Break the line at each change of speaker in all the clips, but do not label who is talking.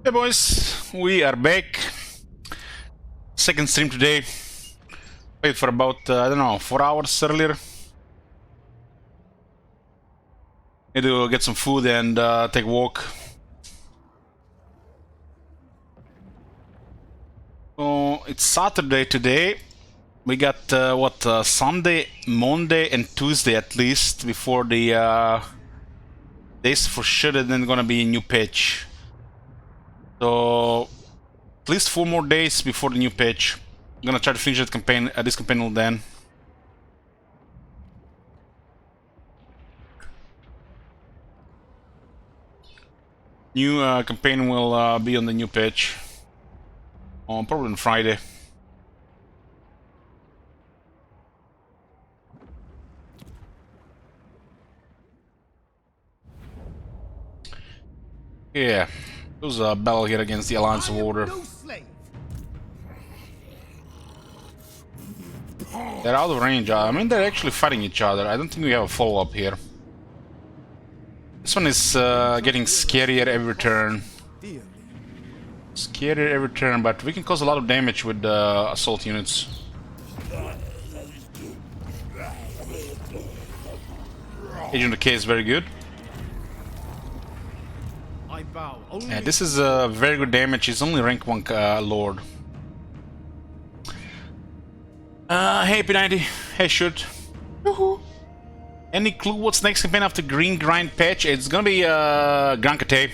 Hey boys, we are back. Second stream today. Played for about, I don't know, 4 hours earlier. Need to get some food and take a walk. So, it's Saturday today. We got, Sunday, Monday and Tuesday at least before the days for sure that then gonna be a new patch. So, at least 4 more days before the new patch. I'm gonna try to finish that campaign, this campaign will then. New campaign will be on the new patch. Probably on Friday. Yeah, there was a battle here against the Alliance of Order. They're out of range. I mean, they're actually fighting each other. I don't think we have a follow-up here. This one is getting scarier every turn. Scarier every turn, but we can cause a lot of damage with assault units. Agent of K is very good. Yeah, this is very good damage. He's only rank 1 Lord. Hey P90. Hey Shoot. Any clue what's next campaign after Green Grind patch? It's gonna be Grand Cate.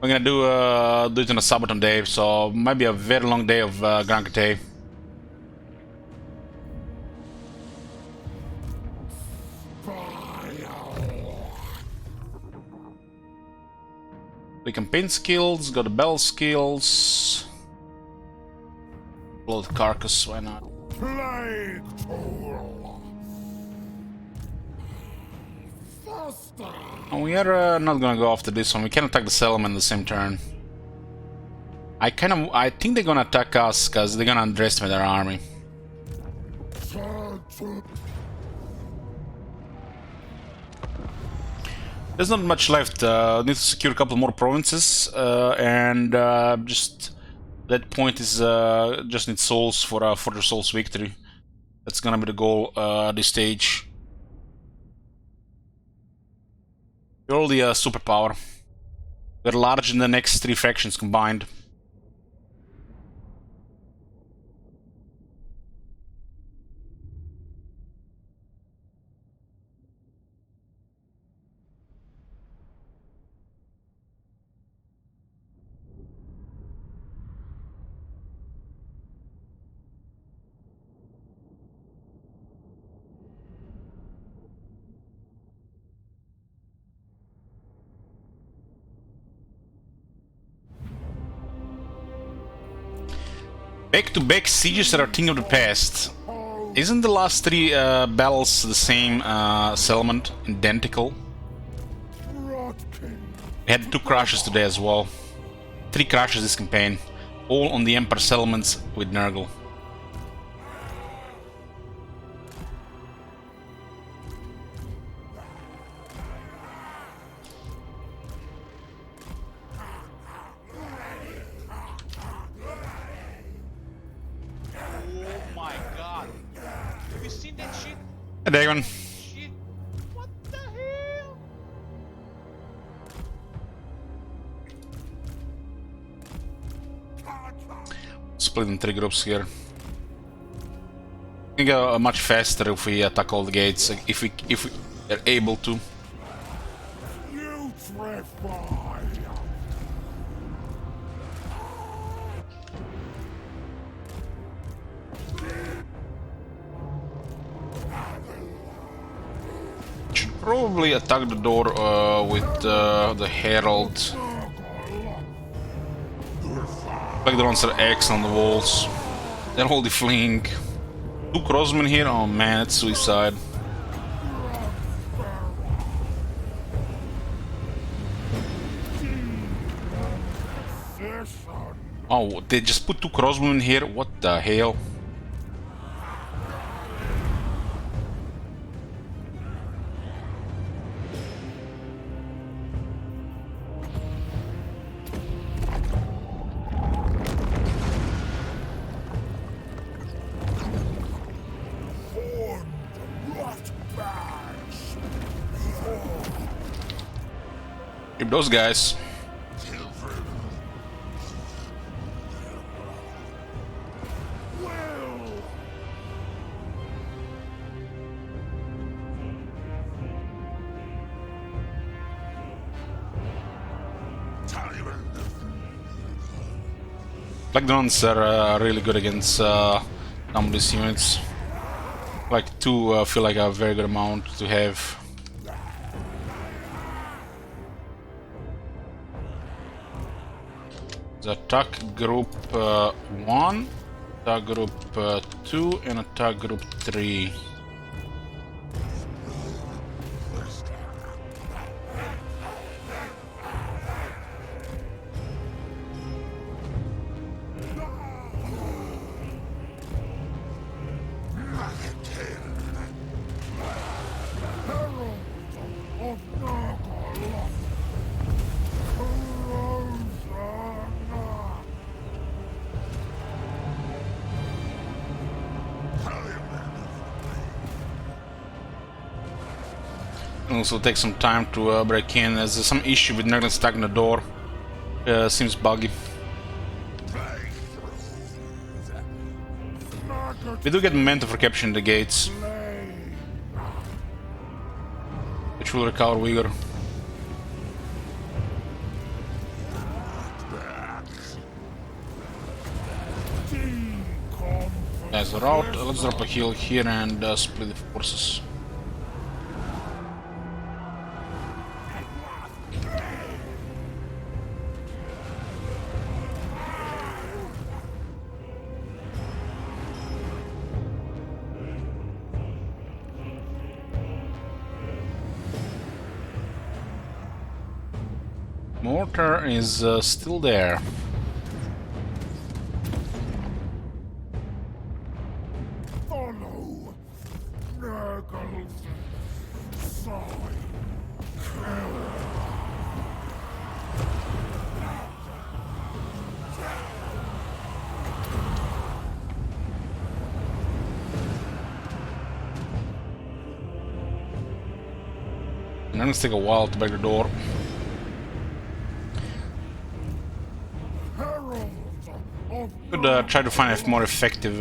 We're gonna do it on a Sabaton day, so might be a very long day of Grand Cate. The campaign skills, got the bell skills. Blood carcass, why not? And we are not gonna go after this one. We can attack the settlement in the same turn. I think they're gonna attack us because they're gonna underestimate our army. There's not much left. Need to secure a couple more provinces, and just that point is just need souls for the souls victory. That's gonna be the goal this stage. We're all the superpower. We're larger than the next 3 factions combined. Back-to-back sieges are a thing of the past. Isn't the last 3 battles the same settlement? Identical? We had 2 crashes today as well. 3 crashes this campaign. All on the Empire settlements with Nurgle. Hey, Dagon.
Shit. What the hell?
Split in 3 groups here. We can go much faster if we attack all the gates, if we are able to. Should probably attack the door with the Herald. Like the ones that are X on the walls. They're all fleeing. 2 crossmen here? Oh man, it's suicide. Oh, they just put 2 crossmen here? What the hell? Keep those guys. Black drones are really good against some of these units. Like 2 feel like a very good amount to have. The attack group 1, attack group 2, and attack group 3. Also take some time to break in, as there's some issue with Nurgle stacking the door. Seems buggy. We do get momentum for capturing the gates, which will recover vigor. As a route, let's drop a heal here and split the forces. Mortar is still there.
Follow Nurgle's side.
And then it's take a while to break the door. Could try to find a more effective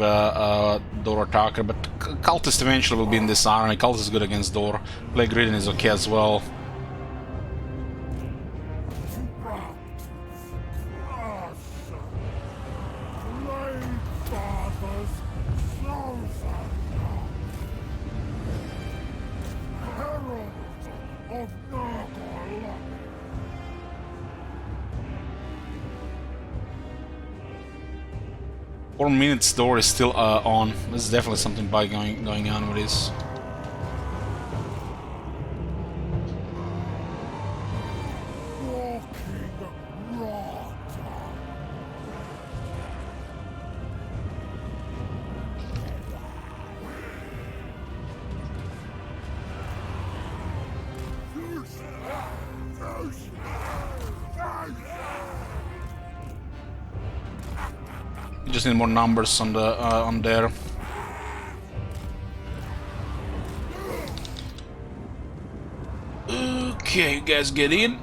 door attacker, but Cultist eventually will be in this army. Cultist is good against door. Plague Ridden is okay as well. Four minutes door is still on. There's definitely something bad going on with this. You just need more numbers on the on there. Okay, you guys get in.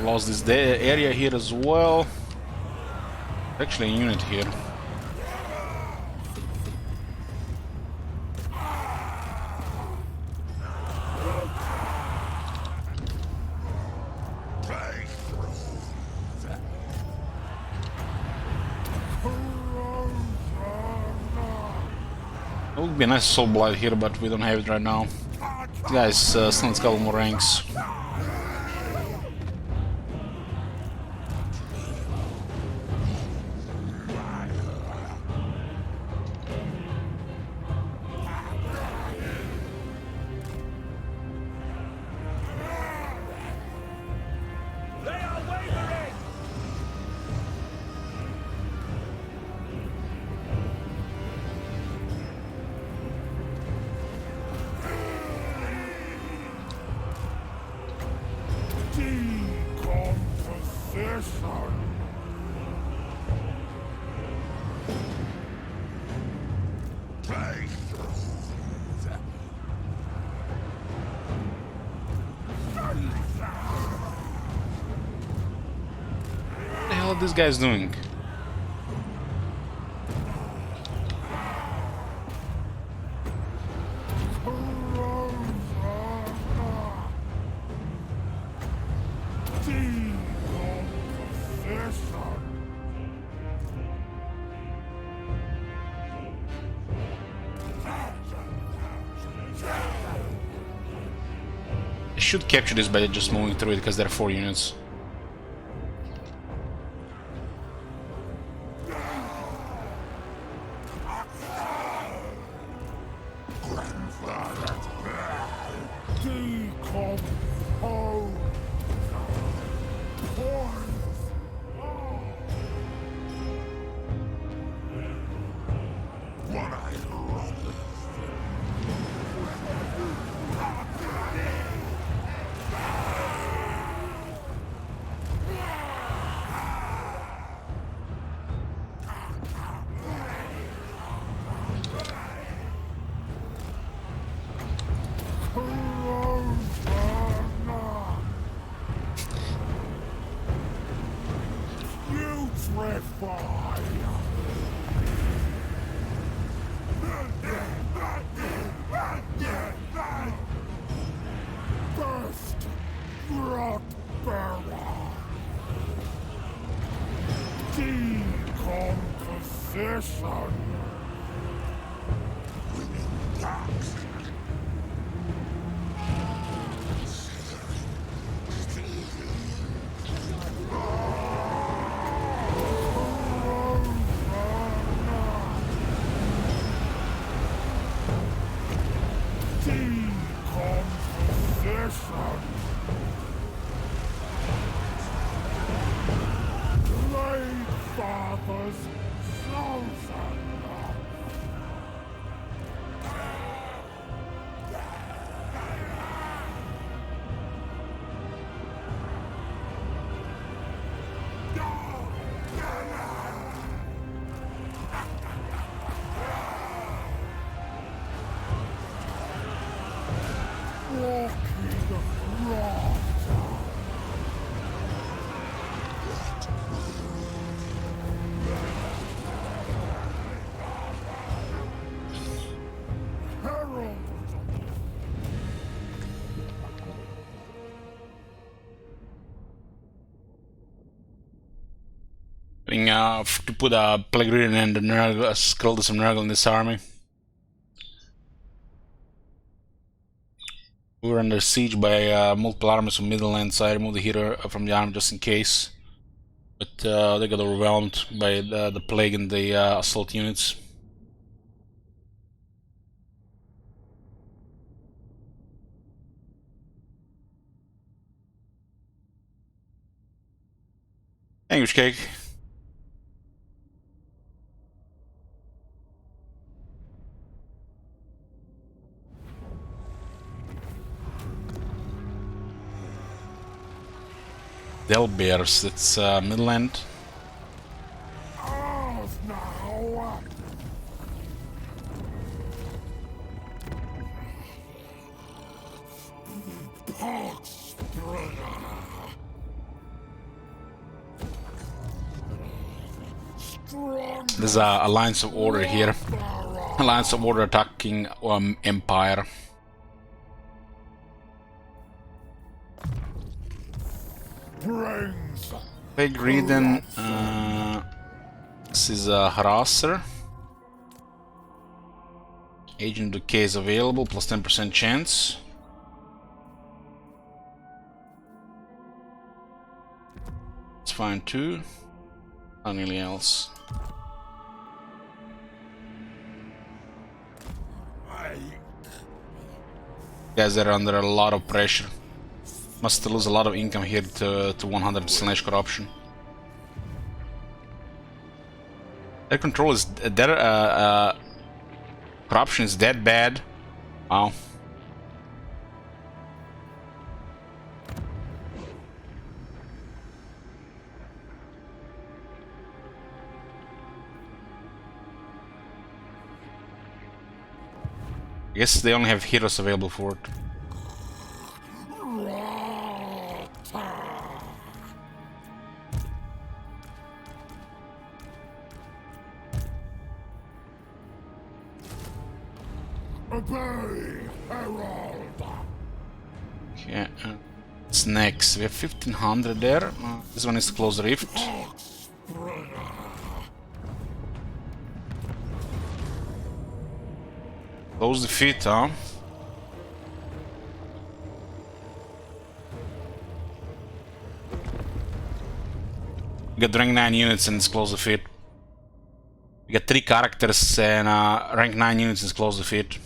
Lost this area here as well. Actually a unit here. It would be a nice soul blight here, but we don't have it right now. Guys, still need a couple more ranks.
Decomposition.
What the hell are these guys doing? I should capture this by just moving through it because there are 4 units.
Decomposition. Decomposition. Great Father's chosen. Walking rot. Herald.
To put a Pellegrin and the Nurgle, a Skeldus and Nurgle in this army. We were under siege by multiple armies from Midland, so I removed the hero from the army just in case. But they got overwhelmed by the plague and the assault units. English cake. Del Bears, that's Midland.
Ours now. Poxmakers. Strong.
There's a Alliance of Order here. Alliance of Order attacking Empire.
Brains.
Big Reeden, this is a Harasser. Agent Decay is available, plus 10% chance. It's fine too. Not anything else. Guys that are under a lot of pressure. Must lose a lot of income here to 100 / corruption. Their control is their corruption is that bad. Wow. guess they only have heroes available for it.
Obey, Herald!
Okay, what's next? We have 1500 there. This one is Close Rift. Close Defeat, huh? We got rank 9 units in this Close Defeat. We got 3 characters and rank 9 units in this Close Defeat.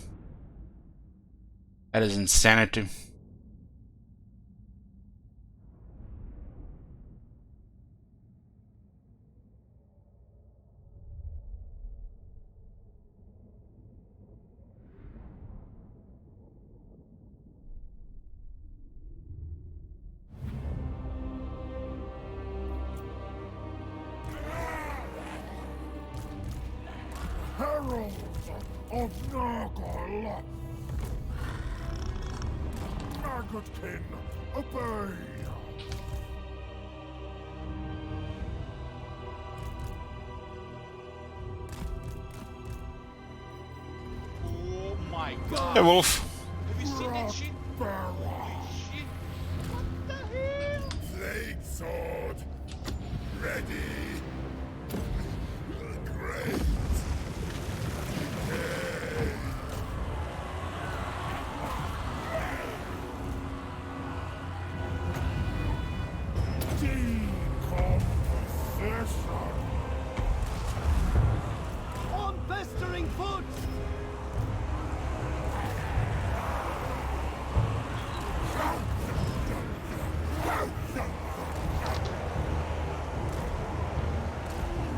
That is insanity.
Herald of Nurgle! Magotkin, obey!
Oh my god!
Hey, Wolf.
Have you seen that shit?
Barra!
Shit! What the hell?
Blade sword! Ready! Great! Decomposition!
On pestering foot!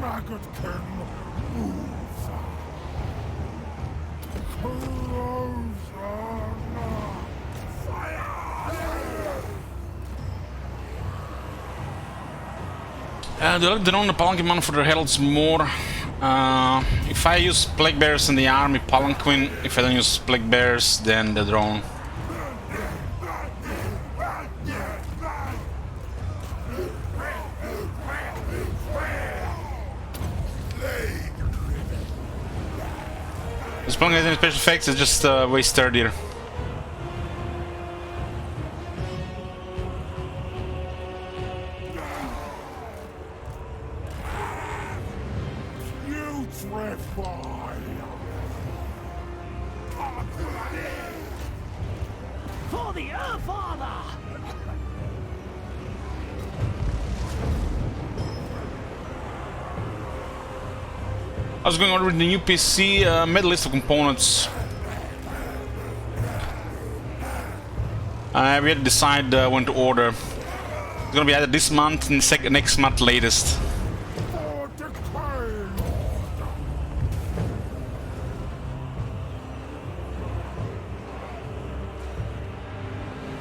Magotkin moves! Corrosion! Fire!
They like their own Palanquin for their heralds more. If I use Plague Bears in the army, Palanquin. If I don't use Plague Bears, then the drone. This Palanquin has any special effects, it's just way sturdier.
Putrefy!
For the Earth Father!
I was going on with the new PC made a list of components. We had to decide when to order. It's gonna be either this month and next month latest.
For decay, Lord!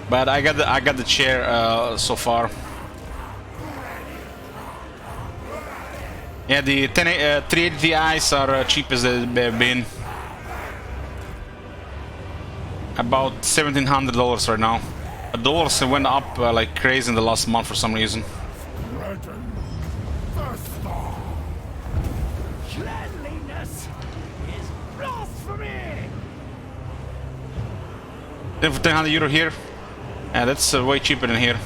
But I got the chair so far. Yeah, the 380 Ti's are cheap as they've been. About $1,700 right now. The dollars went up like crazy in the last month for some reason.
Spreading the star!
Cleanliness is blasphemy!
Then for €1,000 here. Yeah, that's way cheaper than here.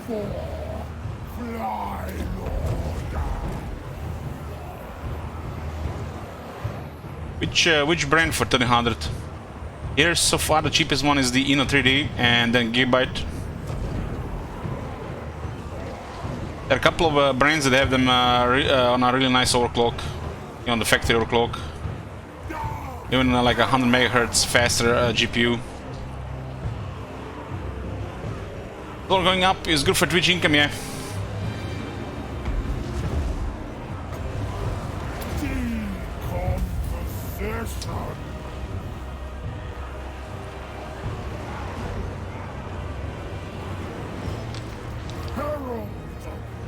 For fly, Lord!
Which brand for 1,300? Here so far the cheapest one is the Inno 3D and then Gigabyte. There are a couple of brands that have them on a really nice overclock, you know, the factory overclock. Even like 100 MHz faster GPU. Dollar going up is good for Twitch income, yeah.
Decomposition! Herald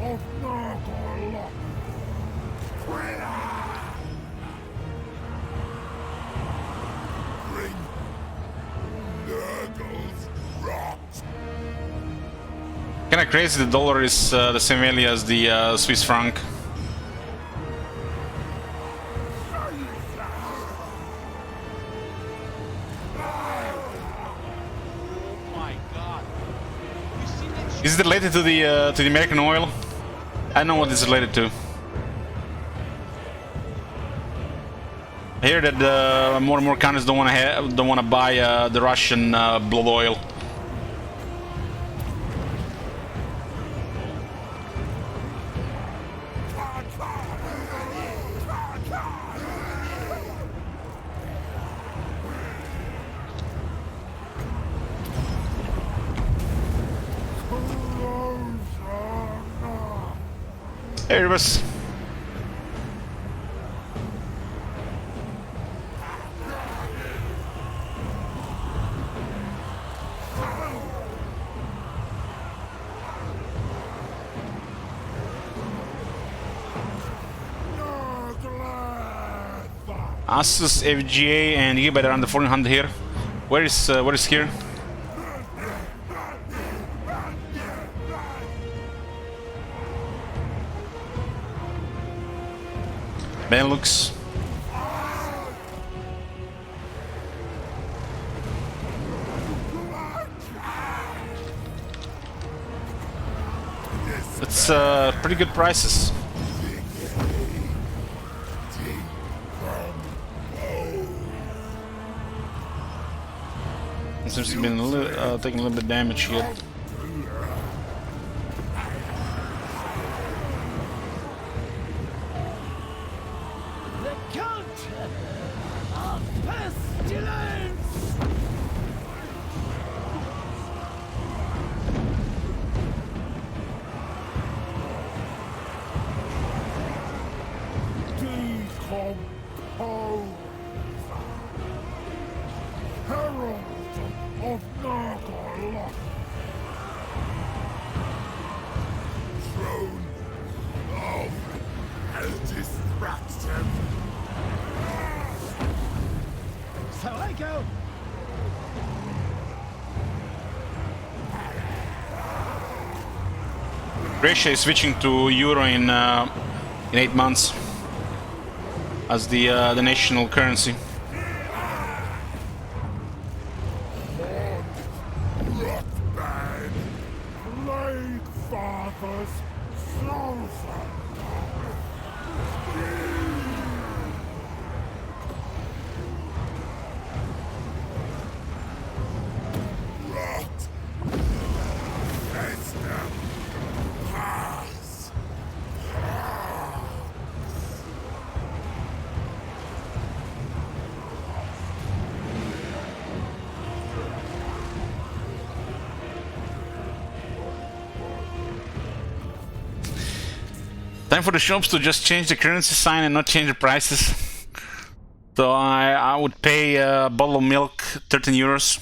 of Nurgle!
Kinda crazy the dollar is the same value as the Swiss franc. Is it related to the American oil? I know what it's related to. I hear that more and more countries don't want to buy the Russian blood oil. Hey, Rivers. Asus FGA and Gigabyte around the 1400 here. Where is here? Benelux. It's pretty good prices. It seems to be taking a little bit of damage here.
The Count of Pestilence!
Decompose. Herald of Nurgle. Throne of Destruction.
So I go.
Croatia is switching to euro in 8 months as the national currency.
Rotbane. Blade Father's Sultan. Rot. Face them. Pass.
Time for the shops to just change the currency sign and not change the prices. So I would pay a bottle of milk 13 euros.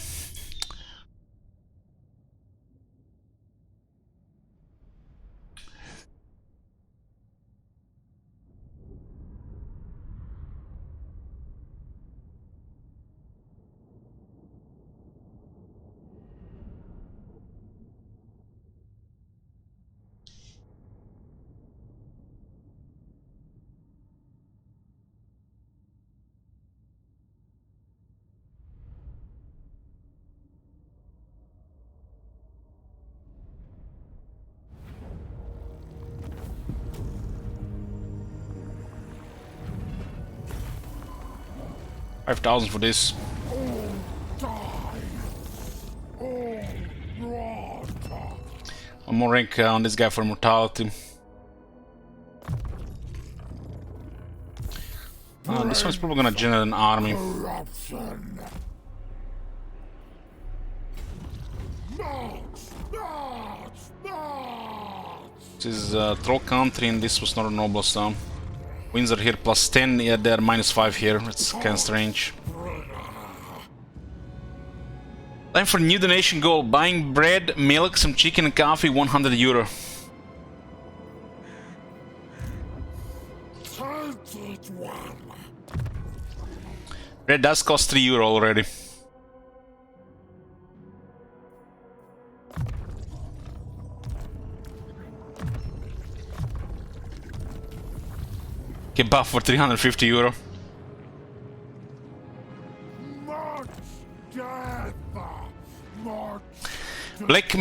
$5,000 for this. One more rank on this guy for mortality. This one's probably gonna generate an army.
Corruption.
This is Troll Country and this was Northern Noblestone. Wins are here plus 10, yeah, they're -5 here. It's kinda strange. Time for new donation goal. Buying bread, milk, some chicken and coffee, 100 euro. Bread does cost 3 euro already. Kebab for 350 euro.
Much death. Much
Black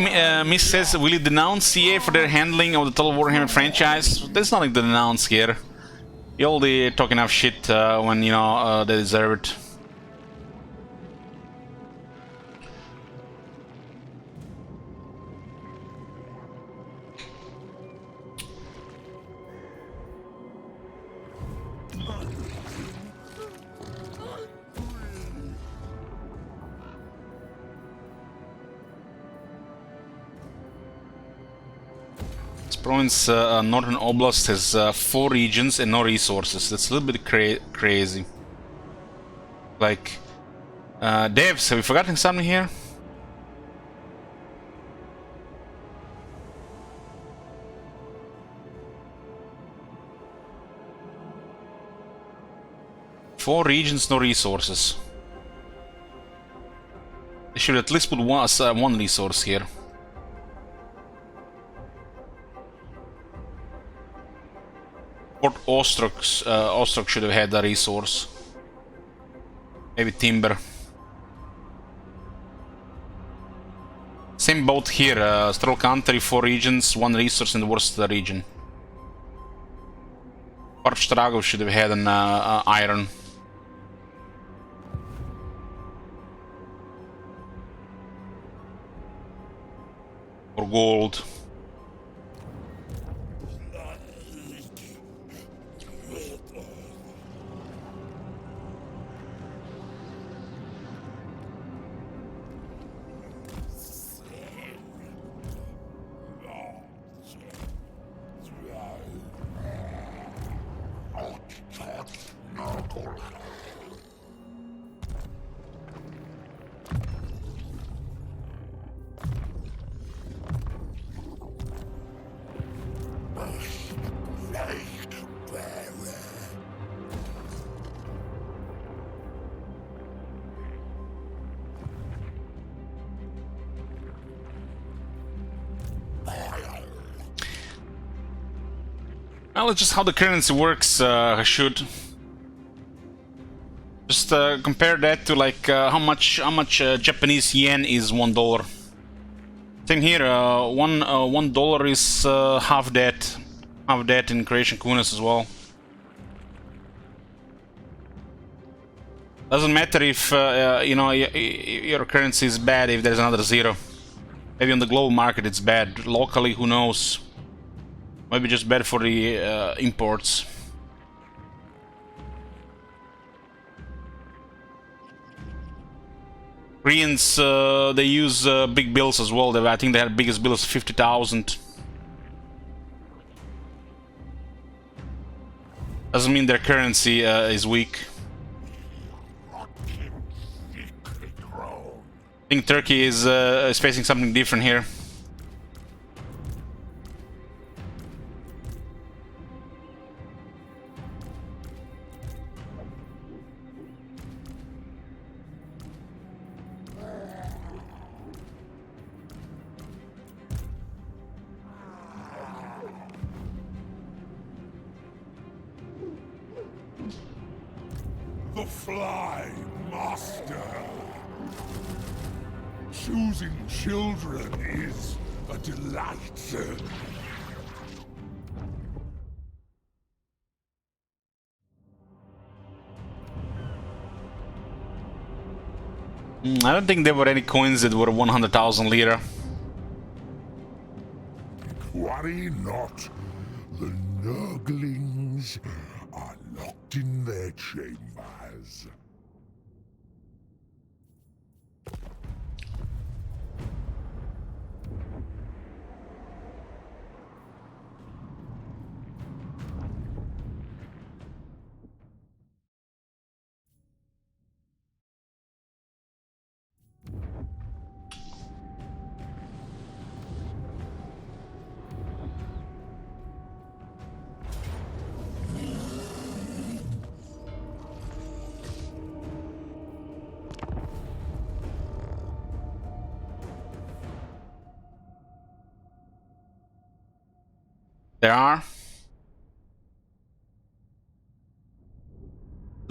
Mist says, will you denounce CA for their handling of the Total Warhammer franchise? There's nothing to denounce here. You're only talking enough shit when, you know, they deserve it. Province Northern Oblast has 4 regions and no resources. That's a little bit crazy. Like, devs, have we forgotten something here? Four regions, no resources. They should at least put one resource here. Port Ostrog should have had a resource. Maybe timber. Same boat here. Stroll country, 4 regions, 1 resource in the worst region. Port Strago should have had an iron. Or gold.
Nurgle.
Well, it's just how the currency works, should. Just compare that to like how much Japanese yen is $1. Same here. $1 is half that in Croatian kunas as well. Doesn't matter if you know your currency is bad if there's another zero. Maybe on the global market it's bad. Locally, who knows? Maybe just bad for the imports. Koreans, they use big bills as well. I think they had biggest bill is 50,000. Doesn't mean their currency is weak. I think Turkey is facing something different here.
The Fly Master. Choosing children is a delight.
I don't think there were any coins that were 100,000 lira.
Worry not. The Nurglings are locked in their chambers.
There are.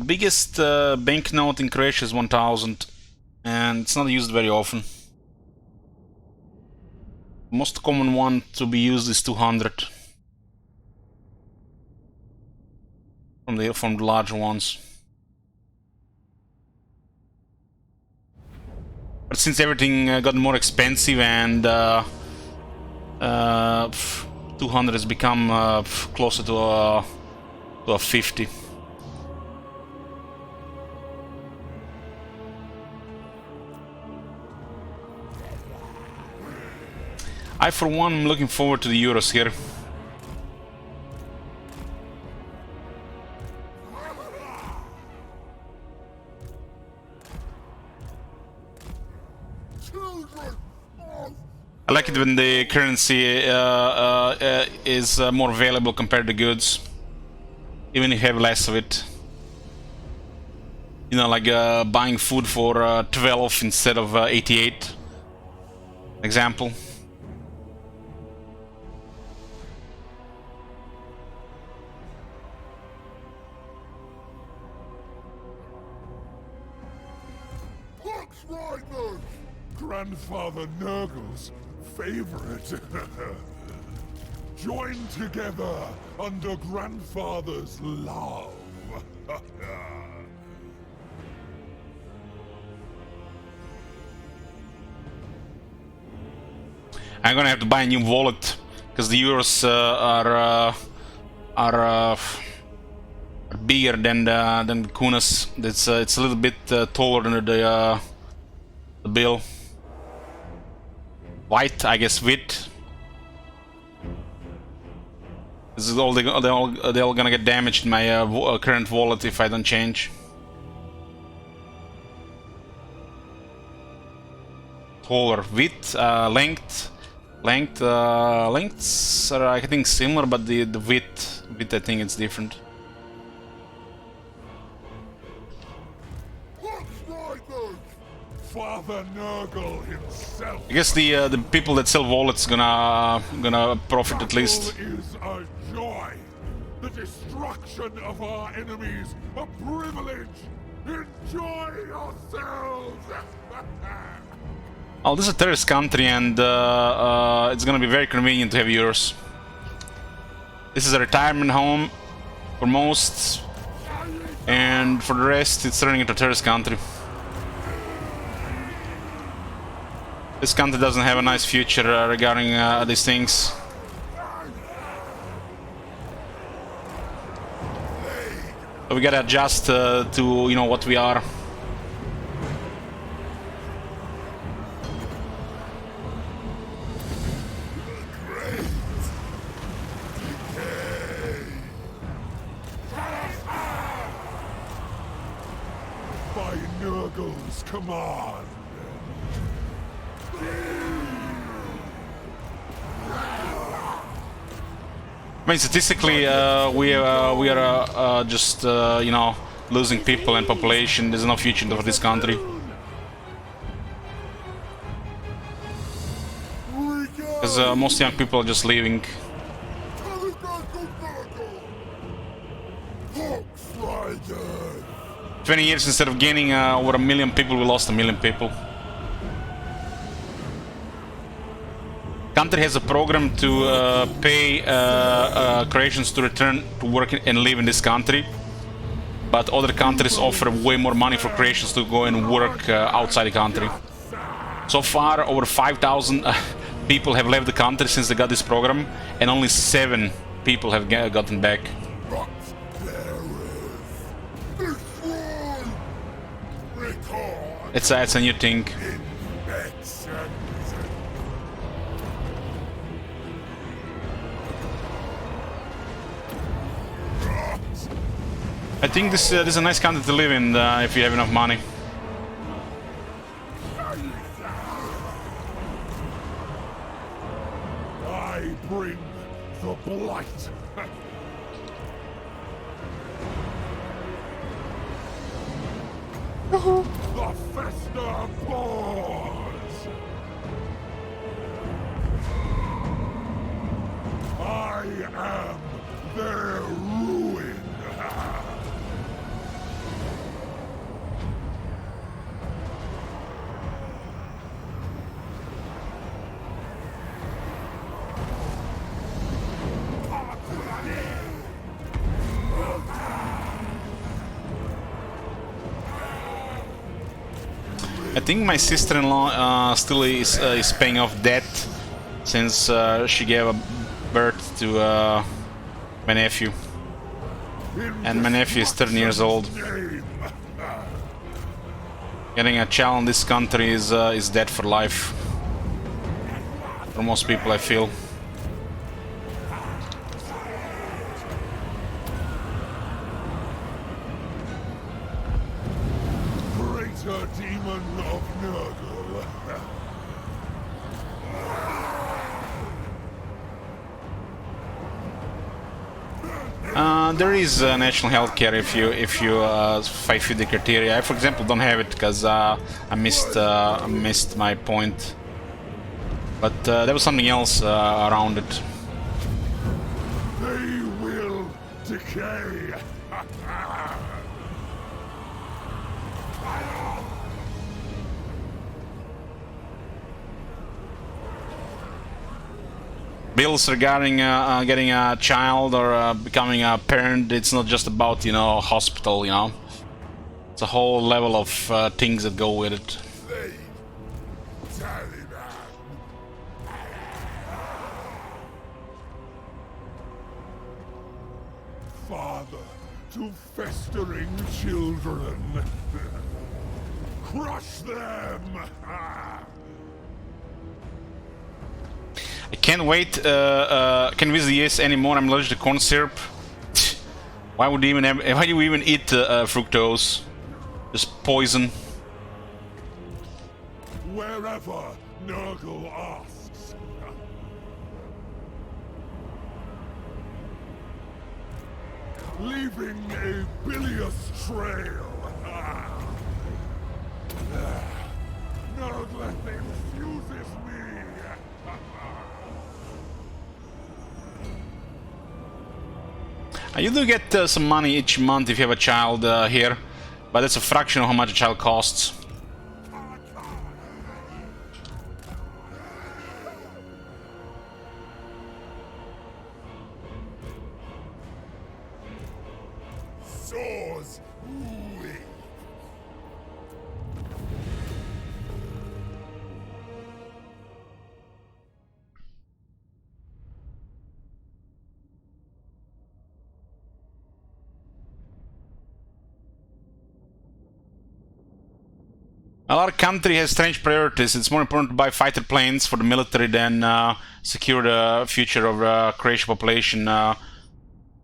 The biggest banknote in Croatia is 1000, and it's not used very often. The most common one to be used is 200 from the larger ones. But since everything got more expensive and 200 has become closer to a 50. I, for one, am looking forward to the Euros here. I like it when the currency is more valuable compared to goods, even if you have less of it. You know, like buying food for 12 instead of 88. Example.
Poxmakers! Grandfather Nurgle's favorite. Join together under Grandfather's love.
I'm gonna have to buy a new wallet because the euros are bigger than the kunas. It's a little bit taller than the bill. White, I guess, width. This is all they're all gonna get damaged in my current wallet if I don't change. Taller, width, lengths are, I think, similar, but the width I think it's different.
Father Nurgle himself.
I guess the people that sell wallets gonna profit at least.
Is a joy. The destruction of our enemies a privilege. Enjoy yourselves.
Oh, this is a terrorist country, and it's gonna be very convenient to have euros. This is a retirement home for most, and for the rest, it's turning into a terrorist country. This country doesn't have a nice future regarding these things. So we gotta adjust to, you know, what we are.
By Nurgle's command.
I mean, statistically, we are just you know, losing people and population. There's no future for this country. Because most young people are just leaving. 20 years, instead of gaining over 1 million people, we lost 1 million people. Country has a program to pay Croatians to return to work and live in this country, but other countries offer way more money for Croatians to go and work outside the country. So far, over 5,000 people have left the country since they got this program, and only 7 people have gotten back. It's a new thing. I think this is a nice country to live in if you have enough money.
I bring the blight. The Festa pours. I am their ruin.
think my sister-in-law still is paying off debt since she gave birth to my nephew, and my nephew is 13 years old. Getting a child in this country is dead for life for most people, I feel.
Greater demon of Nurgle.
There is national healthcare if you fulfill the criteria. I, for example, don't have it because I missed my point. But there was something else around it.
They will decay.
Bills regarding getting a child or becoming a parent, it's not just about, you know, hospital, you know. It's a whole level of things that go with it.
Father to festering children. Crush them!
I can't wait. Can visit the US anymore. I'm allergic to corn syrup. Why would you even have, why do you even eat fructose? Just poison.
Wherever Nurgle asks. Leaving a bilious trail. Nurgle infuses me.
You do get some money each month if you have a child here, but that's a fraction of how much a child costs.
Swords weak.
Our country has strange priorities. It's more important to buy fighter planes for the military than secure the future of the Croatian population by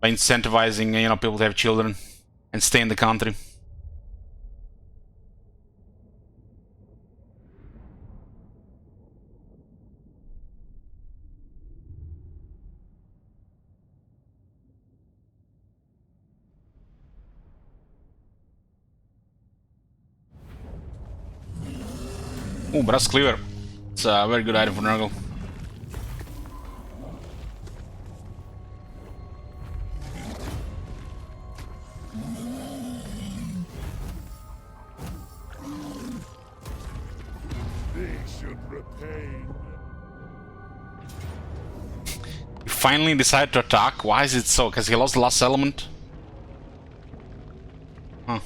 incentivizing, you know, people to have children and stay in the country. Ooh, Brass Cleaver. It's a very good item for Nurgle.
They should repay.
He finally decided to attack. Why is it so? Because he lost the last element? Huh.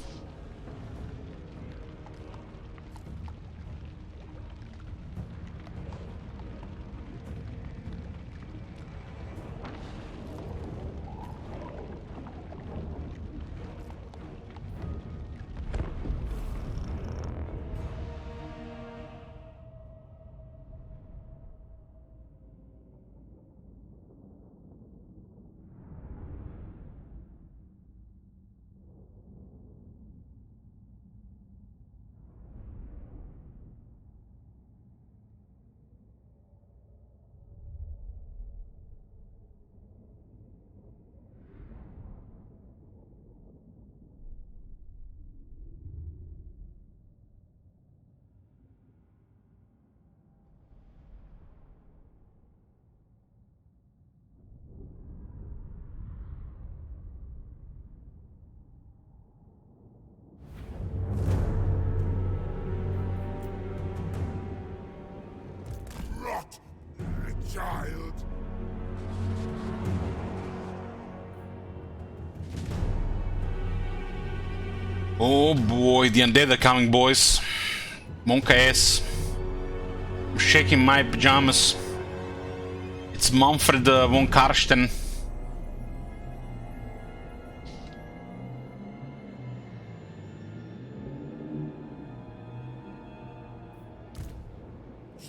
Rot, child.
Oh boy, the undead are coming, boys. Monk ass. I'm shaking my pajamas. It's Manfred von Karsten.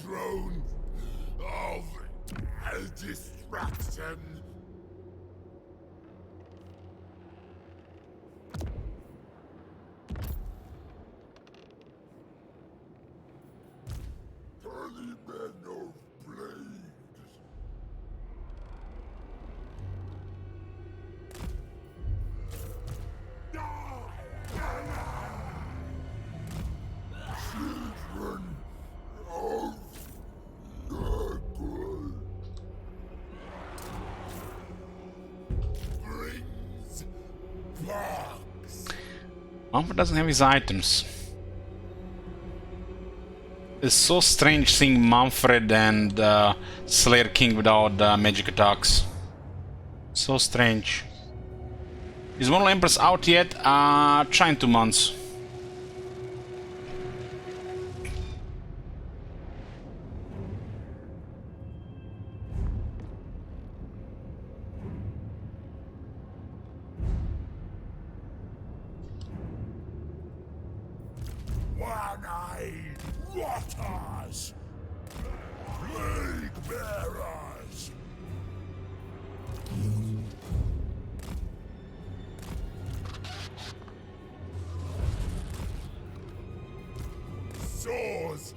Drone of distraction. Early men of blades. Children of Nurgle. Brings Pox.
Manfred doesn't have his items. It's so strange seeing Manfred and Slayer King without magic attacks. So strange. Is Moral Empress out yet? Trying 2 months.
One-eyed rotters. Plague bearers. Swords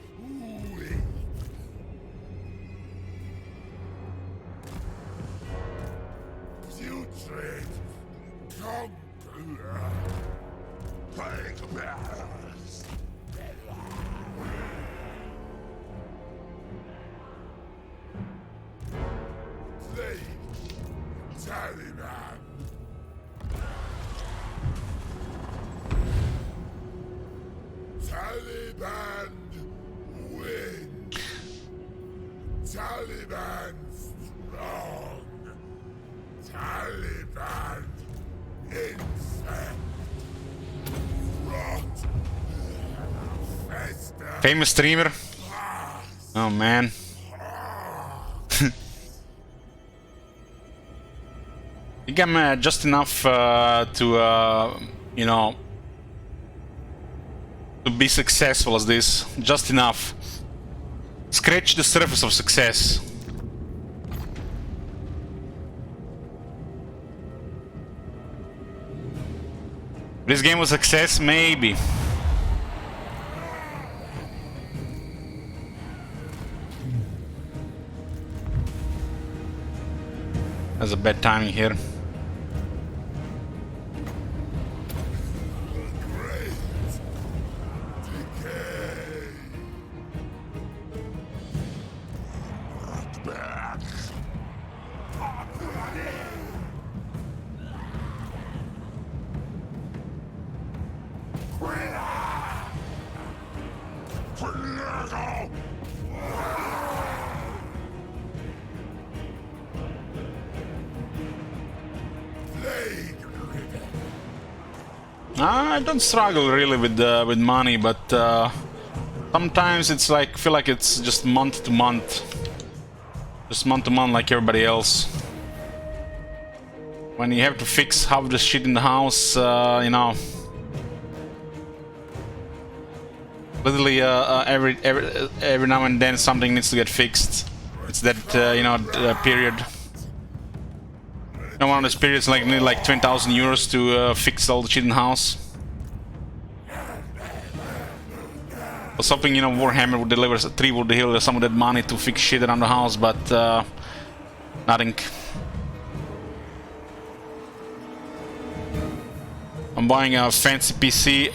weak. Putrid conqueror. Plague bearers. Plague Taliban. Taliban win. Taliban strong. Taliban insect. Rot. Fester.
Famous streamer? Oh man. I think I'm just enough to, you know, to be successful as this. Just enough. Scratch the surface of success. This game was a success? Maybe. That's a bad timing here.
Great decay. Back. Nurgle.
I don't struggle really with money, but sometimes it's like feel like it's just month to month, like everybody else. When you have to fix half the shit in the house, you know, literally every now and then something needs to get fixed. It's that you know period. And one of those periods like need like 20,000 euros to fix all the shit in the house. Or something, you know, Warhammer would deliver, 3 would deliver some of that money to fix shit around the house, but nothing. I'm buying a fancy PC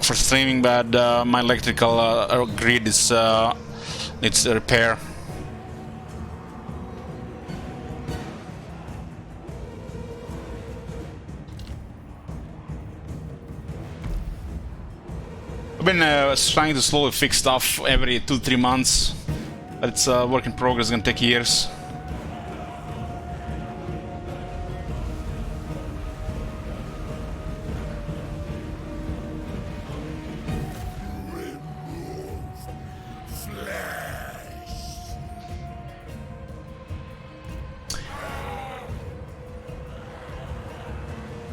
for streaming, but my electrical grid is needs a repair. I've been trying to slowly fix stuff every 2-3 months, but it's a work in progress, it's gonna take years.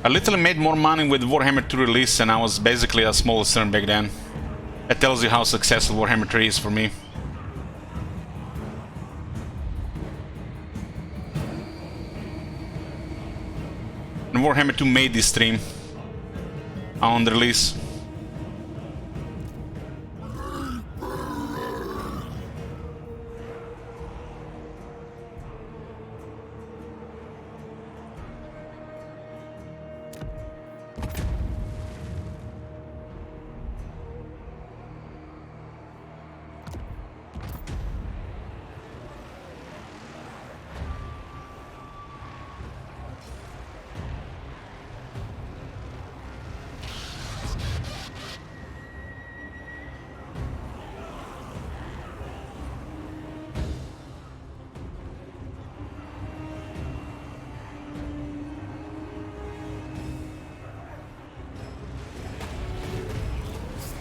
I literally made more money with Warhammer 2 release and I was basically a small cern back then. That tells you how successful Warhammer 3 is for me. And Warhammer 2 made this stream on the release.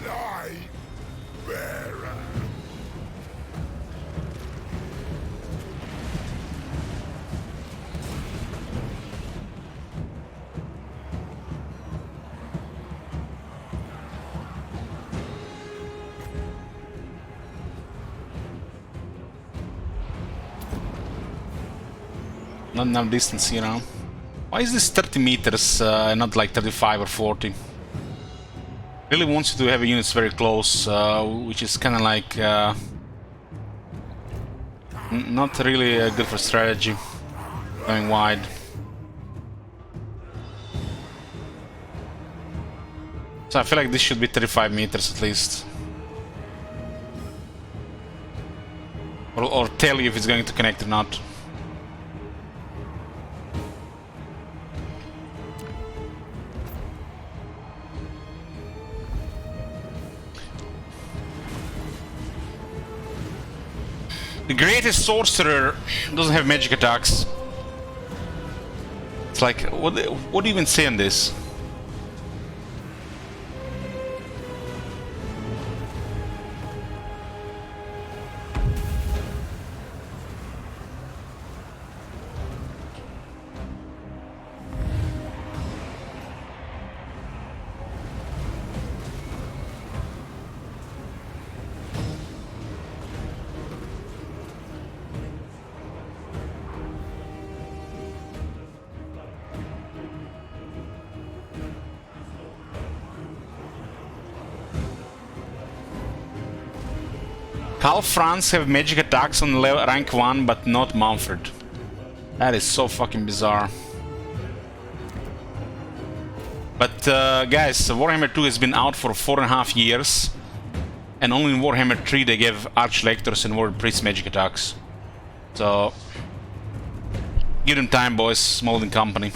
Light bearer.
Not enough distance, you know. Why is this 30 meters and not like 35 or 40? Really wants you to have units very close, which is kind of like not really good for strategy, going wide. So I feel like this should be 35 meters at least. Or tell you if it's going to connect or not. The greatest sorcerer doesn't have magic attacks. It's like, what do you even say on this? How France have magic attacks on rank 1 but not Manfred? That is so fucking bizarre. But guys, Warhammer 2 has been out for 4.5 years. And only in Warhammer 3 they gave Archlectors and Warrior Priests magic attacks. So give them time, boys, Smolden Company.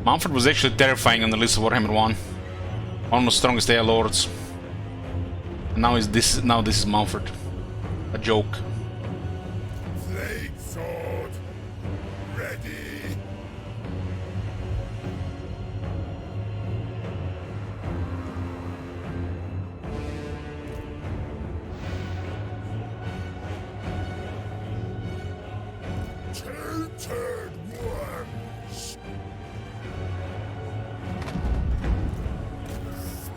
Manfred was actually terrifying on the list of Warhammer 1. One of the strongest AI lords. And now this is Manfred. A joke.
Blade sword. Ready. Two-turn worms.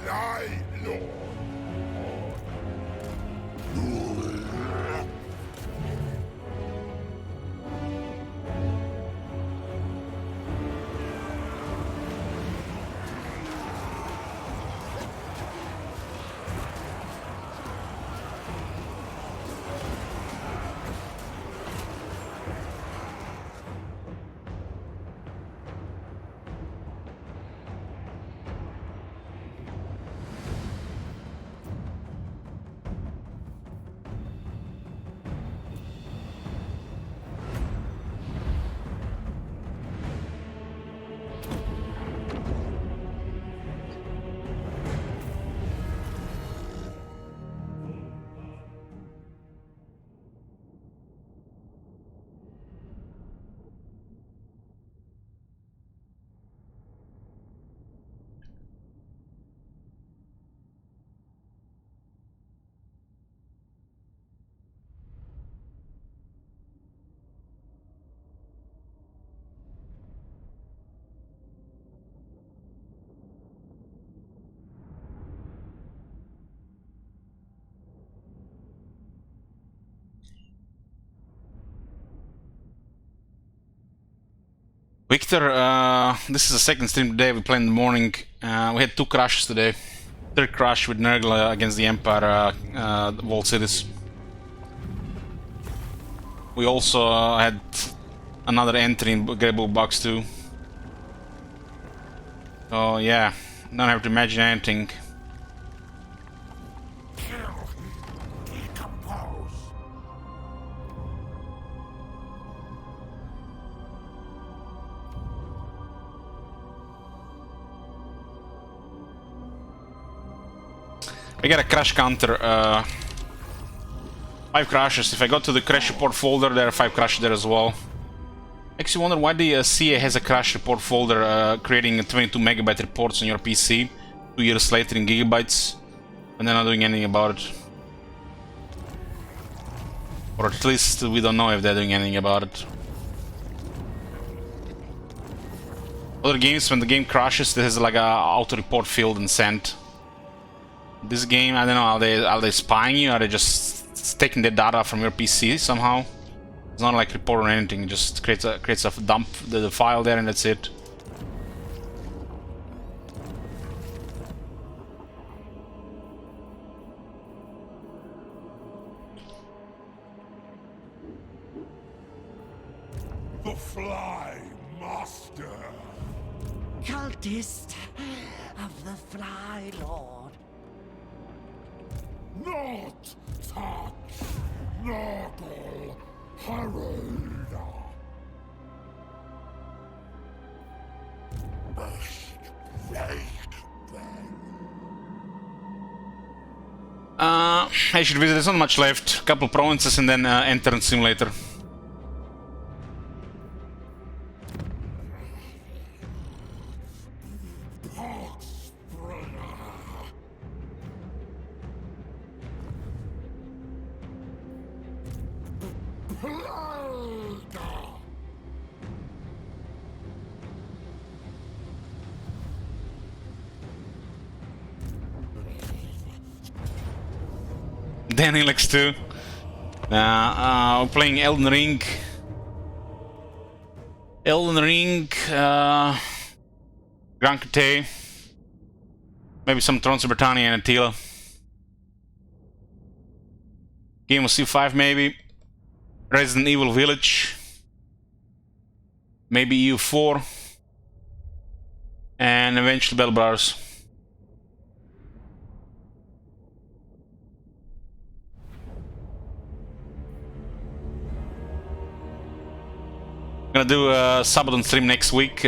Sly Lord.
Victor, this is the second stream today. We played in the morning. We had 2 crashes today. Third crash with Nurgle against the Empire Vault Cities. We also had another entry in Greybook Box too. So yeah, don't have to imagine anything.
Decompose.
I got a crash counter. 5 crashes. If I go to the crash report folder, there are 5 crashes there as well. Makes you wonder why the CA has a crash report folder creating 22 megabyte reports on your PC 2 years later in gigabytes, and they're not doing anything about it. Or at least we don't know if they're doing anything about it. Other games, when the game crashes, there is like a auto report field and sent. This game, I don't know, are they spying you? Are they just taking the data from your PC somehow? It's not like report or anything. It just creates a dump the file there and that's it.
The Fly Master.
Cultist of the Fly Lord.
Not touch Nurgle Herald. Must break them.
I should visit. There's not much left. A couple provinces and then enter in simulator. Danny likes to. We're playing Elden Ring. Grand Crete. Maybe some Thrones of Britannia and Attila. Game of C5 maybe. Resident Evil Village. Maybe EU4. And eventually Bell Brothers. Gonna do a Sabaton stream next week.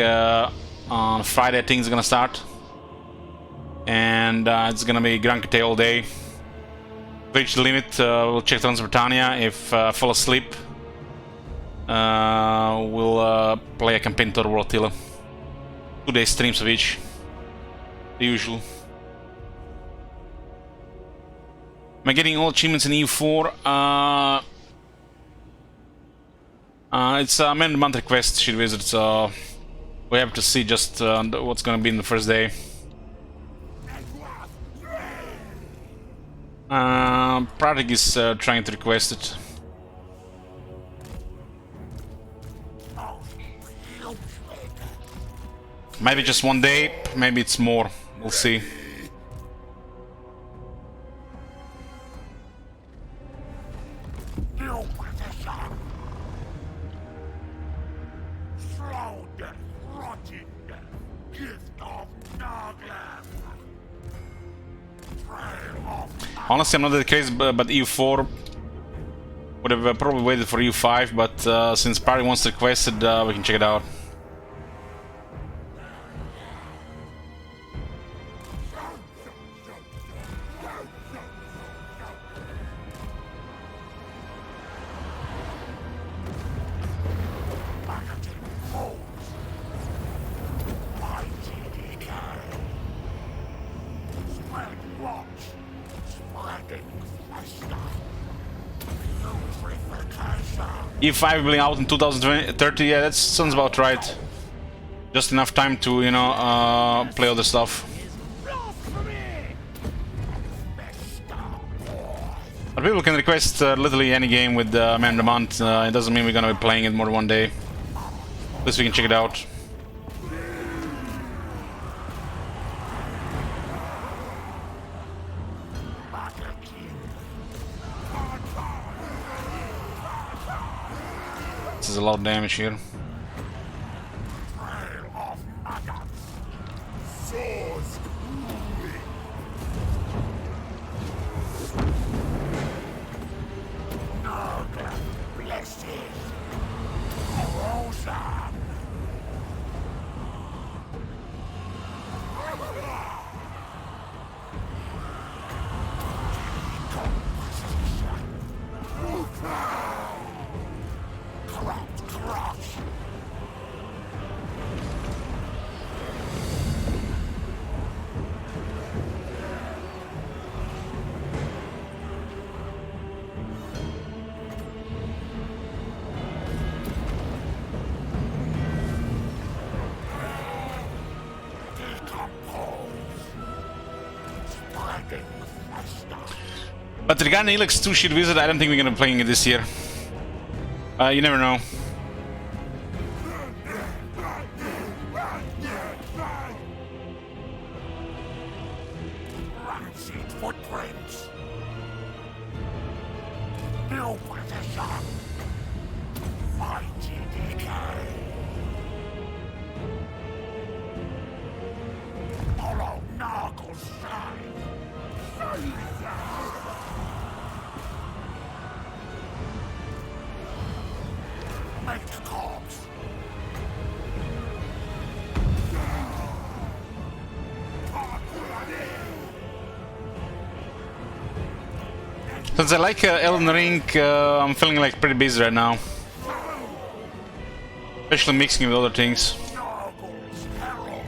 On Friday I think it's gonna start. And it's gonna be Grand Crete all day. Reach the limit, we'll check Thrones of Britannia. If I fall asleep, we'll play a campaign tour World Attila. 2-day streams of each. The usual. Am I getting all achievements in EU4? It's a man month request she'd visit, so we have to see just what's gonna be in the first day. Pratik is trying to request it. Maybe just 1 day, maybe it's more. We'll see. Honestly, I'm not that crazy, but EU4 would have probably waited for EU5, but since Party wants to request it, we can check it out. E5 will be out in 2030, yeah, that sounds about right. Just enough time to, you know, play other stuff. But people can request literally any game with Man of the Month. It doesn't mean we're gonna be playing it more than 1 day. At least we can check it out. This is a lot of damage here.
Nurgle, blessed. Corrosion. Corrupt, crush.
But the guy Neelix 2 Shield Wizard, I don't think we're gonna be playing it this year. You never know.
Rancid footprints. New position. Mighty decay. Follow Nurgle's side. Make the corpse.
Since I like Elden Ring, I'm feeling like pretty busy right now. Especially mixing with other things.
Nurgle's herald.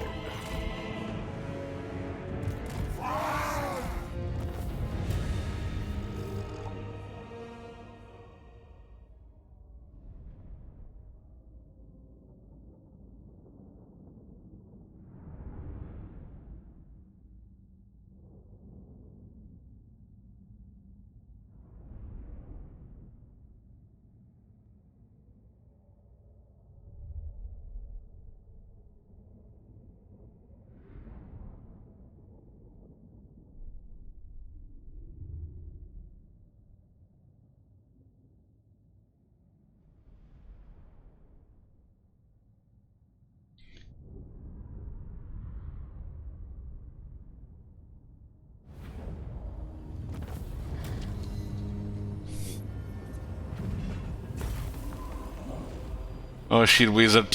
Oh, Shield Wizard.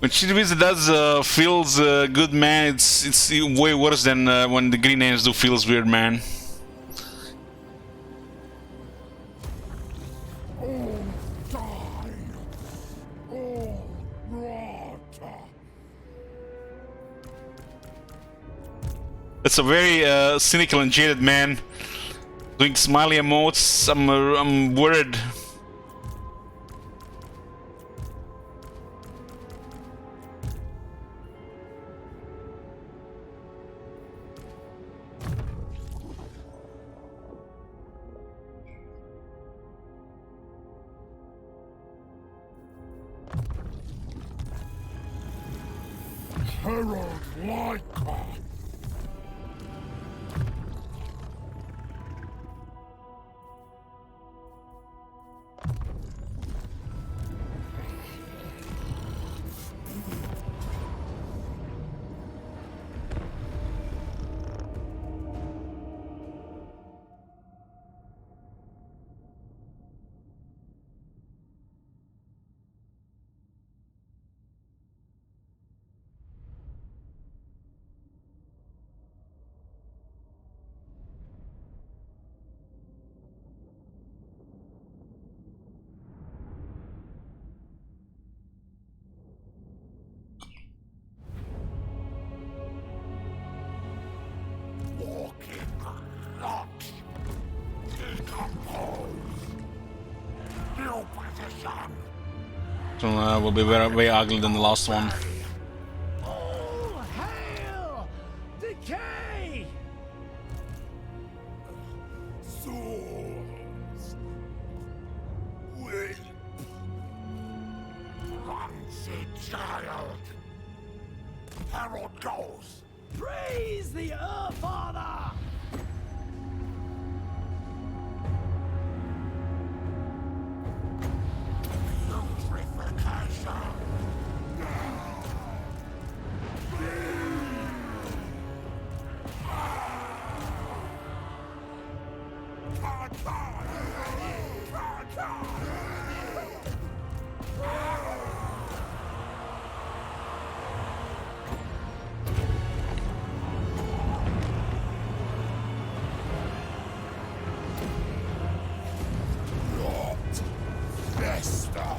When Shield Wizard does feels good, man, it's way worse than when the green names do feels weird, man.
All die. All rot.
It's a very cynical and jaded man doing smiley emotes. I'm worried.
Herald Lyca. Walking rot. Decompose. New position.
So will be way ugly than the last one.
All hail decay!
Souls. Weep. fancy child. Herald goes.
Praise the Earth Father!
Purification. Festa.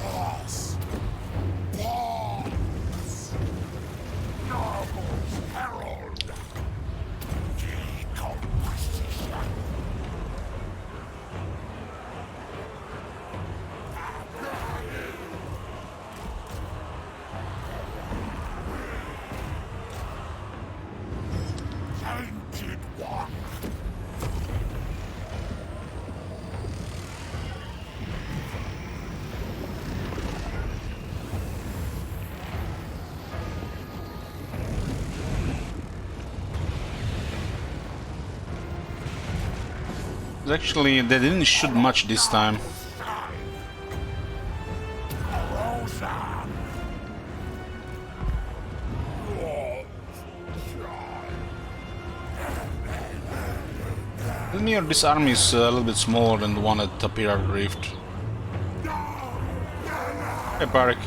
Us. Pawns. Nurgle's herald. Decomposition. Tainted one.
Actually, they didn't shoot much this time. Tell me, this army is a little bit smaller than the one at Tapira Rift. Hey, Barik.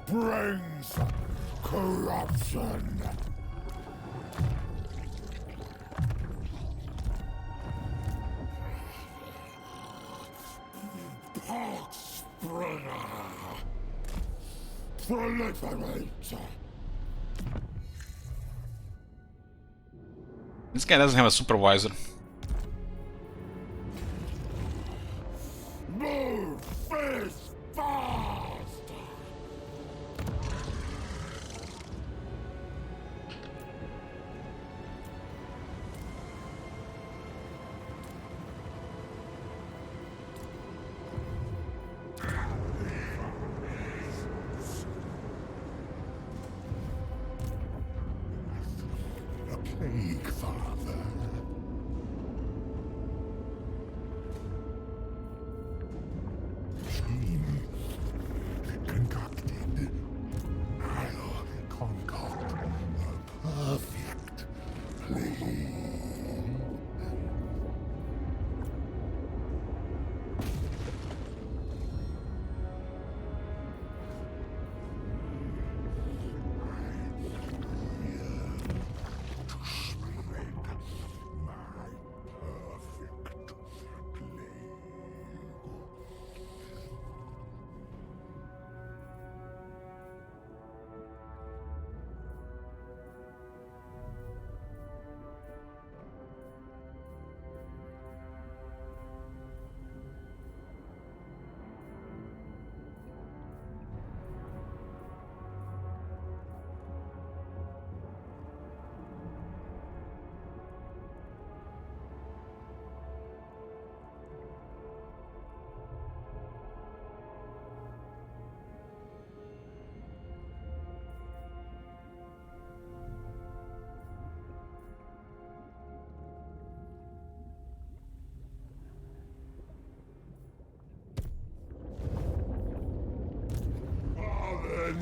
Brings corruption. Poxspreader. Proliferate. This guy doesn't have a supervisor.
Move fist fast. A plague, Father. Team concocted. I'll concoct a perfect plague.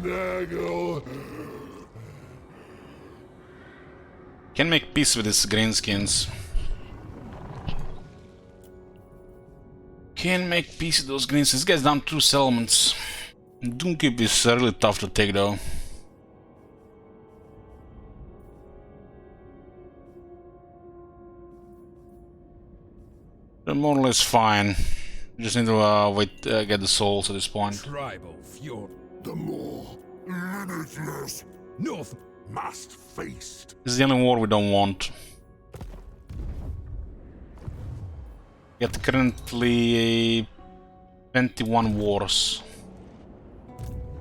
Nurgle.
Can make peace with his greenskins. Can make peace with those greenskins. This guy's down 2 settlements. Doomkeep is really tough to take though. They're more or less fine. Just need to get the souls at this point.
Tribal fjord.
The more limitless
North.
must feast.
This is the only war we don't want. Get currently 21 wars.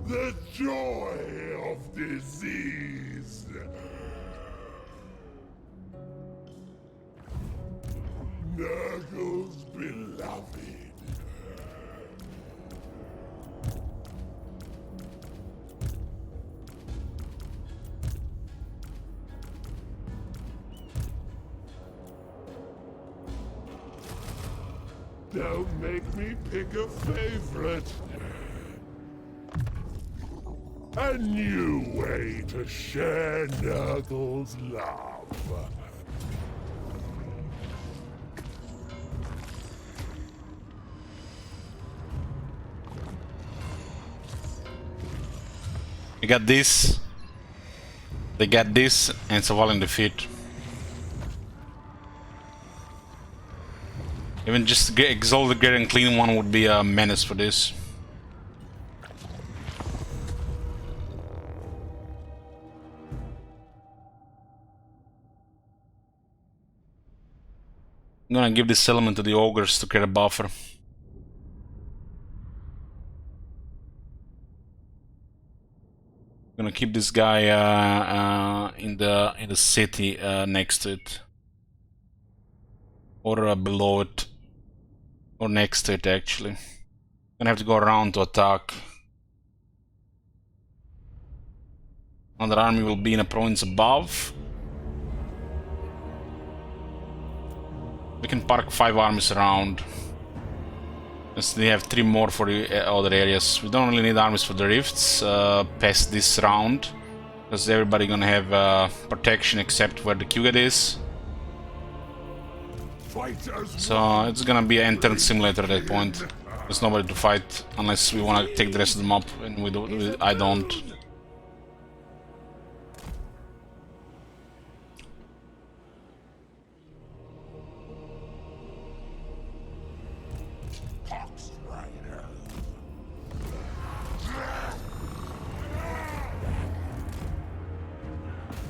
The joy of disease. Nurgle's beloved. Don't make me pick a favorite. A new way to share Nurgle's love.
We got this. They got this, and it's a violent defeat. Even just Exalted Great and Clean One would be a menace for this. I'm gonna give this settlement to the ogres to create a buffer. Gonna keep this guy in the city next to it, or below it, or next to it actually. Gonna have to go around to attack. Another army will be in a province above. We can park 5 armies around. We have 3 more for the other areas. We don't really need armies for the rifts past this round, because everybody gonna have protection except where the Kugat is. So it's gonna be an entrance simulator at that point. There's nobody to fight unless we wanna take the rest of them up, and I don't.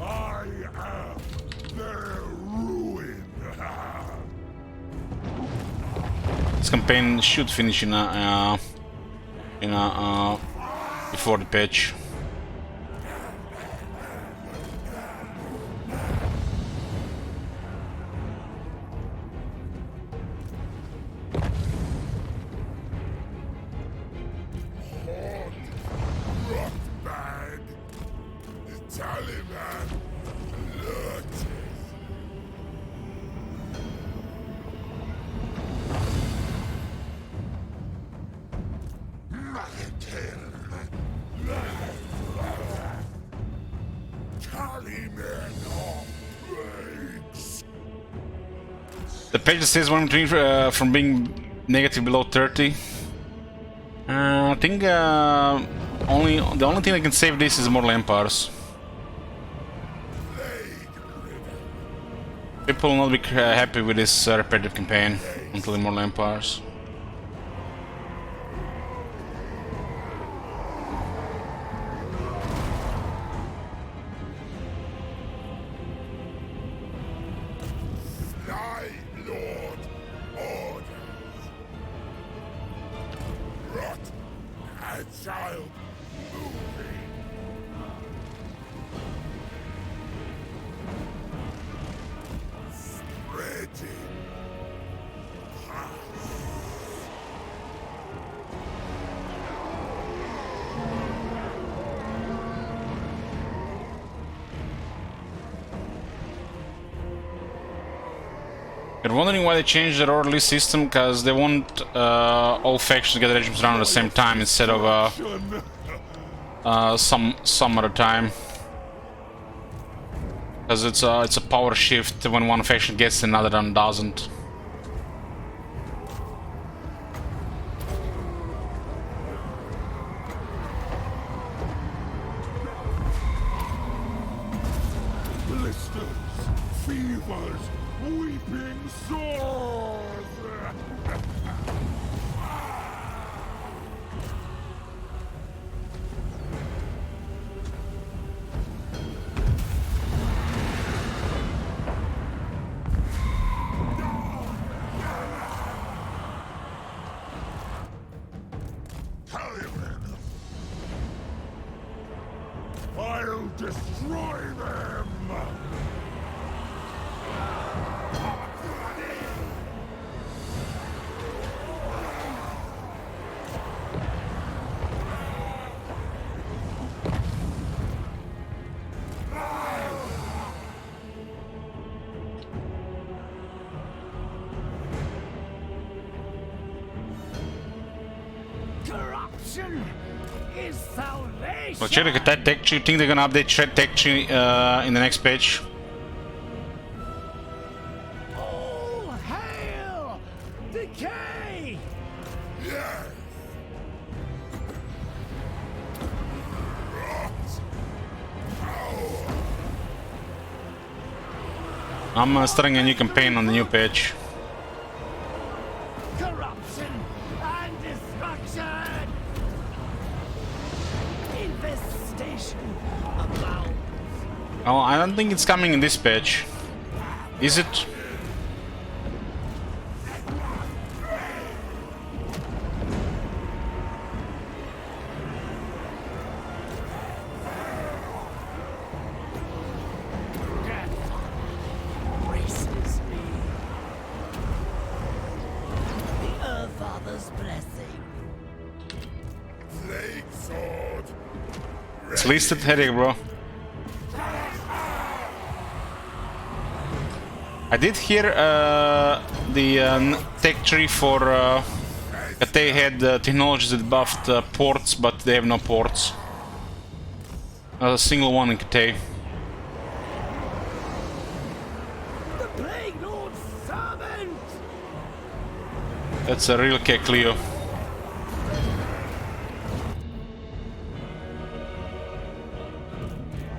I am their ruin.
This campaign should finish before the patch.
Rotbag. The Taliban alerted. Taliban of plagues.
The page that says 1 from being negative below 30. I think the only thing that can save this is Mortal Empires. People will not be happy with this repetitive campaign until the Mortal Empires.
Night Lord orders. Rot, agile, moving. Spreading.
You're wondering why they changed their orderly system? Because they want all factions to get regimes around at the same time instead of some other time. Because it's a power shift when one faction gets it, another one doesn't.
Blisters, fevers, weeping sores. I'll destroy them!
Corruption is salvation.
Well, check that tech tree. Think they're gonna update tech tree in the next patch?
All hail decay.
Yes!
I'm starting a new campaign on the new patch.
Corruption and destruction. Infestation abounds.
Well, I don't think it's coming in this patch. Is it?
Death embraces me. The Earth Father's blessing.
Plague sword!
It's listed headache, bro. I did hear the tech tree for that they had technologies that buffed ports, but they have no ports. Not a single one in Cathay.
The Plague Lord's servant.
That's a real Cleo.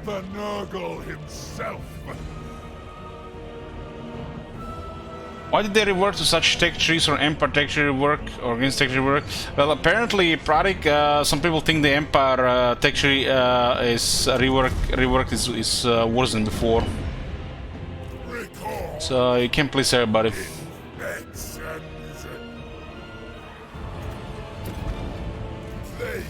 The Nurgle himself!
Why did they revert to such tech trees or Empire tech tree work or against tech tree work? Well, apparently, Pradik, some people think the Empire tech tree is reworked is worse than before.
Recall!
So you can't please everybody.
Nexons! Plague!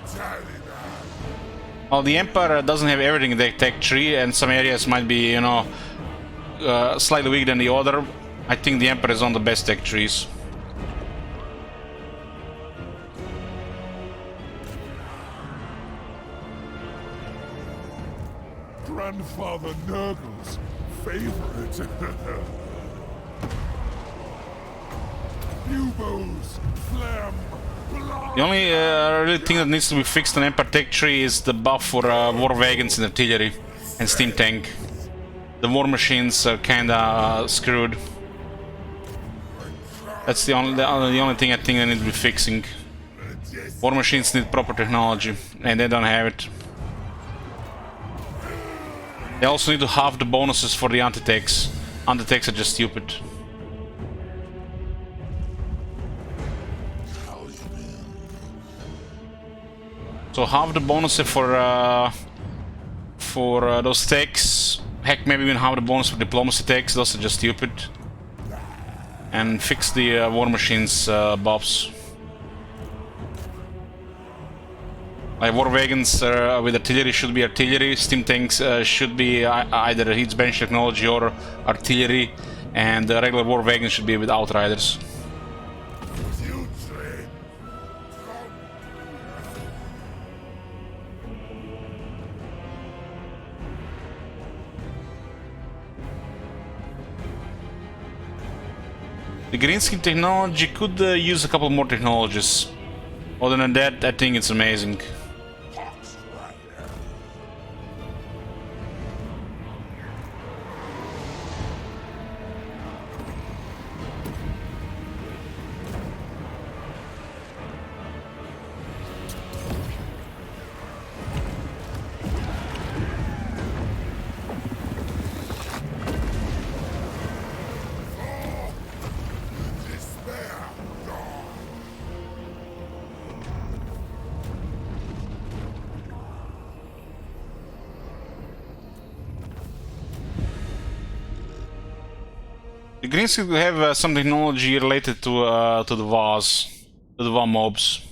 Taliban!
Well, the Empire doesn't have everything in the tech tree, and some areas might be, you know, slightly weaker than the other. I think the Emperor is on the best tech trees.
Grandfather Nurgle's favorite. Buboes, phlegm, blood.
The only really thing that needs to be fixed on Empire tech tree is the buff for war wagons and artillery and steam tank. The war machines are kinda screwed. That's the only thing I think they need to be fixing. War machines need proper technology, and they don't have it. They also need to halve the bonuses for the anti-techs. Anti-techs are just stupid. So halve the bonuses for those techs. Heck, maybe even halve the bonus for diplomacy techs. Those are just stupid. And fix the war machines buffs. Like war wagons with artillery should be artillery. Steam tanks should be either heat bench technology or artillery, and regular war wagons should be with outriders. The green skin technology could use a couple more technologies. Other than that, I think it's amazing. The Greens could have some technology related to the VAs, to the VA mobs.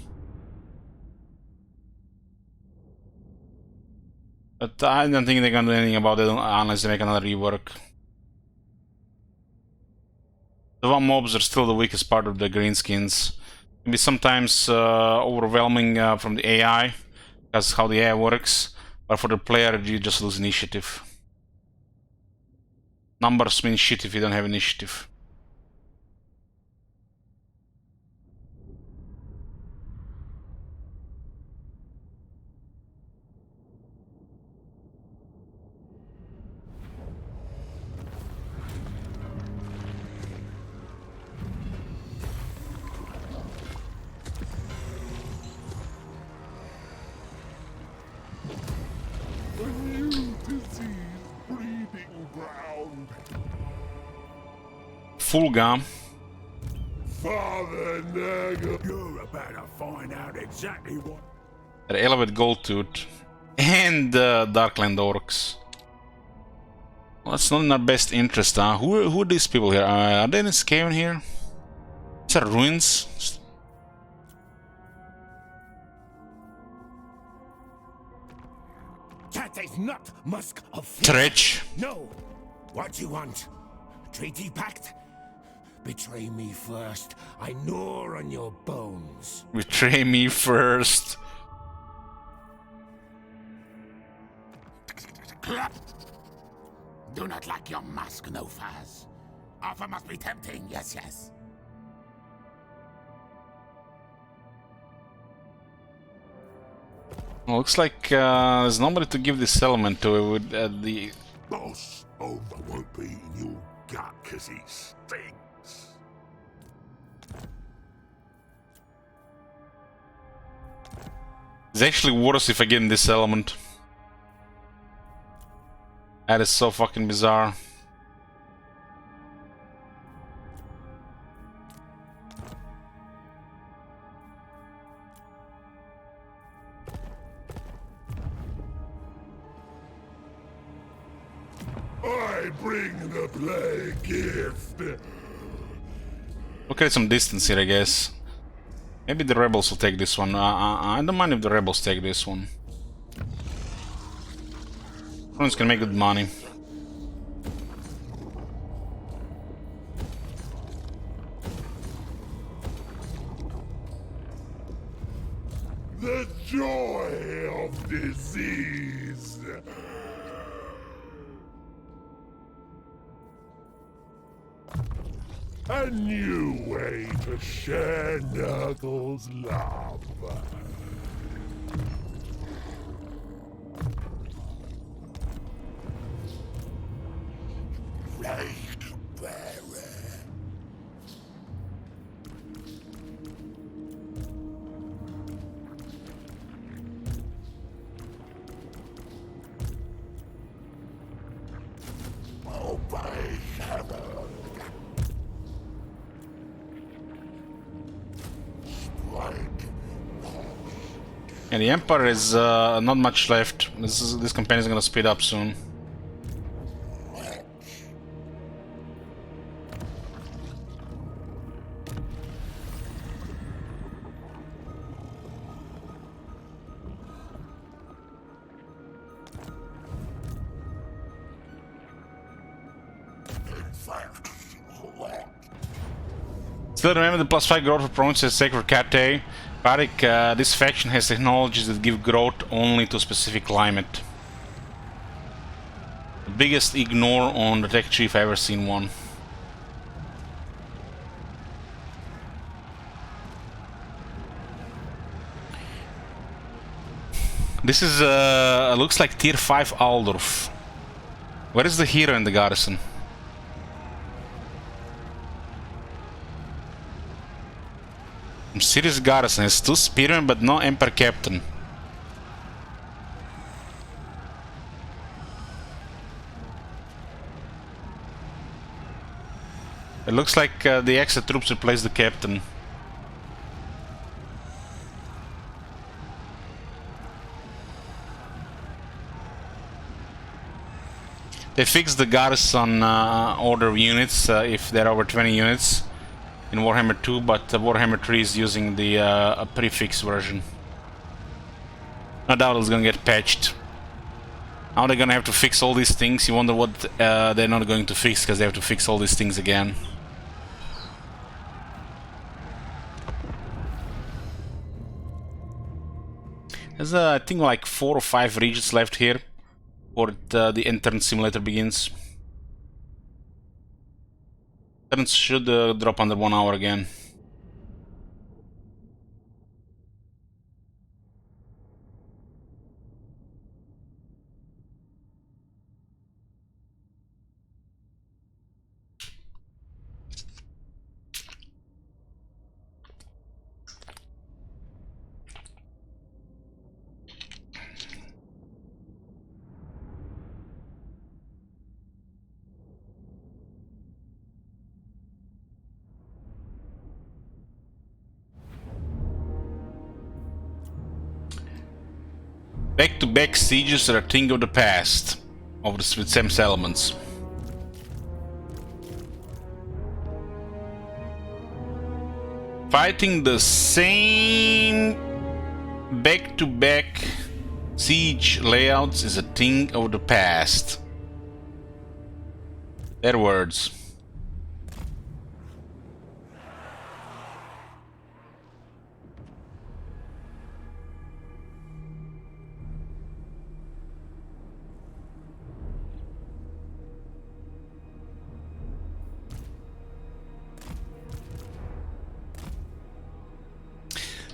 But I don't think they're gonna do anything about it unless they make another rework. The VA mobs are still the weakest part of the greenskins. Can be sometimes overwhelming from the AI, that's how the AI works. But for the player, you just lose initiative. Numbers mean shit if you don't have initiative.
A new disease breeding ground.
Fulga.
Father Nurgle. You're about to find out exactly what.
Elevate Goldtooth. And Darkland Orcs. Well, that's not in our best interest, huh? Who are these people here? Are they in this cave in here? These are ruins?
That is not Musk of
Tretch.
No. What you want? Treaty pact? Betray me first. I gnaw on your bones.
Betray me first.
Do not like your mask, no faz. Offer must be tempting, yes, yes.
Well, looks like there's nobody to give this settlement to. With the
Boss over won't be in your gut because he stinks.
It's actually worse if I get in this element. That is so fucking bizarre.
I bring the plague gift.
Look at some distance here, I guess. Maybe the rebels will take this one. I don't mind if the rebels take this one. Runes can make good money.
The joy of disease. A new way to share Nurgle's love. Blade bearer. Obey heaven.
And the Empire is not much left. This campaign is gonna speed up soon. Still remember the +5 growth for provinces sacred Cathay. Parik, this faction has technologies that give growth only to a specific climate. The biggest ignore on the tech tree if I've ever seen one. This is looks like tier 5 Aldorf. Where is the hero in the garrison? Serious garrison has 2 spearmen but no Emperor Captain. It looks like the extra troops replace the captain. They fixed the garrison order units if they're over 20 units in Warhammer 2, but Warhammer 3 is using the prefix version. I doubt it's gonna get patched. Now they're gonna have to fix all these things. You wonder what they're not going to fix, because they have to fix all these things again. There's I think like 4 or 5 regions left here before the entrance simulator begins. Turns should drop under 1 hour again. Back-to-back sieges are a thing of the past, with Sam's elements. Fighting the same back-to-back siege layouts is a thing of the past. Their words.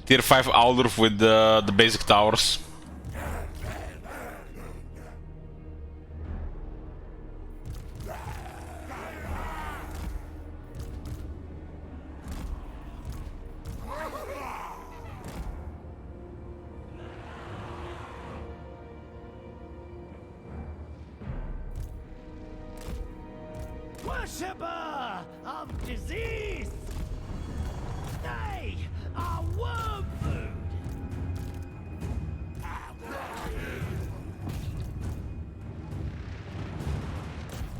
Tier 5 Aldorf with the basic towers.
Worshipper of disease! They are worm food!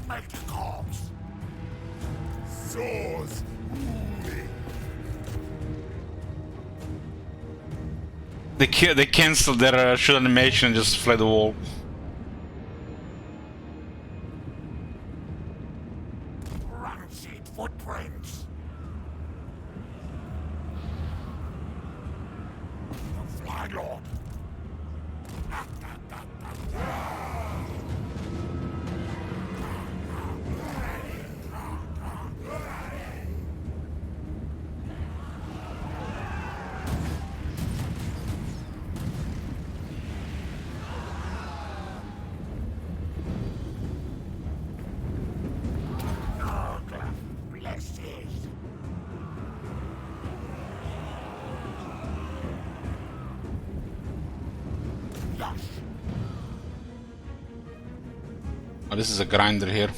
Make the corpse. Swords moving.
They canceled their shoot animation and just fled the wall.
Rancid footprints. The Fly Lord. Nurgle, blessed. Yes.
Oh, this is a grinder here.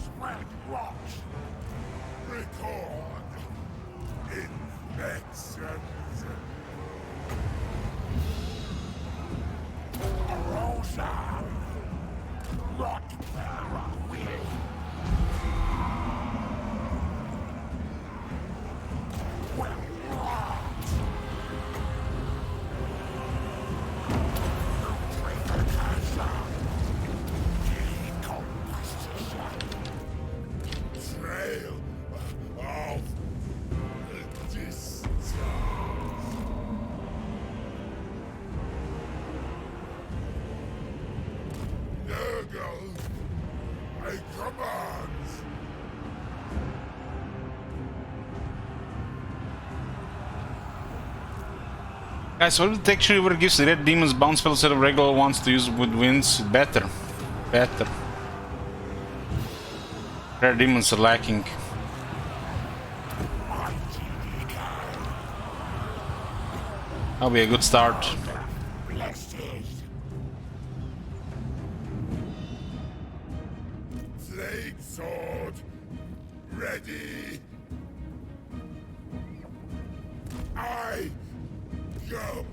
Spread rocks. Record. Infections. Erosion. Rot para will. Well, rot. Traitor cancer.
Guys, what if texture river gives the red demons bounce spell instead of regular ones to use with winds? Better. Better. Red demons are lacking. That'll be a good start.
Flame sword. Ready. I go.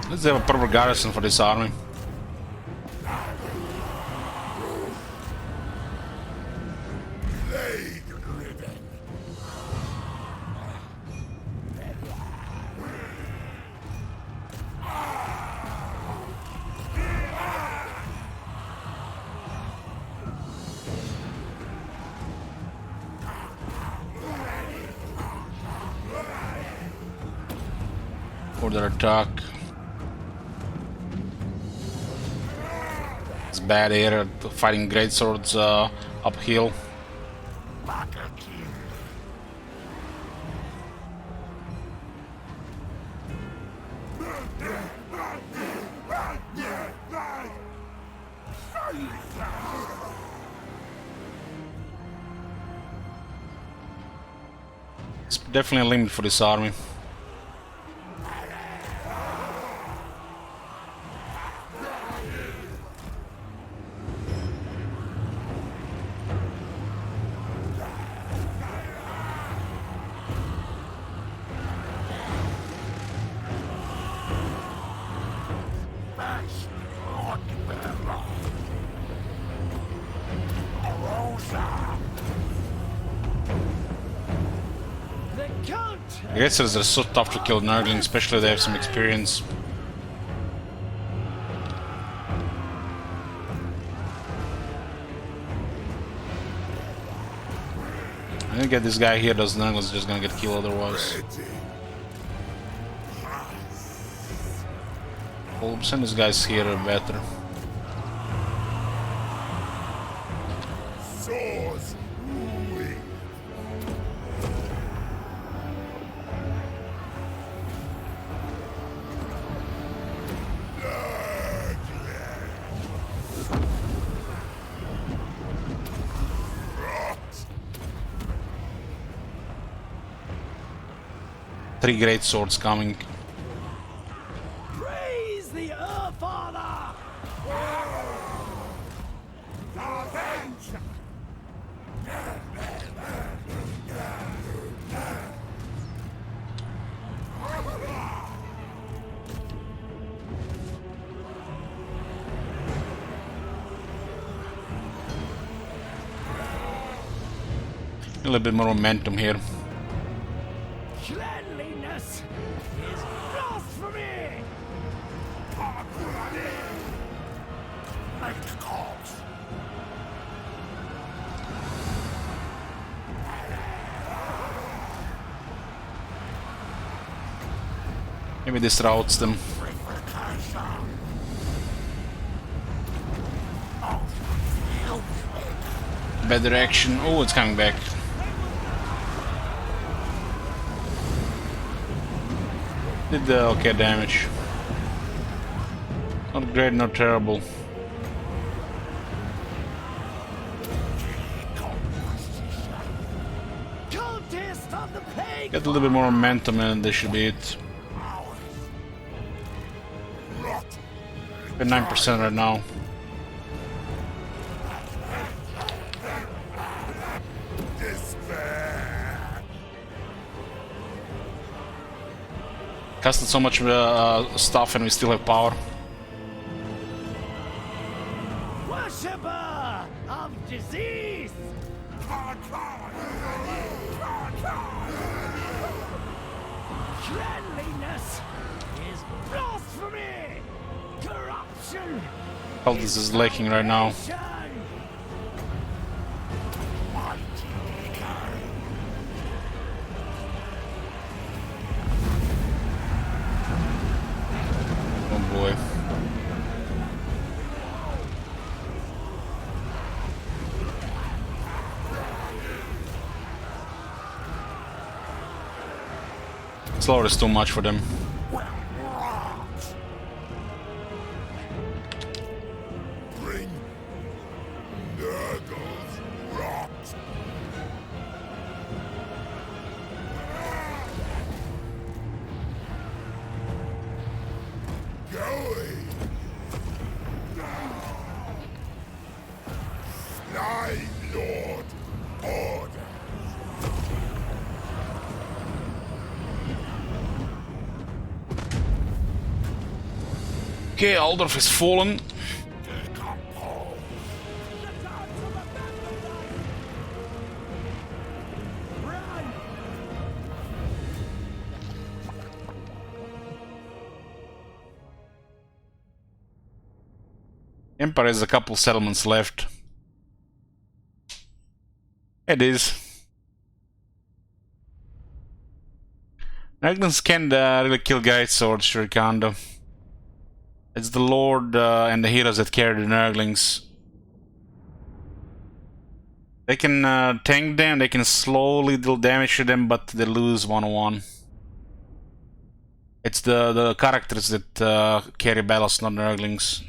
Let's have a proper garrison for this army. For their attack. It's bad here fighting great swords uphill. It's definitely a limit for this army.
The Count
Racers are so tough to kill Nurgling, especially if they have some experience. I'm gonna get this guy here, those Nurgles just gonna get killed otherwise. We'll send these guys here better.
Swords ruling.
Three great swords coming.
Praise the Earth Father!
A little bit more momentum here.
Cleanliness is blasphemy!
Make the corpse.
Maybe this routes them. Bad direction. Oh, it's coming back. Did okay damage. Not great, not terrible.
Cultist of the plague!
Get a little bit more momentum and this should be it. At 9% right now. Casted so much stuff and we still have power.
Worshipper of disease! Cleanliness is blasphemy! Corruption!
All this is lacking right now. Oh boy. Slaughter is too much for them.
Bring Nurgle's rot. Going. Slime Lord order.
Okay, Aldorf is fallen. Empire has a couple settlements left. It is. Naglins can really kill guide swords, Shurikanda. It's the Lord and the heroes that carry the Nurglings. They can tank them, they can slowly deal damage to them, but they lose 1-on-1. It's the characters that carry battles, not Nurglings.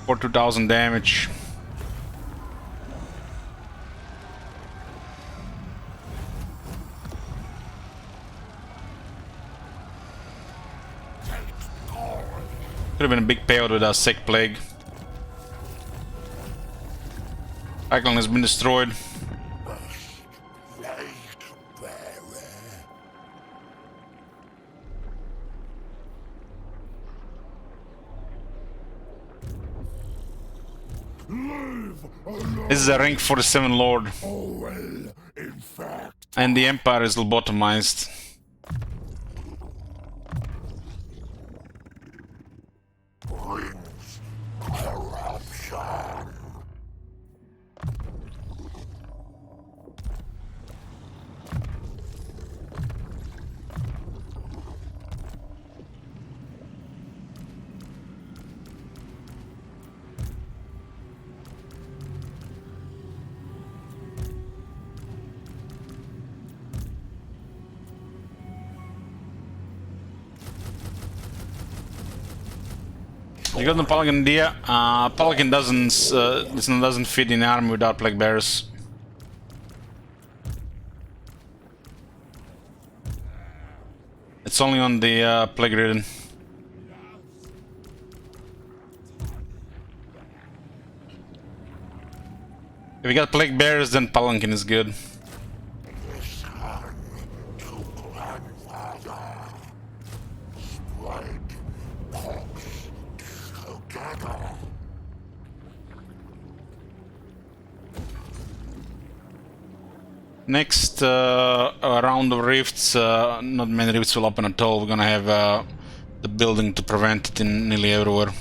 For 2000 damage. Could have been a big payout with a sick plague. Icon has been destroyed. This is a rank 47 Lord.
Oh, well, in fact,
And the Empire is lobotomized.
brings corruption.
You got the Pelican idea. Pelican doesn't fit in army without Plague Bears. It's only on the Plague Ridden. If you got Plague Bears, then Palanquin is good.
Son to grandfather. Spread pox together.
Next round of rifts, not many rifts will open at all. We're gonna have the building to prevent it in nearly everywhere.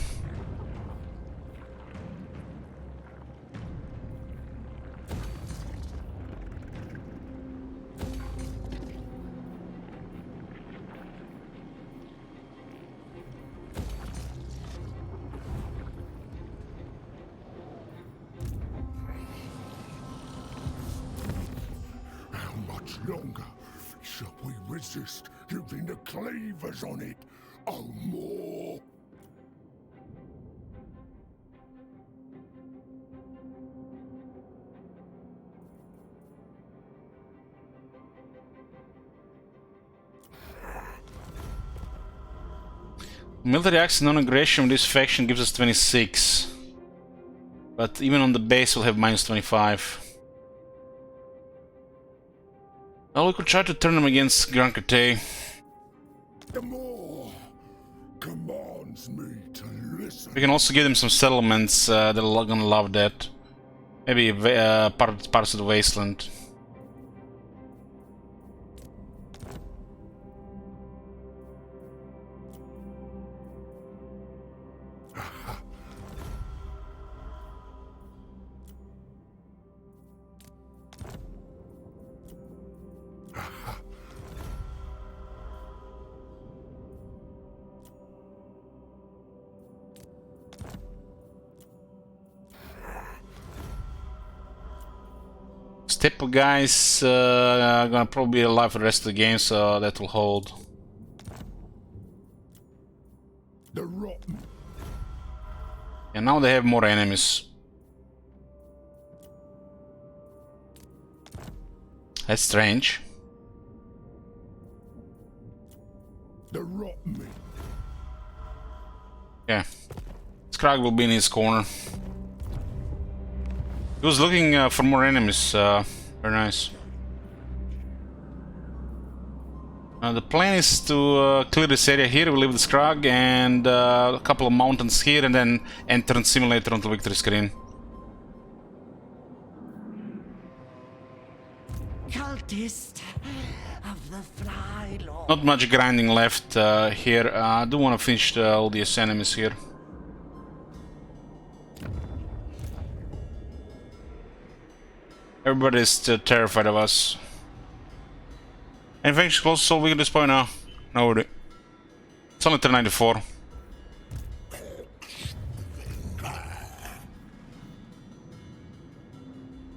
How much longer shall we resist using the cleavers on it? Oh, more.
Military action non-aggression with this faction gives us 26. But even on the base we'll have minus 25. Well, we could try to turn them against Grand Crete.
The more commands me to listen.
We can also give them some settlements, they're gonna love that. Maybe parts of the wasteland. Staple guys are gonna probably be alive for the rest of the game, so that will hold.
The rotten.
And now they have more enemies. That's strange.
The rotten.
Yeah. Scrag will be in his corner. He was looking for more enemies. Very nice. The plan is to clear this area here. We'll leave the Scrag and a couple of mountains here, and then enter and simulator onto victory screen.
Cultist of the Fly Lord.
Not much grinding left here. I do want to finish all these enemies here. Everybody's still terrified of us. Anything close to solving at this point now? No, we do. It's only 394.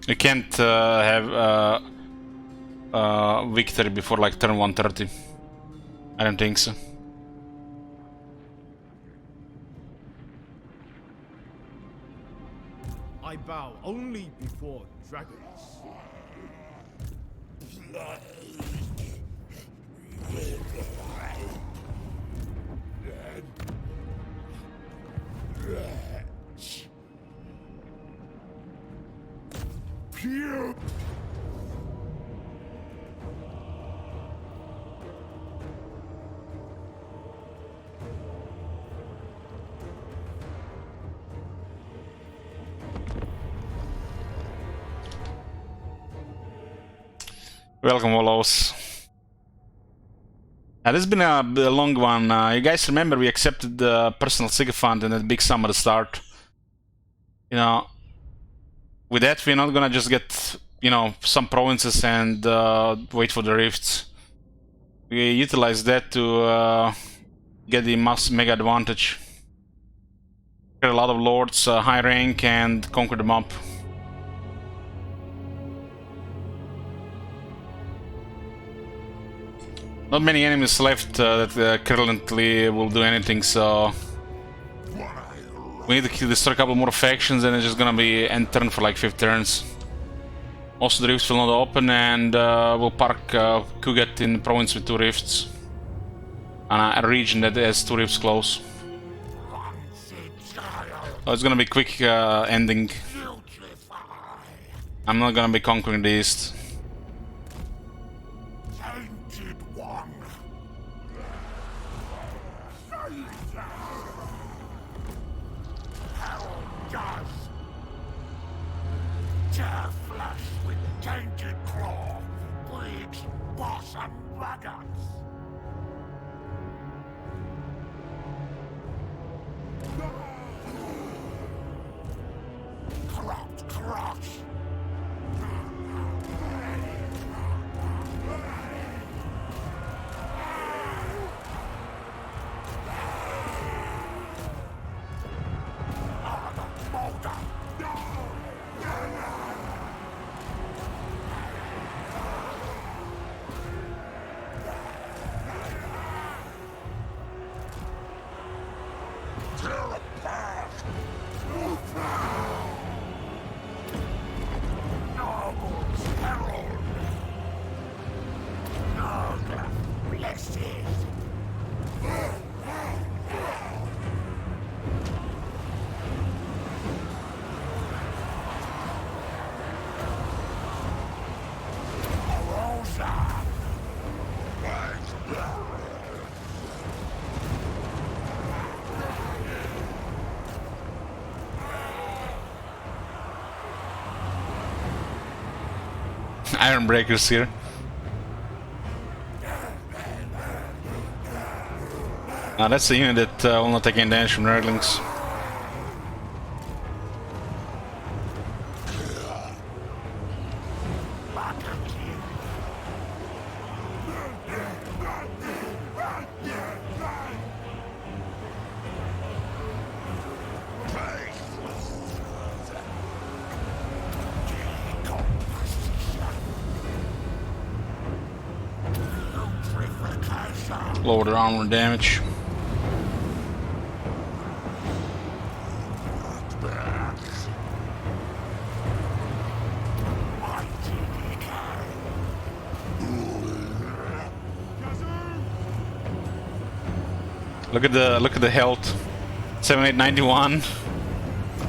You can't have victory before like turn 130. I don't think so.
I bow only before dragons.
Pure.
Welcome, Wallows. This has been a long one. You guys remember we accepted the personal sycophant and that big sum at the start. You know, with that we're not gonna just get, you know, some provinces and wait for the rifts. We utilize that to get the mega advantage. Get a lot of lords, high rank, and conquer them up. Not many enemies left that currently will do anything, so we need to destroy a couple more factions, and it's just gonna be end turn for like 5 turns. Also, the rifts will not open, and we'll park Kuget in the province with 2 rifts. And a region that has 2 rifts close. So it's gonna be quick ending. I'm not gonna be conquering the east. Iron Breakers here. Now that's the unit that will not take any damage from Nurglings. Lower their armor damage. Look at the health. 78, 91,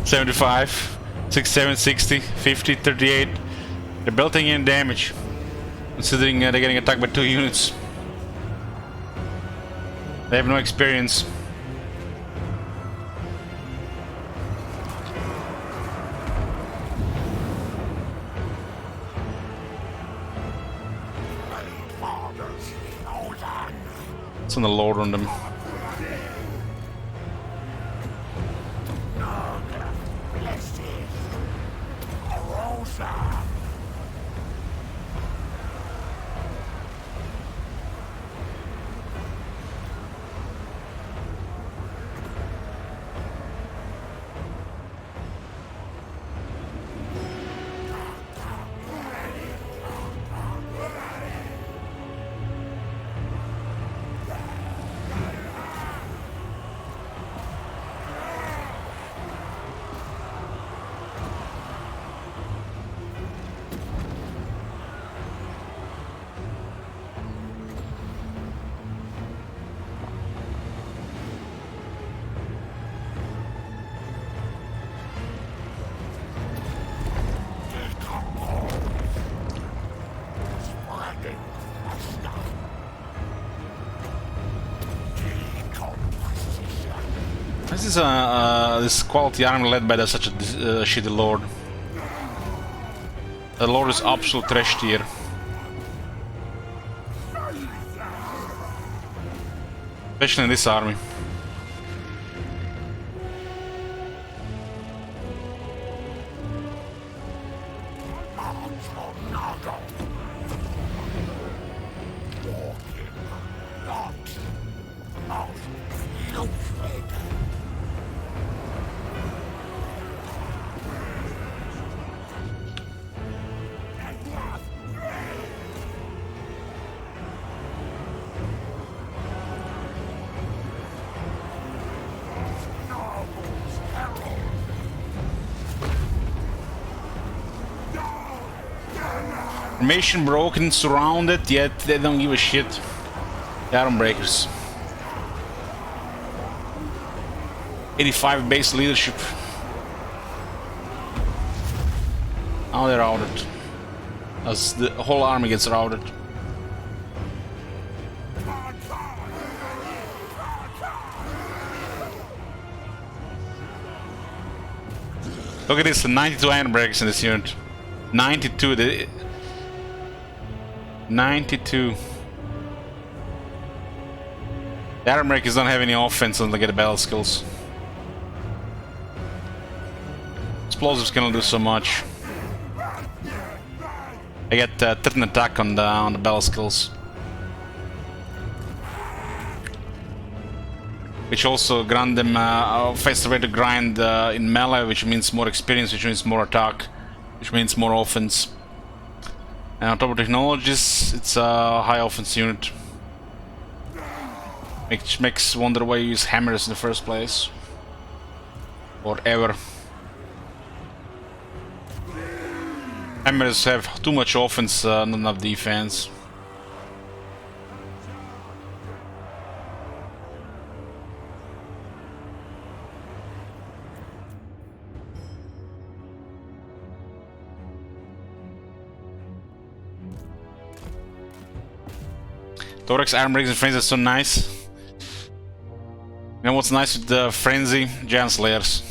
75, 67, 60, 50, 38. They're belting in damage, considering they're getting attacked by 2 units. They have no experience. It's on the Lord on them. This is this quality army led by such a shitty lord. The lord is absolute trash tier. Especially in this army. Formation broken, surrounded, yet they don't give a shit. The Ironbreakers. 85 base leadership. Now they're routed. As the whole army gets routed. Look at this, 92 Ironbreakers in this unit. 92. 92. The Ironbreakers don't have any offense until they get battle skills. Explosives can only do so much. I get 13 attack on the battle skills. Which also grant them a faster way to grind in melee, which means more experience, which means more attack, which means more offense. And on top of technologies, it's a high offense unit. Which makes wonder why you use hammers in the first place. Or ever. Hammers have too much offense, not enough defense. Thorax, Ironbreakers, and Frenzy are so nice. You know what's nice with the Frenzy? Giant Slayers.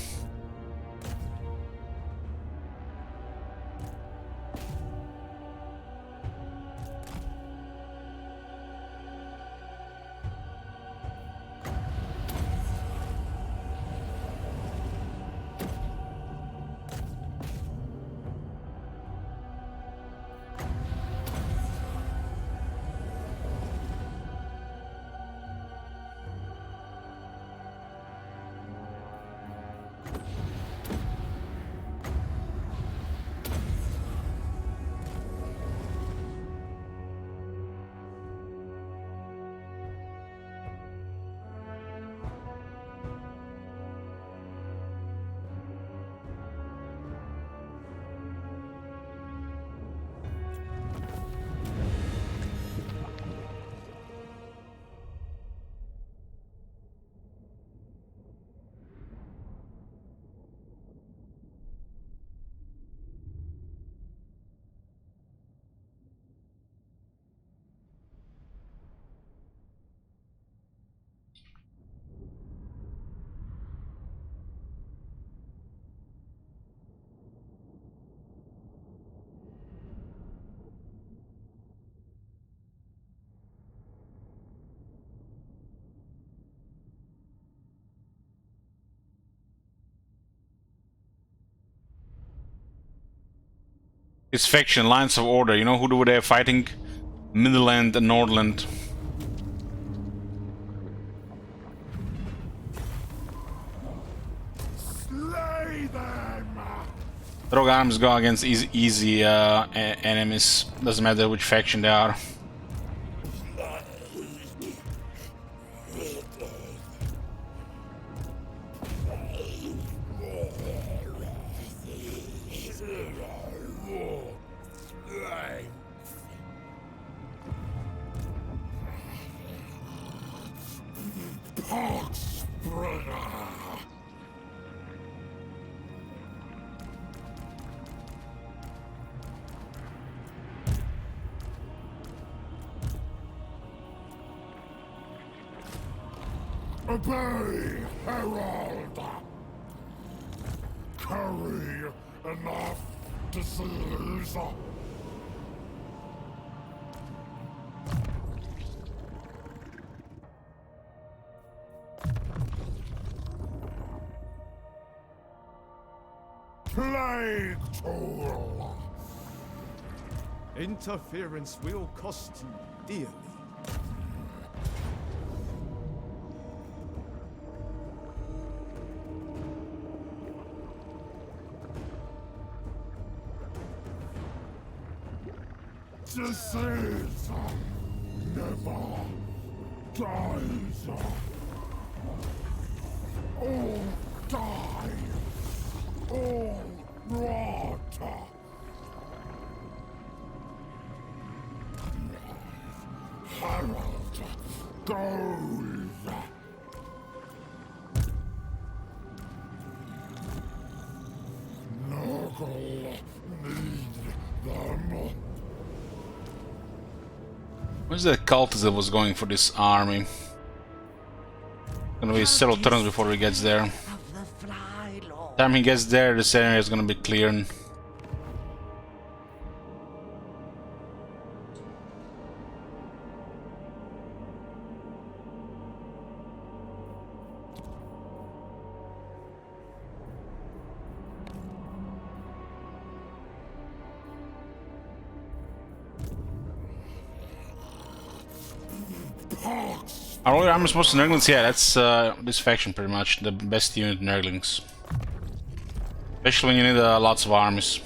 It's faction, Alliance of Order. You know who they're fighting? Midland and Nordland.
Slay them!
Rogue arms go against easy enemies. Doesn't matter which faction they are.
Obey, Herald! Carry enough disease! Plague tool!
Interference will cost you dearly.
Disease never dies. All die. All rot. Herald goes. Nurgle need them.
Where's the cultist that was going for this army? Gonna be several turns before he gets there.
Of the Fly Lord.
Time he gets there, this area is gonna be cleared. Are all your armor supposed to Nurglings? Yeah, that's this faction pretty much. The best unit Nurglings. Especially when you need lots of armies.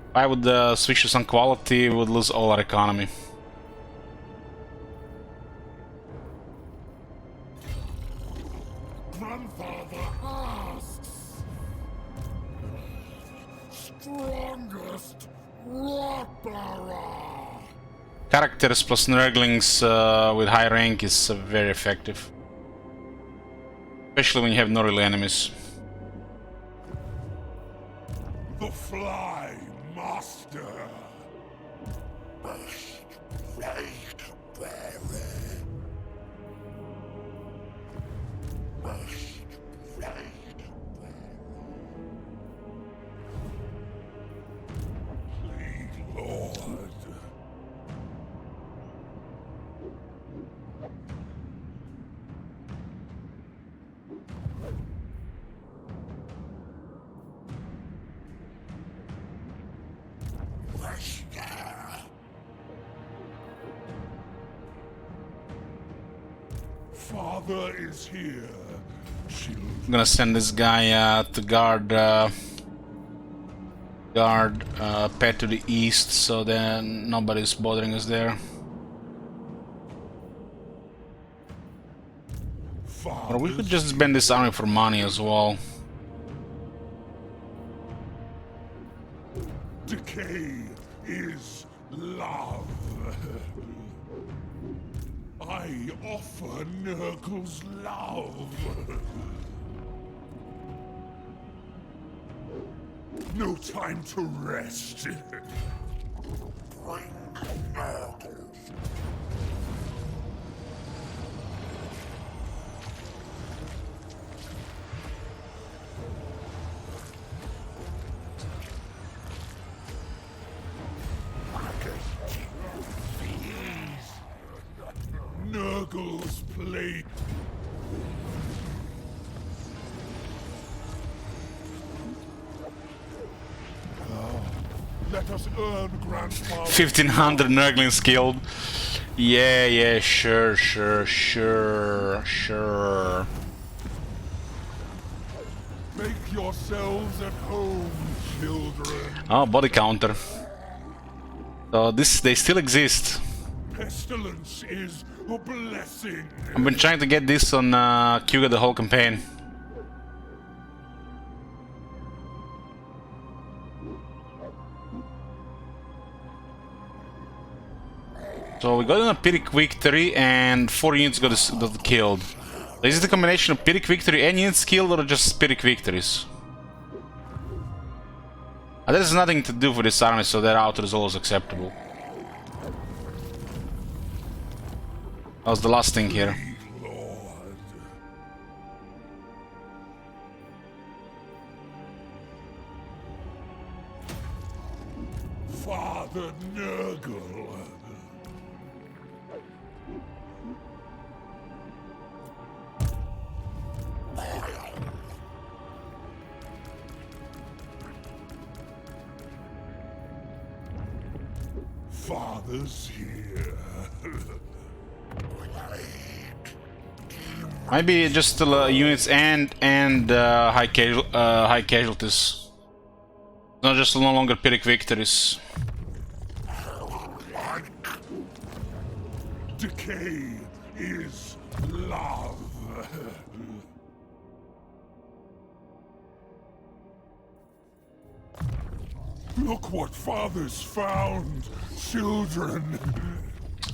If I would switch to some quality, we would lose all our economy.
Grandfather asks. Strongest rot-bearer.
Characters plus Nurglings with high rank is very effective. Especially when you have no real enemies.
The Fly Master. Best plague bearer. Best plague bearer. Plague Lord. Father is here.
I'm gonna send this guy to guard pet to the east, so then nobody's bothering us there. Or we could just spend this army for money as well.
Decay is love. I offer Nurgle's love. No time to rest. Bring Nurgle. Nurgle's plague. Let us earn Grandfather.
1500 Nurglings killed. Yeah, sure.
Make yourselves at home, children.
Oh, body counter. So they still exist.
Pestilence is a blessing.
I've been trying to get this on Kyuga the whole campaign. So we got on a Pyrrhic victory and 4 units got killed. Is it a combination of Pyrrhic victory and units killed, or just Pyrrhic victories? That has nothing to do with this army, so their outer is always acceptable. That was the last thing here.
Lord. Father Nurgle. father's here.
Maybe just units and high casualties. Not just no longer Pyrrhic victories.
Decay is love. Look what father's found, children.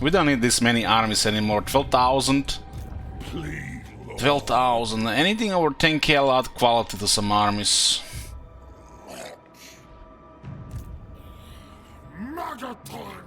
We don't need this many armies anymore. 12,000.
Please, Lord.
12,000. Anything over 10k will add quality to some armies.
Magaton.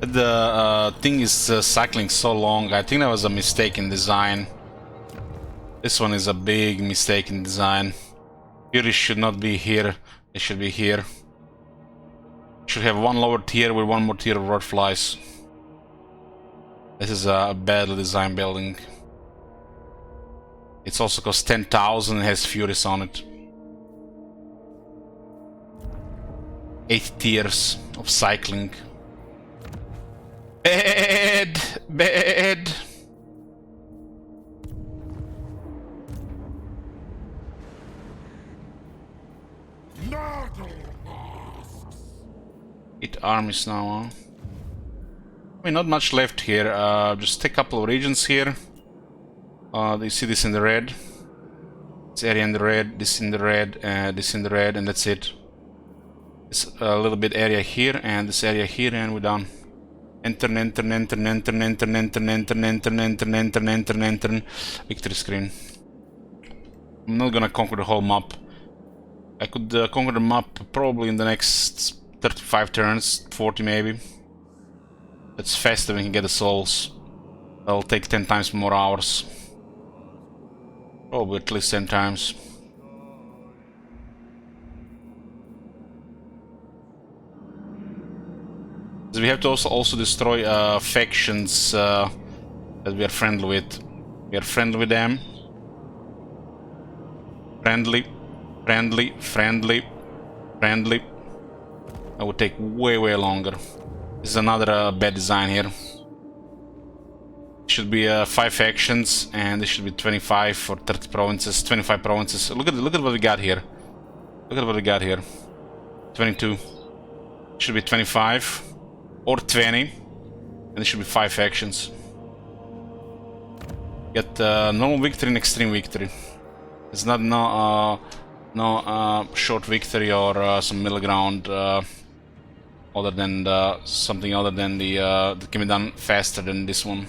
The thing is cycling so long. I think that was a mistake in design. This one is a big mistake in design. Fury should not be here. It should be here. Should have one lower tier with one more tier of road flies. This is a badly designed building. It's also cost 10,000 and has Furies on it. 8 tiers of cycling. Bad! Bad!
Nurgle.
8 armies now, huh? I mean, not much left here. Just take a couple of regions here. You see this in the red. This area in the red, this in the red, this in the red, and that's it. This a little bit area here, and this area here, and we're done. Enter, enter, enter, enter, enter, enter, enter, enter, enter, enter, enter, enter. Victory screen. I'm not gonna conquer the whole map. I could conquer the map probably in the next 35 turns, 40 maybe. That's faster than we can get the souls. That'll take 10 times more hours. Probably at least 10 times. So we have to also destroy factions that we are friendly with. We are friendly with them. Friendly, friendly, friendly, friendly. That would take way longer. This is another bad design here. Should be 5 factions, and this should be 25 or 30 provinces, 25 provinces. Look at what we got here. Look at what we got here. 22. Should be 25 or 20, and it should be 5 factions. Get normal victory and extreme victory. It's not no short victory or some middle ground. Other than something other than the that can be done faster than this one.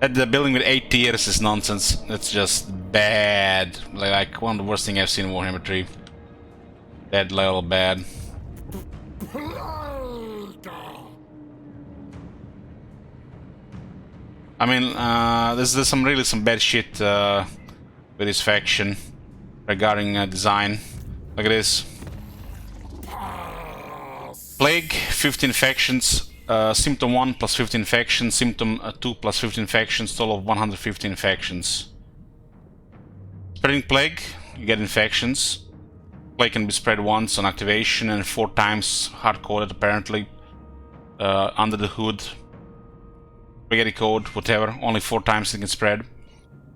The building with 8 tiers is nonsense. That's just bad. Like one of the worst things I've seen in Warhammer 3. Bad level bad. I mean, there's some bad shit with this faction regarding design. Look at this. Plague, 15 factions. Symptom 1 plus 15 factions. Symptom 2 plus 15 factions. Total of 115 factions. Spreading Plague, you get infections. Plague can be spread once on activation and 4 times hard-coded apparently. Under the hood. Spaghetti code, whatever, only 4 times it can spread.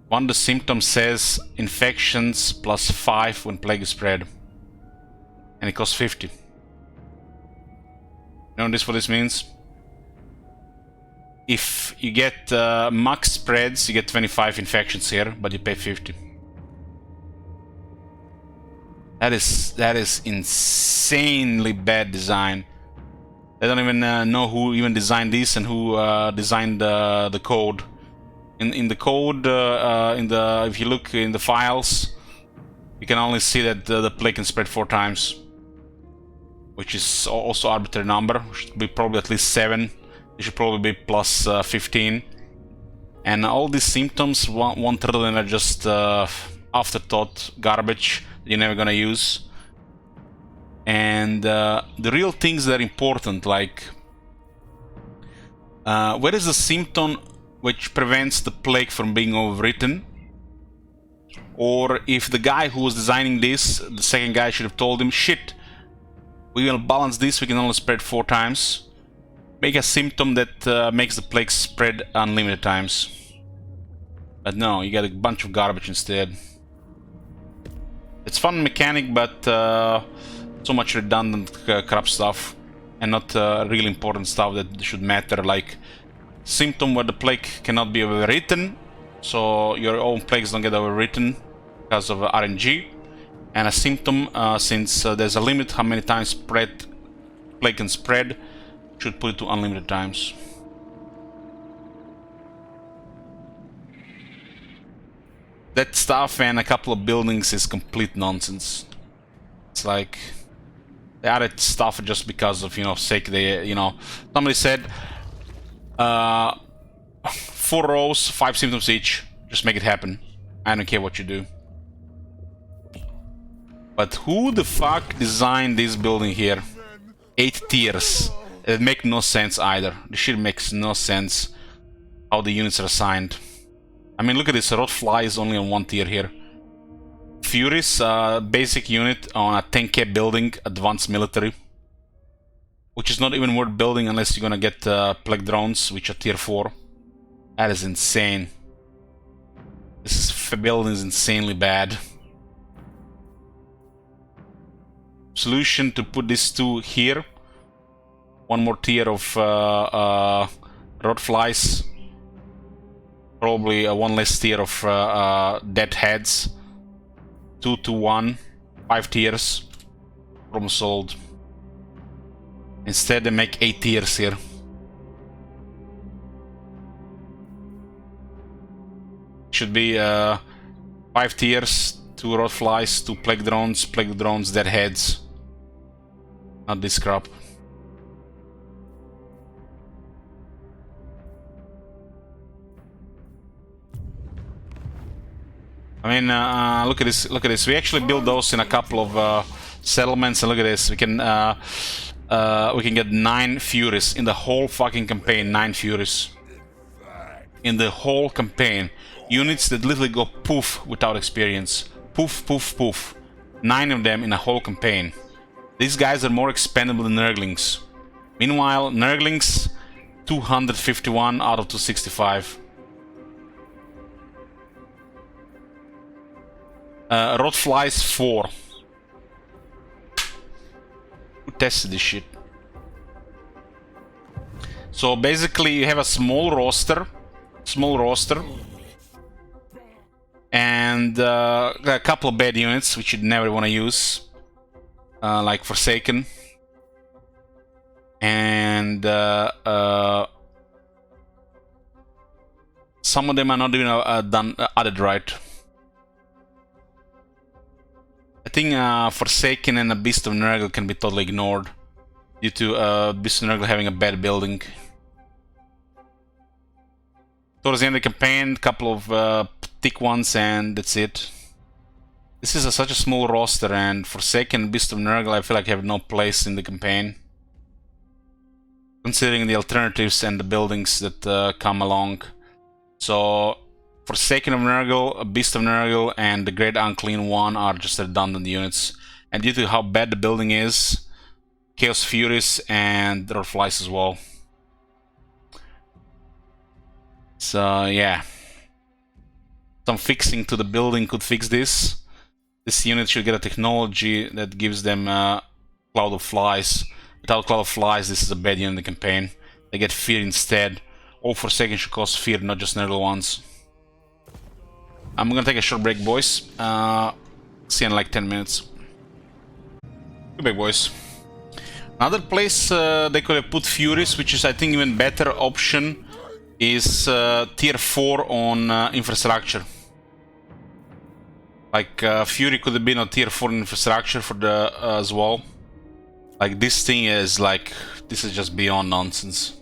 One, the symptom says infections plus 5 when plague is spread. And it costs 50. You know what this means? If you get max spreads, you get 25 infections here, but you pay 50. That is insanely bad design. They don't even know who even designed this and who designed the code. In the code, if you look in the files, you can only see that the plague can spread 4 times, which is also arbitrary number. It should be probably at least 7. It should probably be plus 15. And all these symptoms, 1/3 of them are just afterthought garbage that you're never gonna use. And the real things that are important, like where is the symptom which prevents the plague from being overwritten? Or if the guy who was designing this, the second guy should have told him, shit, we will balance this, we can only spread 4 times. Make a symptom that makes the plague spread unlimited times. But no, you get a bunch of garbage instead. It's fun mechanic, but so much redundant crap stuff, and not really important stuff that should matter, like symptom where the plague cannot be overwritten, so your own plagues don't get overwritten because of RNG, and a symptom, since there's a limit how many times plague can spread, should put it to unlimited times. That stuff and a couple of buildings is complete nonsense. It's like they added stuff just because of, sake. They, somebody said 4 rows, 5 symptoms each. Just make it happen. I don't care what you do. But who the fuck designed this building here? 8 tiers. It makes no sense either. This shit makes no sense how the units are assigned. I mean, look at this. Rot Fly is only on 1 tier here. Furies, basic unit on a 10k building, advanced military. Which is not even worth building unless you're gonna get plague drones, which are tier 4. That is insane. This building is insanely bad. Solution to put these 2 here. 1 more tier of rot flies. Probably 1 less tier of dead heads. 2 to 1. 5 tiers. Problem solved. Instead they make 8 tiers here. Should be 5 tiers. 2 rot flies, 2 plague drones, dead heads. Not this crap. I mean, look at this. Look at this. We actually build those in a couple of settlements, and look at this. We can get 9 Furies in the whole fucking campaign. 9 Furies in the whole campaign. Units that literally go poof without experience. Poof, poof, poof. 9 of them in a whole campaign. These guys are more expendable than Nurglings. Meanwhile, Nurglings 251 out of 265. Rot Flies 4. Who tested this shit? So basically you have a small roster. And a couple of bad units which you'd never want to use. Like Forsaken. And some of them are not even added right. I think Forsaken and a Beast of Nurgle can be totally ignored due to Beast of Nurgle having a bad building. Towards the end of the campaign, a couple of thick ones, and that's it. This is such a small roster, and Forsaken and Beast of Nurgle I feel like have no place in the campaign, considering the alternatives and the buildings that come along. So Forsaken of Nurgle, Beast of Nurgle, and the Great Unclean One are just redundant units. And due to how bad the building is, Chaos Furies and Rot Flies as well. So yeah, some fixing to the building could fix this. This unit should get a technology that gives them Cloud of Flies. Without Cloud of Flies, this is a bad unit in the campaign. They get Fear instead. All Forsaken should cause Fear, not just Nurgle ones. I'm gonna take a short break, boys. See you in like 10 minutes. Good break, boys. Another place they could have put Furies, which is I think even better option, is tier 4 on infrastructure. Like Fury could have been a tier 4 infrastructure for the as well. Like this thing is like, this is just beyond nonsense.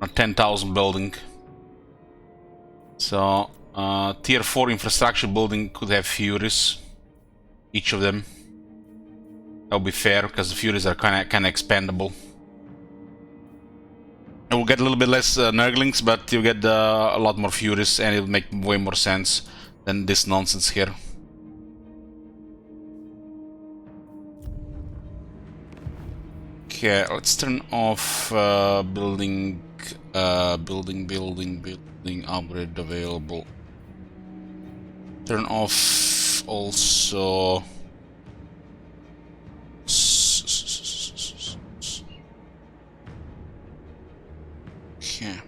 A 10,000 building. So tier 4 infrastructure building could have Furies, each of them. That would be fair because the Furies are kind of expandable. It will get a little bit less Nurglings, but you get a lot more Furies, and it'll make way more sense than this nonsense here. Okay, let's turn off building upgrade available. Turn off also. Okay.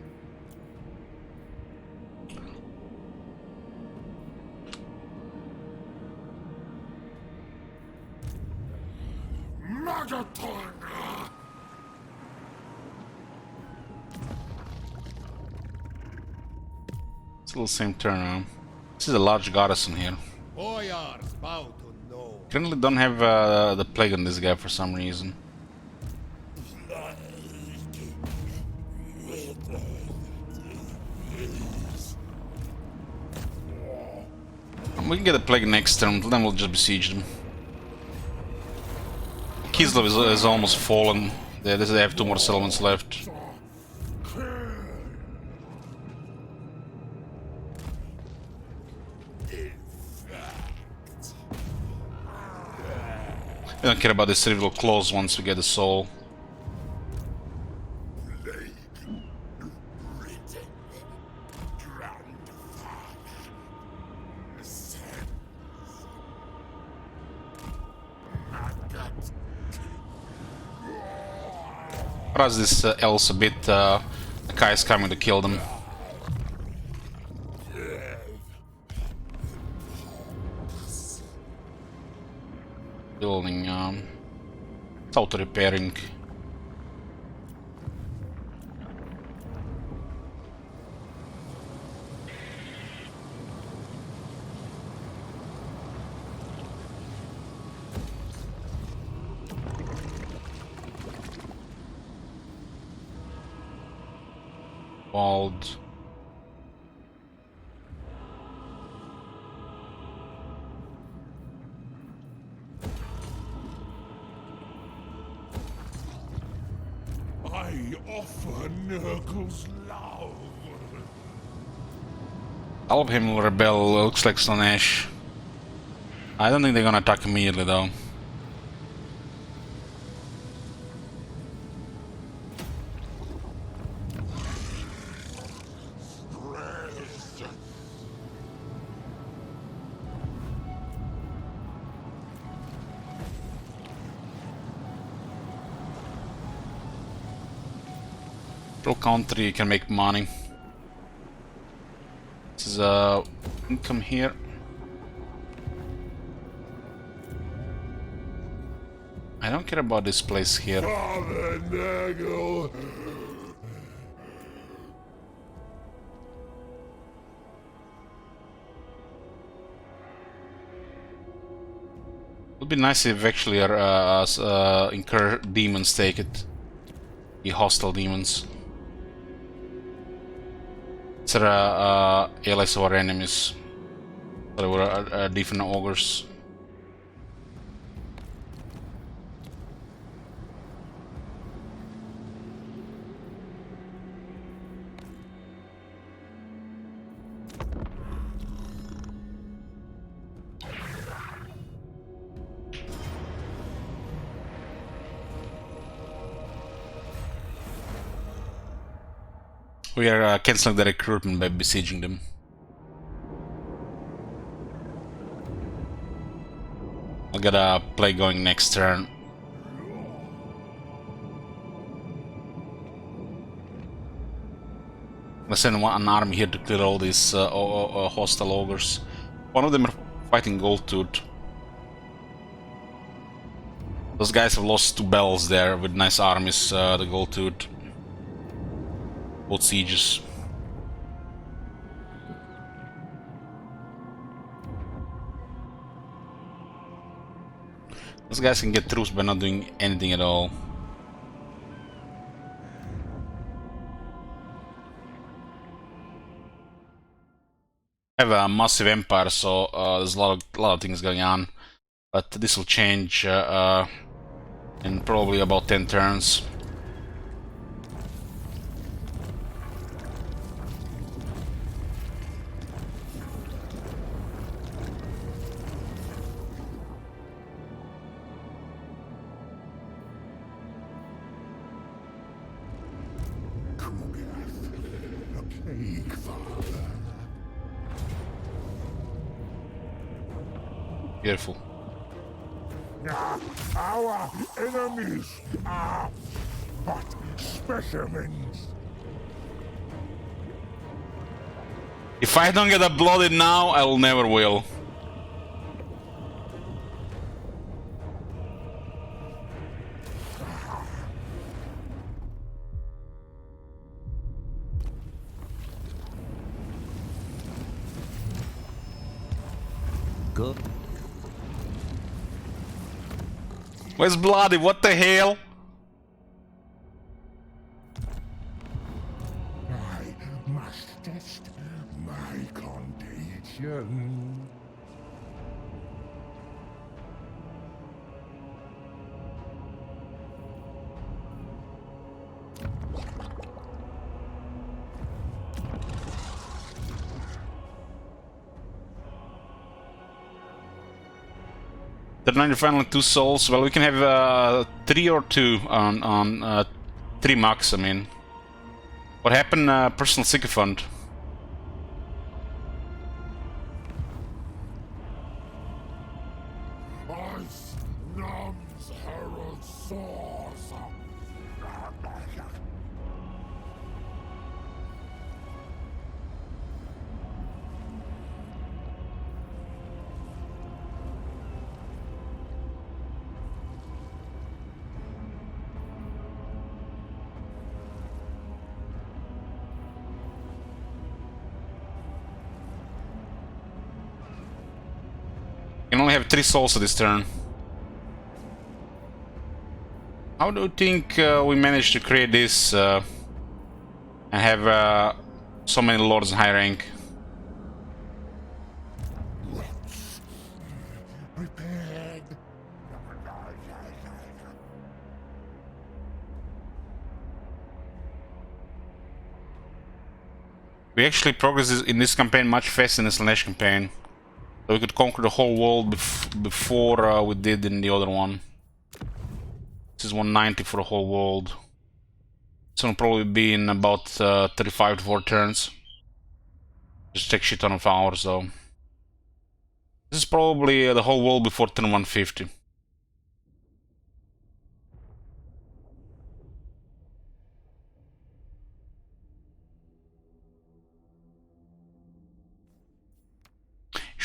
Magaton!
Still the same turnaround. This is a large garrison here.
Boyars bow to no.
Currently don't have the plague on this guy for some reason. We can get a plague next turn, then we'll just besiege them. Kislev is almost fallen. They have 2 more settlements left. We don't care about this city, we'll close once we get the soul. Harass this else a bit, the guy is coming to kill them. Building, it's auto-repairing. Walled.
I offer Nurgle's love.
All of him will rebel, looks like Slanesh. I don't think they're gonna attack immediately though. Country, you can make money. This is income here. I don't care about this place here.
Father Nurgle.
It would be nice if actually incur demons take it. The hostile demons. These are allies of our enemies. They were different ogres. We are cancelling the recruitment by besieging them. I'll get a play going next turn. Let's send an army here to clear all these hostile ogres. One of them are fighting Goldtooth. Those guys have lost 2 bells there with nice armies, the Gold Tooth. Both sieges. Those guys can get troops by not doing anything at all. I have a massive empire, so there's a lot of things going on. But this will change in probably about 10 turns. Beautiful.
Our enemies are but specimens.
If I don't get uploaded now, I will never will.
Good.
Where's Bloody? What the hell?
I must test my contagion.
There are finally 2 souls. Well, we can have 3 or 2 on 3 max. I mean, what happened? Personal sycophant.
Ice numbs herald sores.
Can only have 3 souls this turn. How do you think we managed to create this and have so many lords in high rank?
Prepared.
We actually progressed in this campaign much faster than the Slanesh campaign. So we could conquer the whole world before we did in the other one. This is 190 for the whole world. This will probably be in about 35 to 40 turns. Just take shit ton of hours though. This is probably the whole world before turn 150.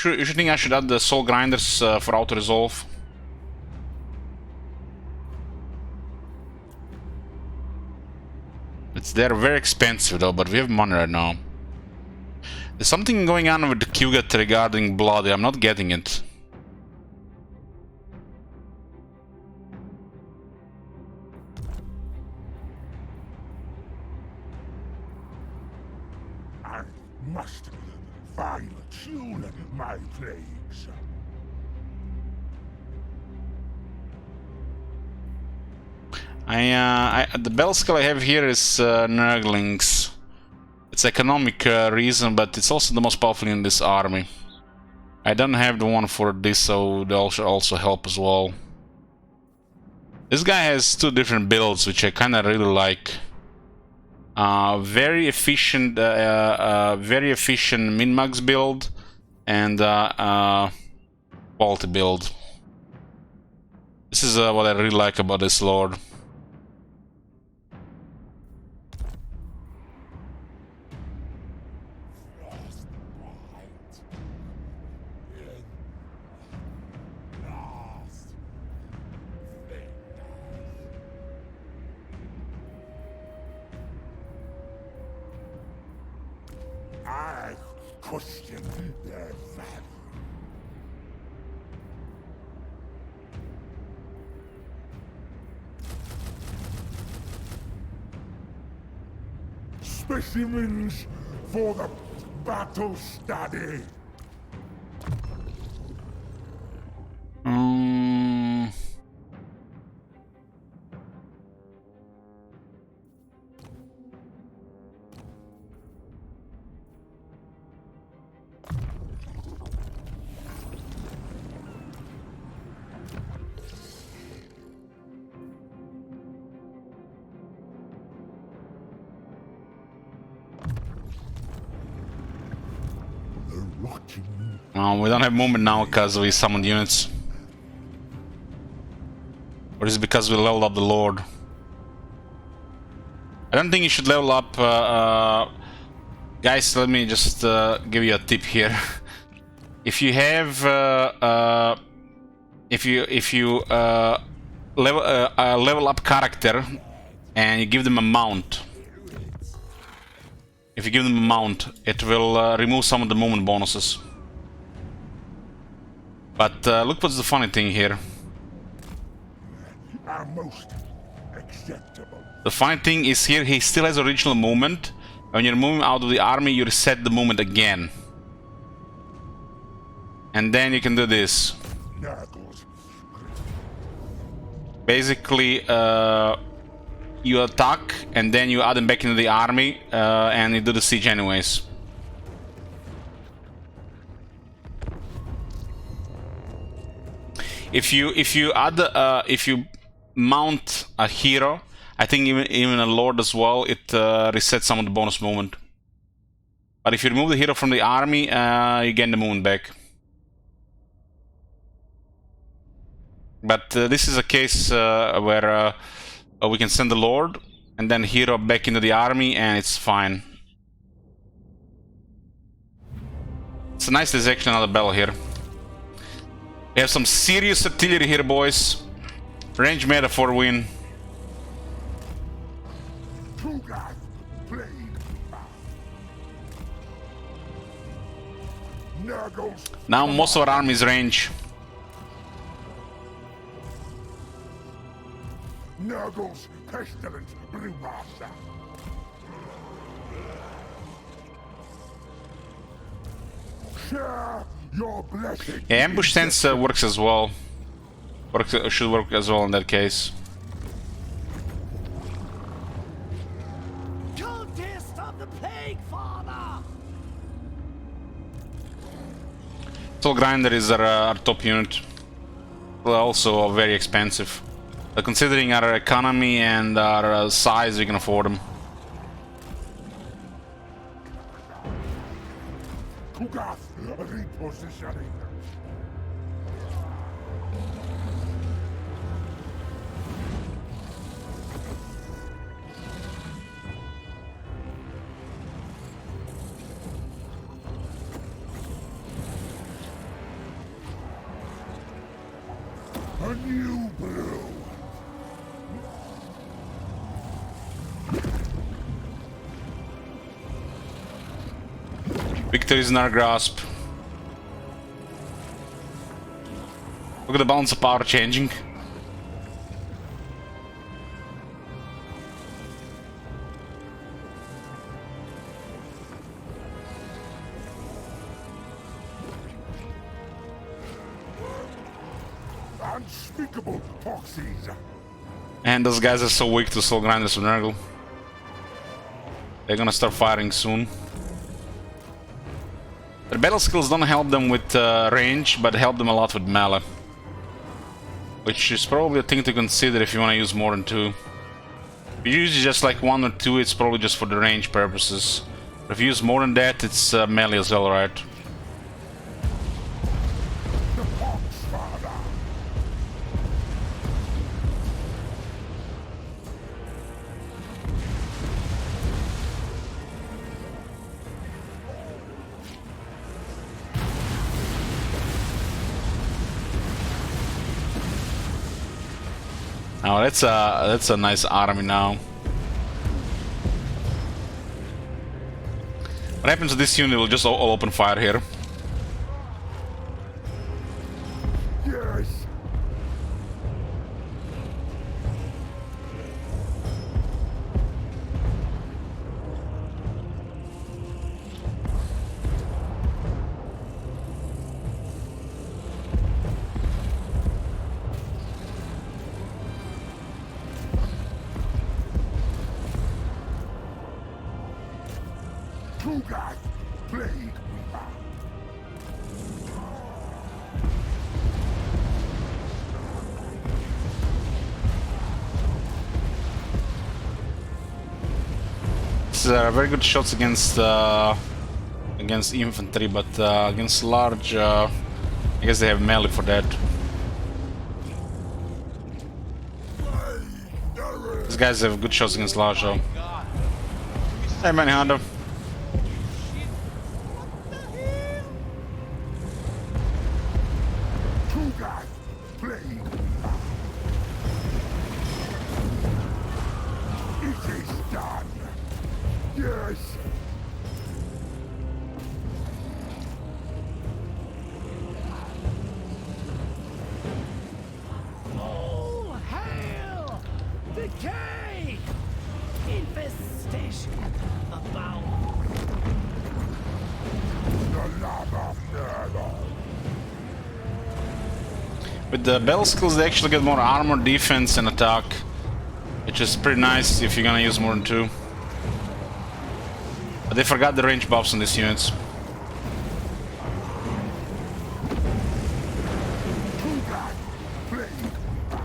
You should think I should add the soul grinders for auto resolve. They're very expensive though, but we have money right now. There's something going on with the Qget regarding Bloody. I'm not getting it.
I must fine-tune my plagues.
The bell skill I have here is Nurglings. It's economic reason, but it's also the most powerful in this army. I don't have the one for this, so they'll also help as well. This guy has 2 different builds, which I kind of really like. Very efficient min-max build and quality build. This is what I really like about this lord.
I question their value. Specimens for the battle study.
We don't have movement now because we summoned units. Or is it because we leveled up the Lord? I don't think you should level up... guys, let me just give you a tip here. If you have... if you level up character and you give them a mount, if you give them a mount, it will remove some of the movement bonuses. But look what's the funny thing here.
Our most acceptable.
The funny thing is here he still has original movement. When you're moving out of the army, you reset the movement again. And then you can do this.
Nurgles.
Basically, you attack and then you add them back into the army and you do the siege anyways. If you mount a hero, I think even a lord as well, it resets some of the bonus movement. But if you remove the hero from the army, you gain the movement back. But this is a case where we can send the lord and then hero back into the army, and it's fine. It's a nice dissection of the battle here. We have some serious artillery here, boys. Range meta for win. Now most of our army is range.
Nurgle's pestilent blue master. Share your blessing.
Yeah, ambush stance works as well. Should work as well in that case.
Can't dare stop the plague, Father!
Soul Grinder is our top unit. Well, also very expensive. But considering our economy and our size, we can afford them.
Kugath repositioning. A new brew.
Victory is in our grasp. Look at the balance of power changing.
Unspeakable Poxies.
And those guys are so weak to Soul Grinders of Nurgle. They're gonna start firing soon. Their battle skills don't help them with range, but help them a lot with melee. Which is probably a thing to consider if you want to use more than two. If you use just like one or two, it's probably just for the range purposes. But if you use more than that, it's melee as well, right?
The Poxfather.
Oh, that's a nice army now. What happens to this unit? Will just all open fire here.
Yes. Tugas, plague weaver.
It's very good shots against infantry, but against large, I guess they have melee for that. These guys have good shots against large, though. Hey, Manhunter.
Tugas, plague weaver. It is done. Yes.
All hail! Decay! Infestation abound.
The love of Nurgle.
With the battle skills, they actually get more armor, defense, and attack, which is pretty nice if you're gonna use more than 2. But they forgot the range buffs on these units.
Tugas, plague weaver.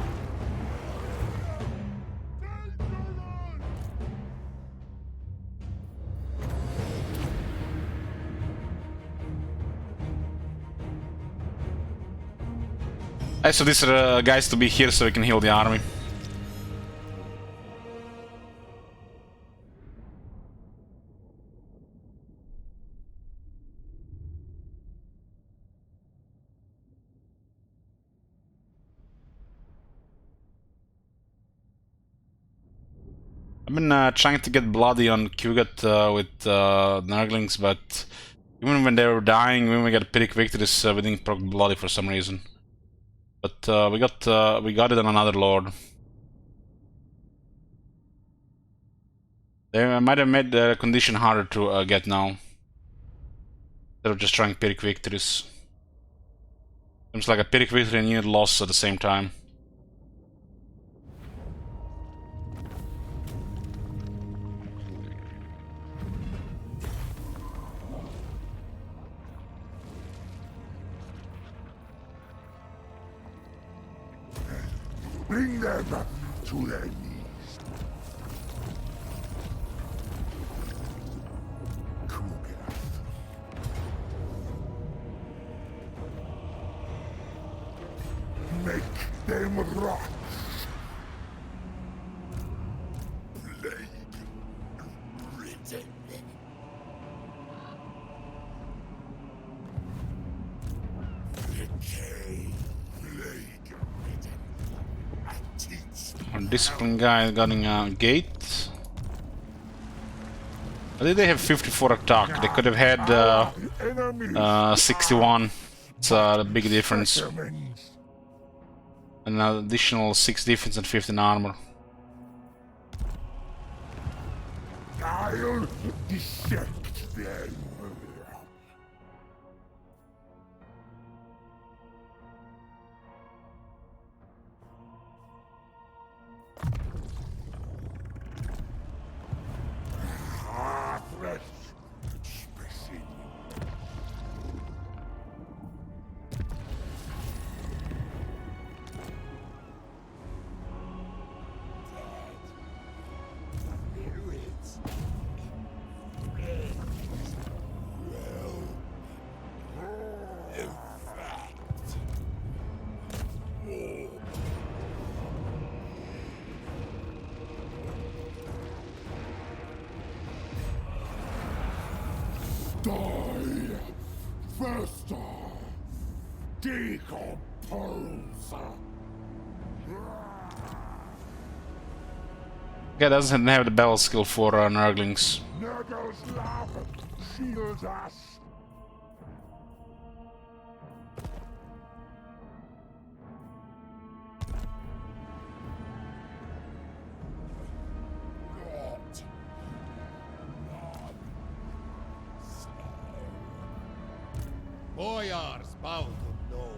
Hey, so these are guys to be here so we can heal the army. I've been trying to get bloody on Kugat with Nurglings, but even when they were dying, when we got pretty victories, we didn't proc bloody for some reason. But we got it on another lord. They might have made the condition harder to get now. Instead of just trying Pyrrhic victories. Seems like a Pyrrhic victory and unit loss at the same time.
Bring them to their knees. Kugas. Make them rot. Plague ridden. Decay. Plague ridden. I teach.
Our discipline guy getting a gate. I think they have 54 attack. They could have had
Enemies.
61. It's a big difference.
Specimens.
An additional 6 defense and 15 armor.
I'll dissect them. Heartless specimen. Die! Fester! Decompose!
Guy doesn't have the battle skill for Nurglings.
Nurgle's love shields us. Not
Boyars bow to know.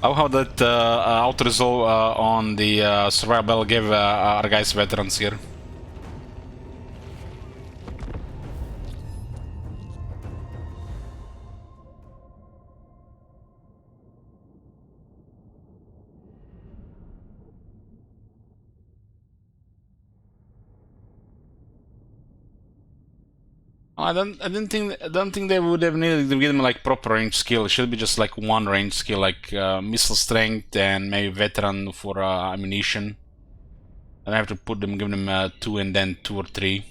How that auto resolve on the survival gave our guys veterans here. I don't think they would have needed to give them like proper range skill. It should be just like one range skill, like missile strength and maybe veteran for ammunition. And I have to give them 2 and then 2 or 3.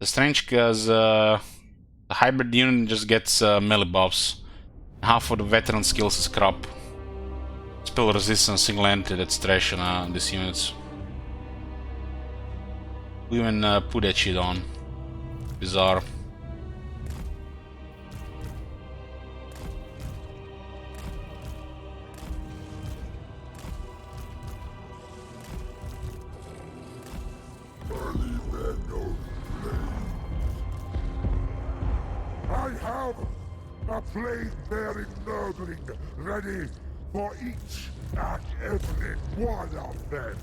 It's strange because the hybrid unit just gets melee buffs. Half of the veteran skills is crap. Spell resistance single-handed, that's trash on these units. We even put that shit on. Bizarre.
I have a flame-bearing Nurgling ready for each and every one of them.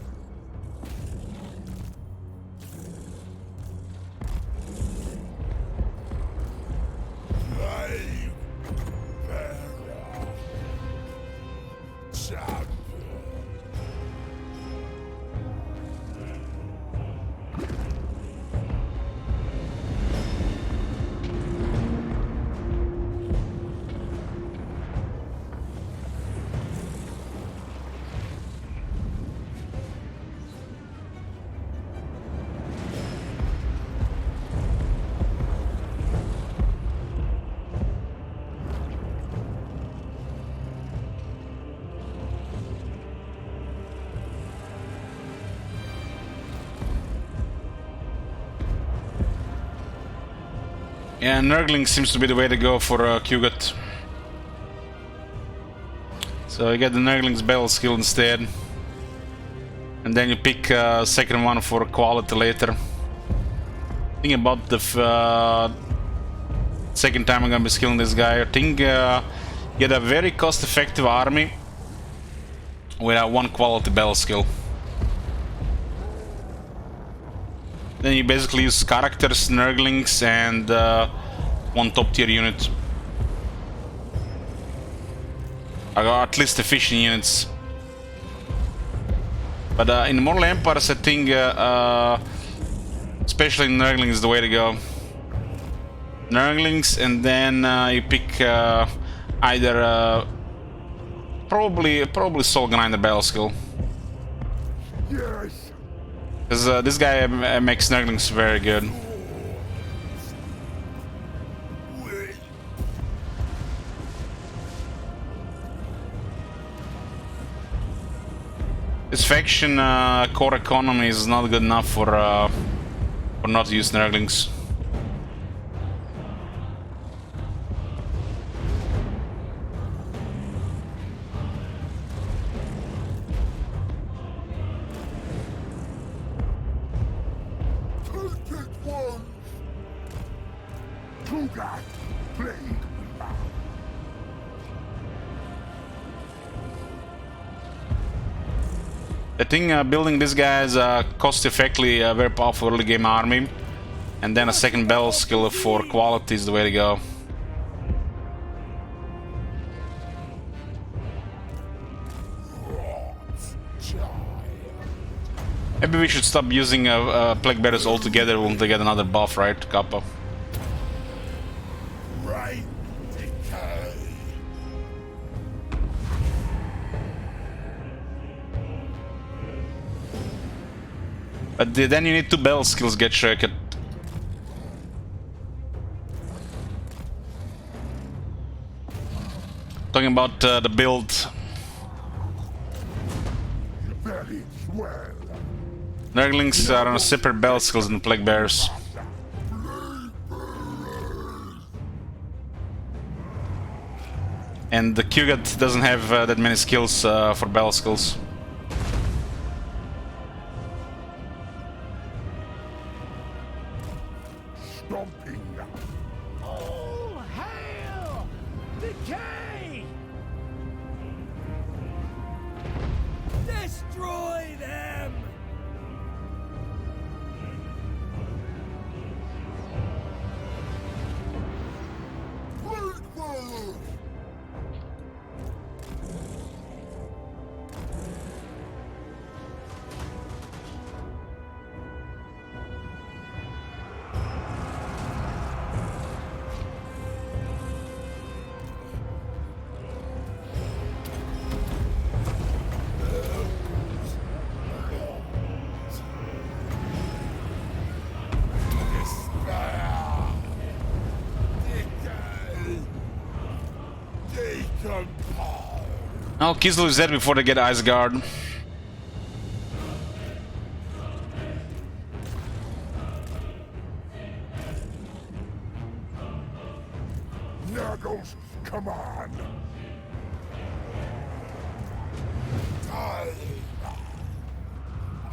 Flame-bearer. Champion.
Yeah, Nurgling seems to be the way to go for Kugat. So you get the Nurgling's battle skill instead. And then you pick second one for quality later. Think about the second time I'm gonna be skilling this guy. I think get a very cost-effective army with one quality battle skill. Then you basically use characters, Nurglings, and one top tier unit. I got at least efficient units. But in Mortal Empires, I think, especially Nurglings is the way to go. Nurglings, and then you pick either probably Soul Grinder battle skill.
Yes.
Because this guy makes Nurglings very good. This faction core economy is not good enough for not to use Nurglings.
Tilted ones. To that plague we bow.
I think building this guy is cost-effectively a very powerful early game army, and then a second battle skill for quality is the way to go. Maybe we should stop using Plague Bearers altogether when they get another buff, right, Kappa?
Right decay.
But then you need 2 battle skills get shreked. Talking about the build.
Very swell.
Nurglings are on separate battle skills than Plague Bears. And the Kugat doesn't have that many skills for battle skills.
Stomping.
All hail! Decay! Destroy them!
Oh, Kislev is dead before they get Ice Guard.
Nurgles, come on.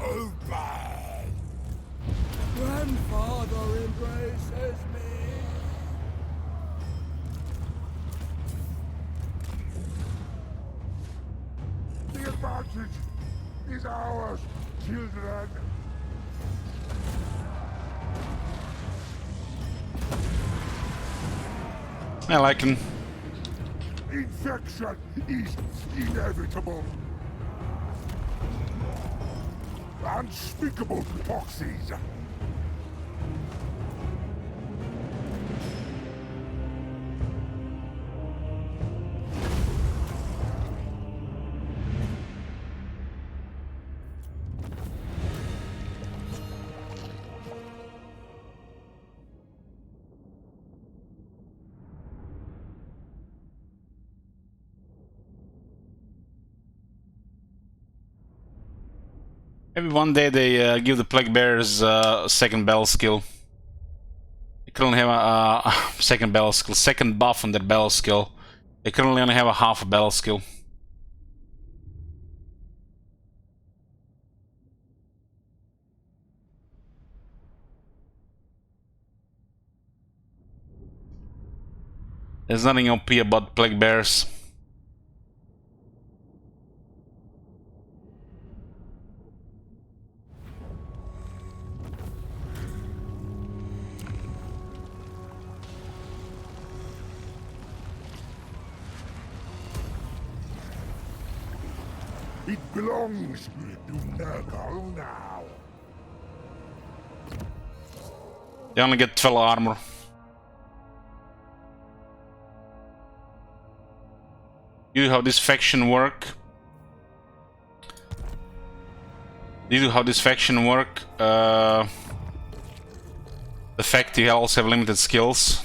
Obey.
Grandfather embraces me!
The advantage is ours, children.
I like him.
Infection is inevitable. Unspeakable poxies.
Maybe one day they give the Plague Bears a second battle skill. They currently have a second battle skill, second buff on their battle skill. They currently only have a half a battle skill. There's nothing OP about Plague Bears.
It belongs to Nurgle now.
They only get 12 armor. You how this faction work? How this faction work? The fact you also have limited skills.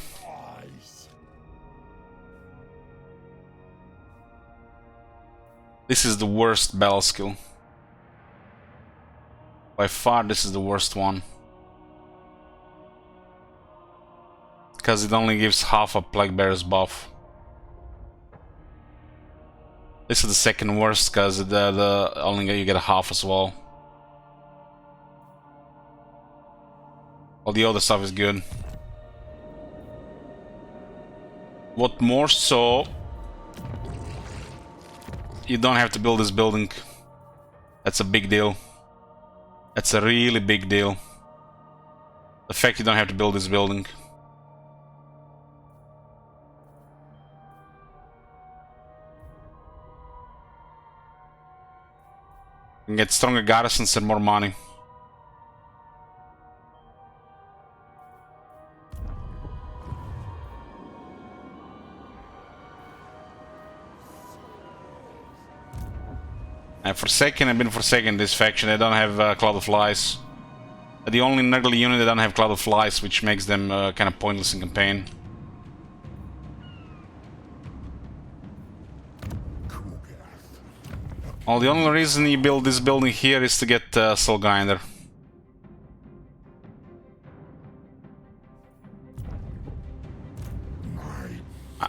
This is the worst battle skill. By far, this is the worst one. Because it only gives half a Plague Bear's buff. This is the second worst, because the only you get a half as well. All the other stuff is good. What more so, you don't have to build this building. That's a big deal. That's a really big deal. The fact you don't have to build this building. You can get stronger garrisons and more money. And I've been forsaken this faction. They don't have Cloud of Flies. They're the only Nurgle unit that don't have Cloud of Flies, which makes them kind of pointless in campaign. Well, the only reason you build this building here is to get Soulgrinder.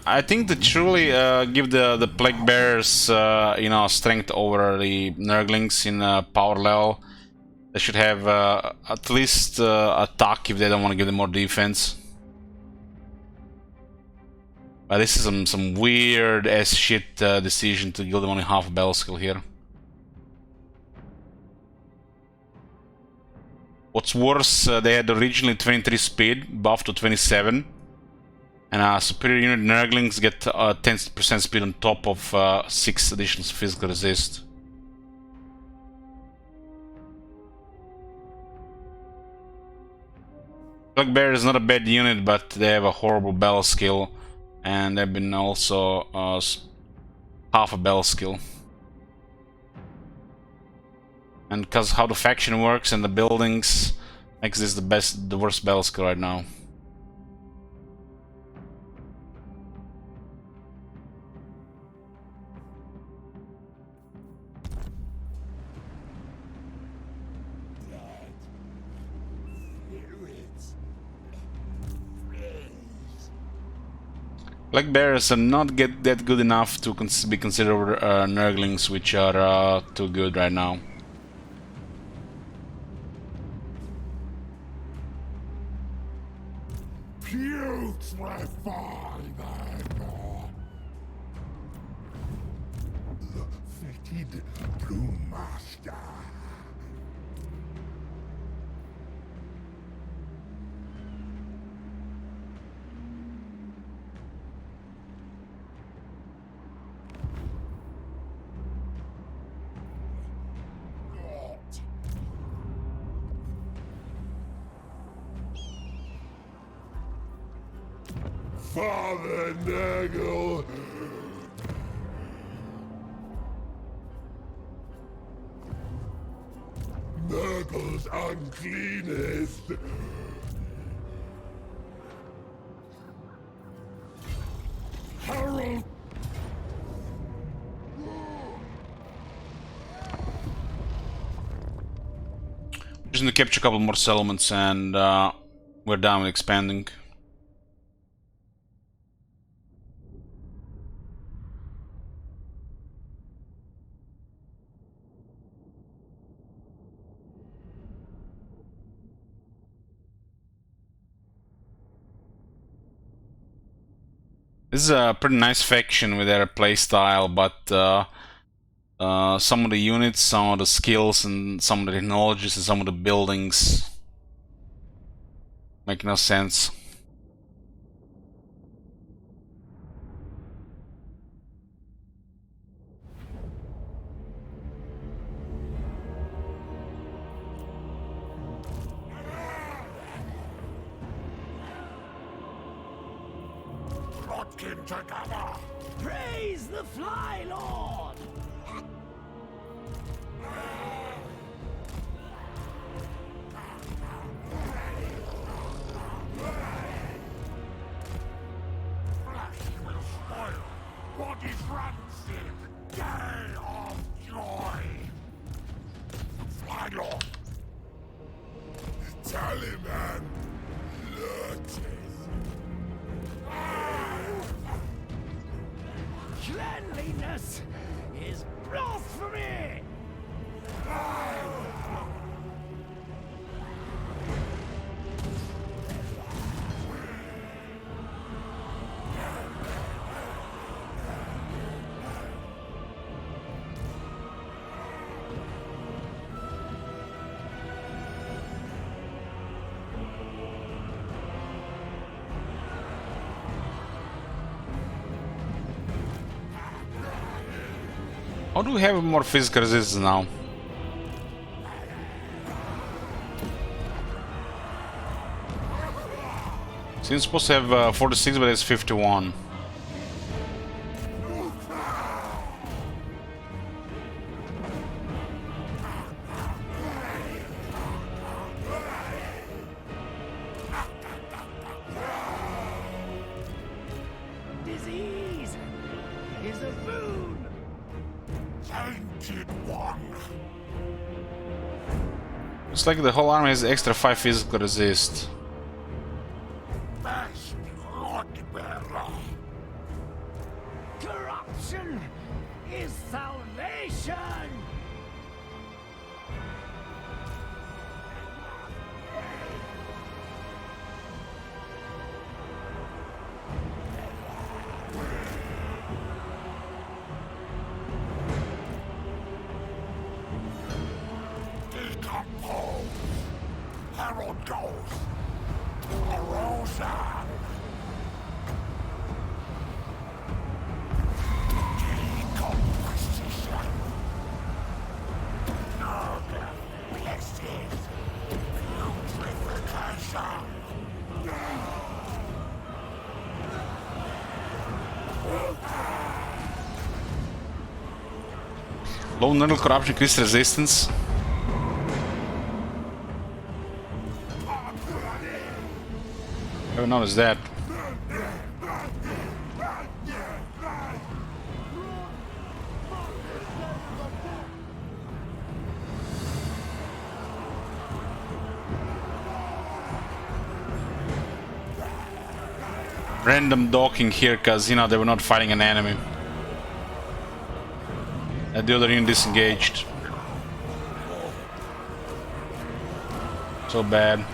I think to truly give the Plague Bearers, you know, strength over the Nurglings in power level, they should have at least attack if they don't want to give them more defense. But this is some weird ass shit decision to give them only half a battle skill here. What's worse, they had originally 23 speed, buffed to 27. And superior unit Nurglings get 10% speed on top of 6 additional physical resist. Black Bear is not a bad unit, but they have a horrible battle skill, and they've been also half a battle skill. And because how the faction works and the buildings makes this the worst battle skill right now. Black Bears are not that good enough to be considered Nurglings, which are too good right now.
Putrefy them! The fetid Brewmaster. Father Nurgle! Nurgle's uncleanest! Harold!
Just need to capture a couple more settlements and we're done with expanding. This is a pretty nice faction with their playstyle, but some of the units, some of the skills, and some of the technologies, and some of the buildings make no sense.
Together!
Praise the Fly Lord!
Flesh will spoil, bodies rancid, day of joy! Fly Lord! Taliban! Lurches!
Cleanliness is blasphemy!
How do we have more physical resistance now? Seems supposed to have 46, but it's 51.
Disease is a boon!
Tainted one.
It's like the whole army has extra 5 physical resist.
Best Lordbearer.
Corruption is salvation!
Decompose. Herald goes. Erosion. Decomposition. Nurgle. Blessed. Putrefaction.
Low Nurgle corruption increased resistance. Never noticed that. Random docking here, cause you know they were not fighting an enemy. And the other unit disengaged. So bad.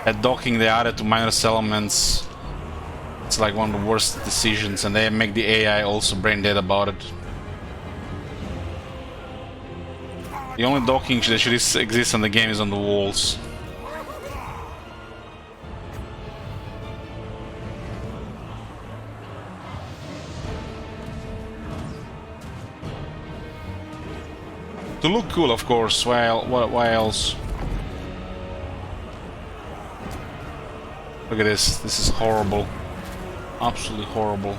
At docking they added to minor settlements. It's like one of the worst decisions, and they make the AI also brain dead about it. The only docking that should exist in the game is on the walls. To look cool, of course. Why else? Look at this. This is horrible. Absolutely horrible.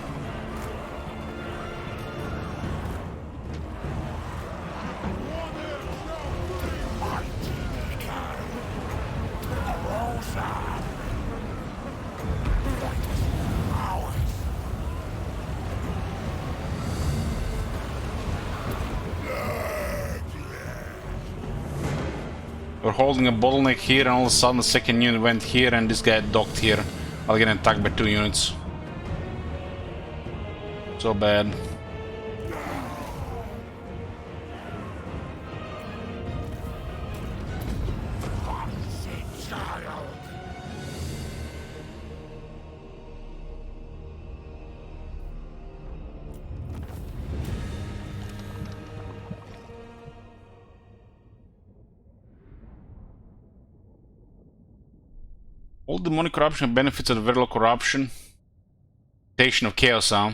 We're holding a bottleneck here, and all of a sudden the second unit went here, and this guy docked here while getting attacked by 2 units. So bad. All demonic corruption benefits of the very low corruption. Station of chaos, huh?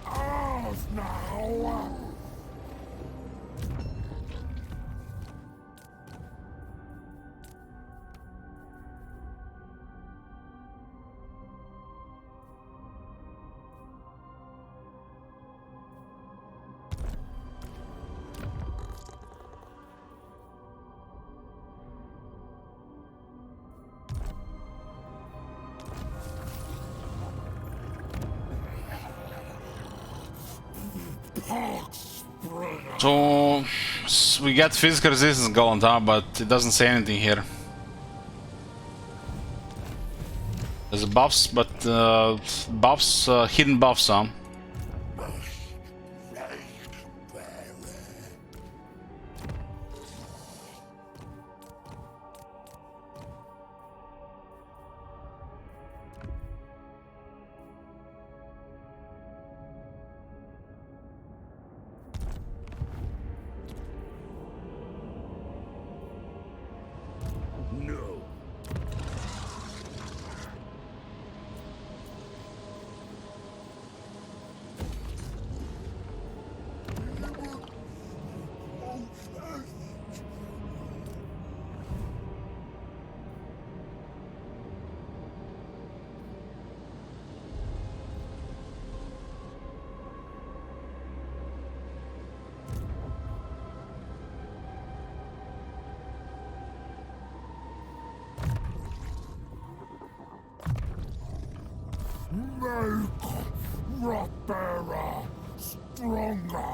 Ours now.
So we got physical resistance going, huh? But it doesn't say anything here. There's buffs, but buffs, hidden buffs, huh?
No.
Wrathbearer stronger.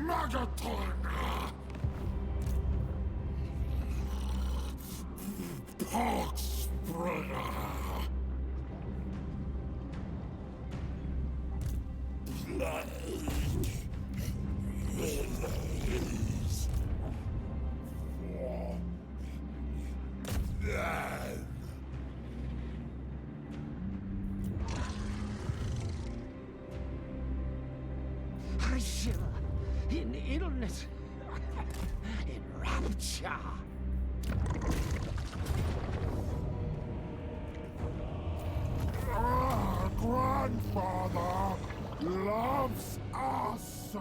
Magaton! Poxmakers!
I shiver in illness, in rapture.
Grandfather loves us.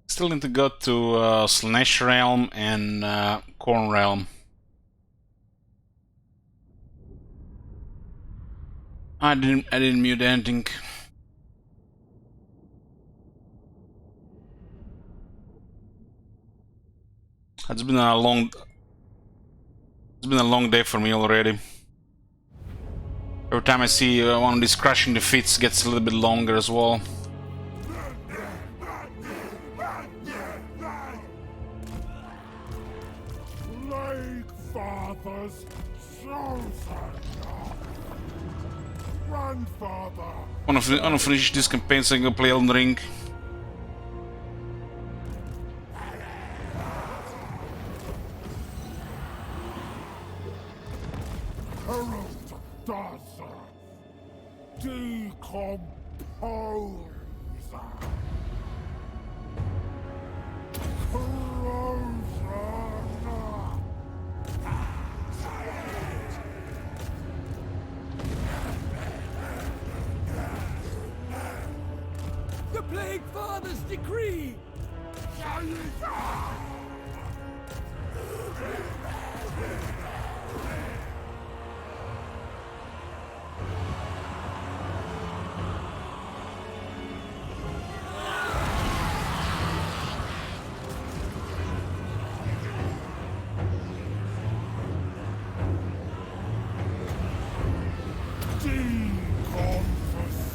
Still need to go to Slanesh Realm and Corn Realm. I didn't mute anything. It's been a long day for me already. Every time I see one of these crushing defeats gets a little bit longer as well.
Father's chosen. Grandfather.
I wanna finish this campaign so I can play Elden Ring.
Herald does decompose.
The Plague Father's decree!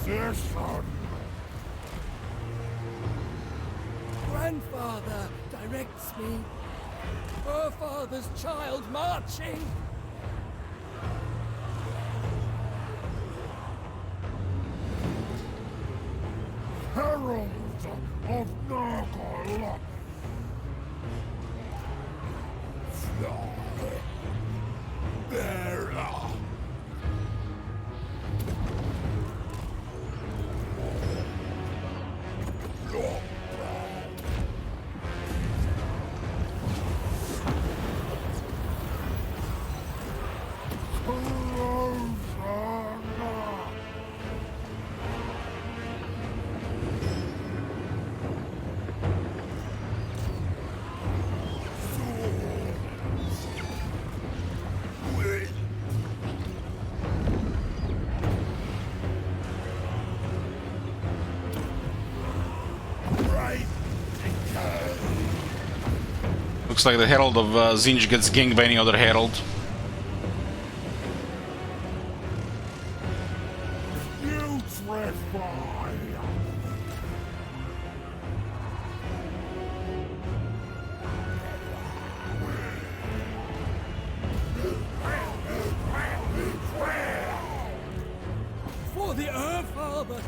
Decomposition.
Grandfather directs me. Her father's child marching.
Herald of Nurgle. Fly. Bearer.
Looks like the Herald of Zinj gets ganked by any other Herald.
For the Earth Father,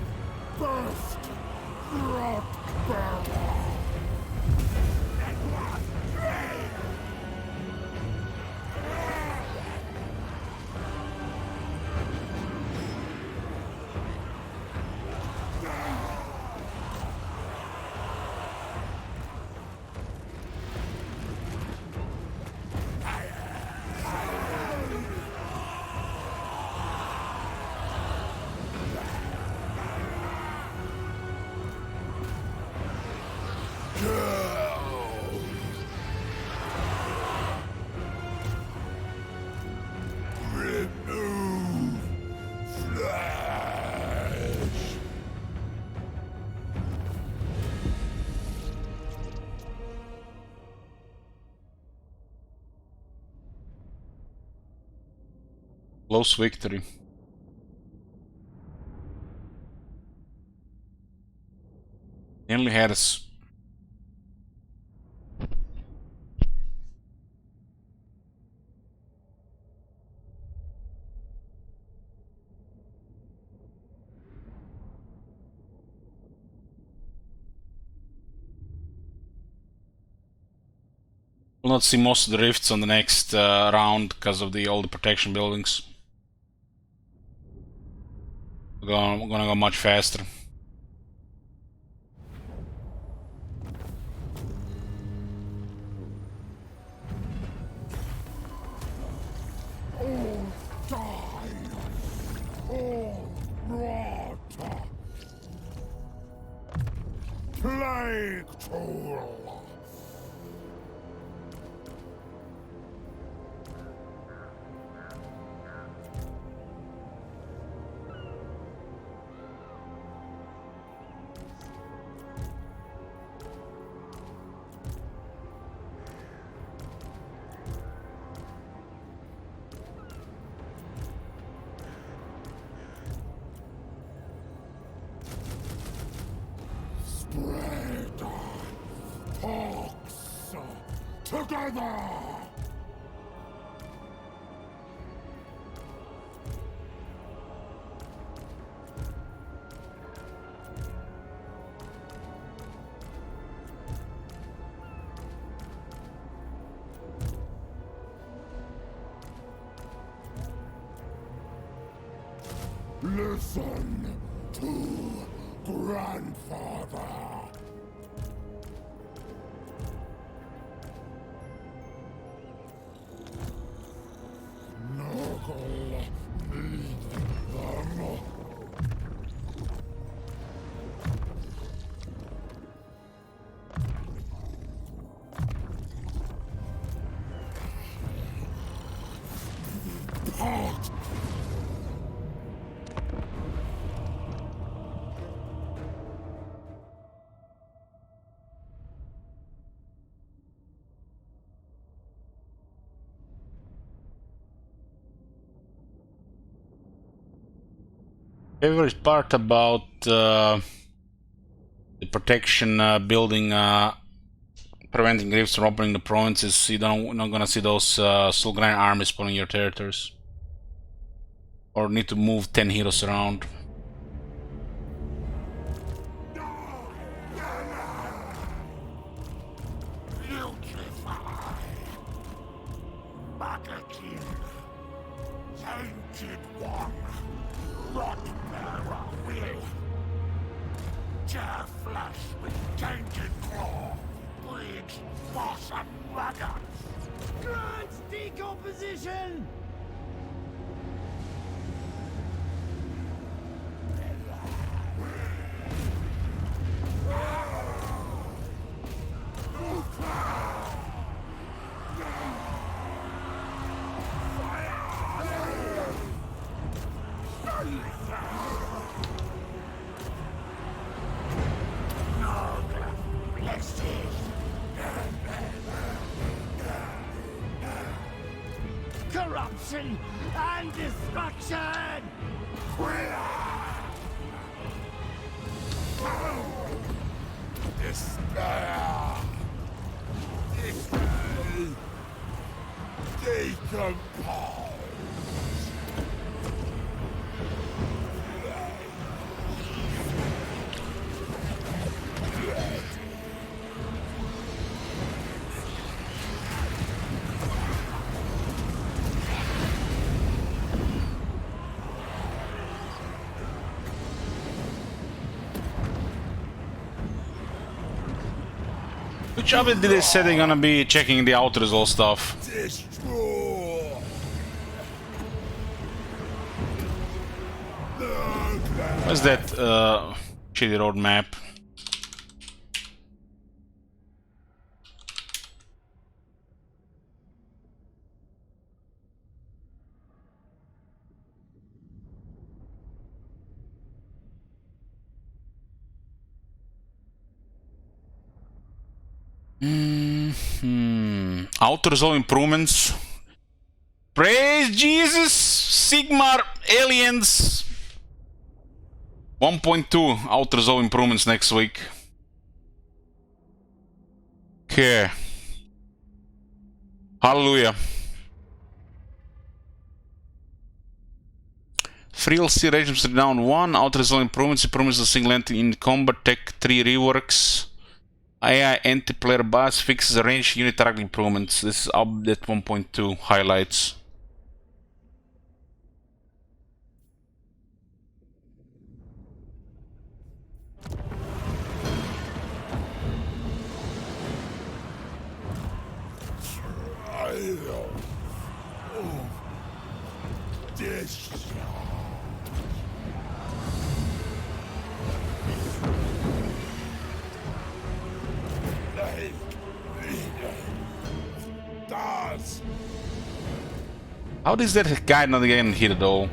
Close victory. Nearly had us. We'll not see most of the rifts on the next round because of all the protection buildings. We're gonna go much faster.
All die! All rot! Plague tool! Spread! Pox! Together! Listen to Grandfather. Nurgle need them. Pox!
Favorite part about the protection building preventing rifts from opening the provinces, you're not gonna see those soul grind armies pulling your territories. Or need to move 10 heroes around.
Putrefy! Magakin! Tainted one! Rotbearer will! Tear flesh with tainted claw! Breeds moss and maggots!
Grant's decomposition! Corruption and destruction!
Despair! Decay! Decompose!
Which of it did they say they're gonna be checking the outer resolve stuff?
Destroy!
What's that shitty road map? Outer resolve improvements Praise Jesus! Sigmar aliens! 1.2 Outer Zone improvements next week. Okay. Hallelujah. Frill C regimes down 1, Outer Zone improvements of single in combat tech 3 reworks. AI anti-player boss fixes range unit target improvements. This is update 1.2 highlights. How is that guy not getting hit at all?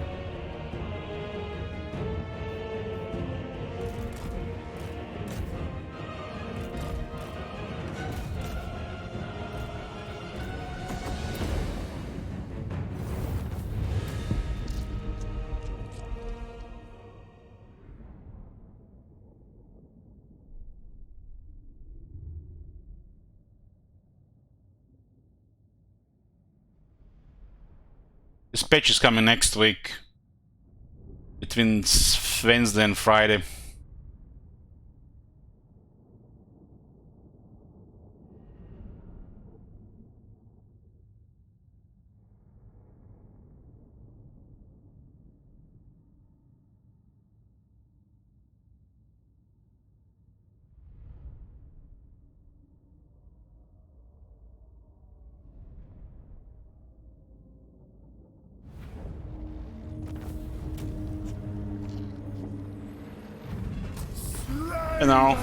This patch is coming next week. Between Wednesday and Friday. You know.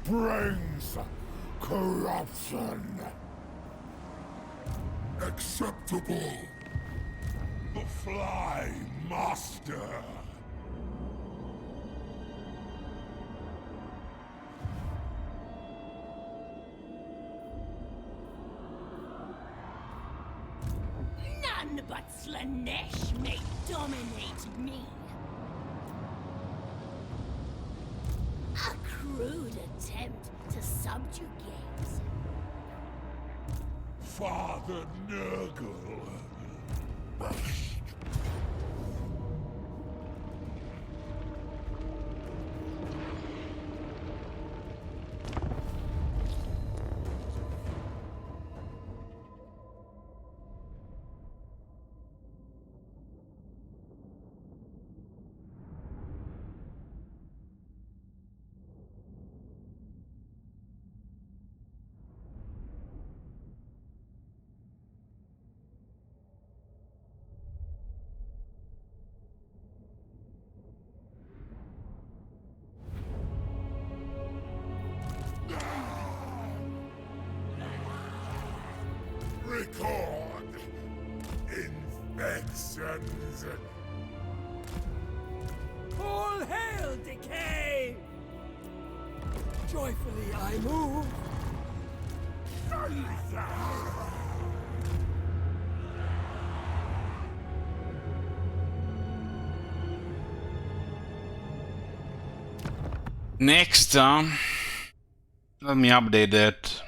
Brings corruption. Acceptable. The Fly Master.
None but Slanesh may dominate me. A crude attempt to subjugate.
Father Nurgle. Record infections.
All hail, decay! Joyfully I move.
Next, let me update that.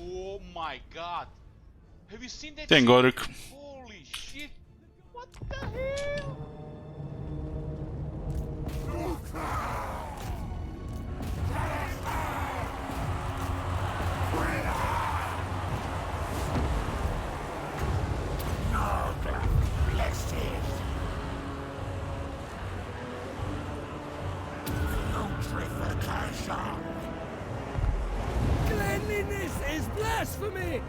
Oh my god. Have you seen that
Thank
shit?
God, Rick.
Holy shit. What the hell?
blasphemy!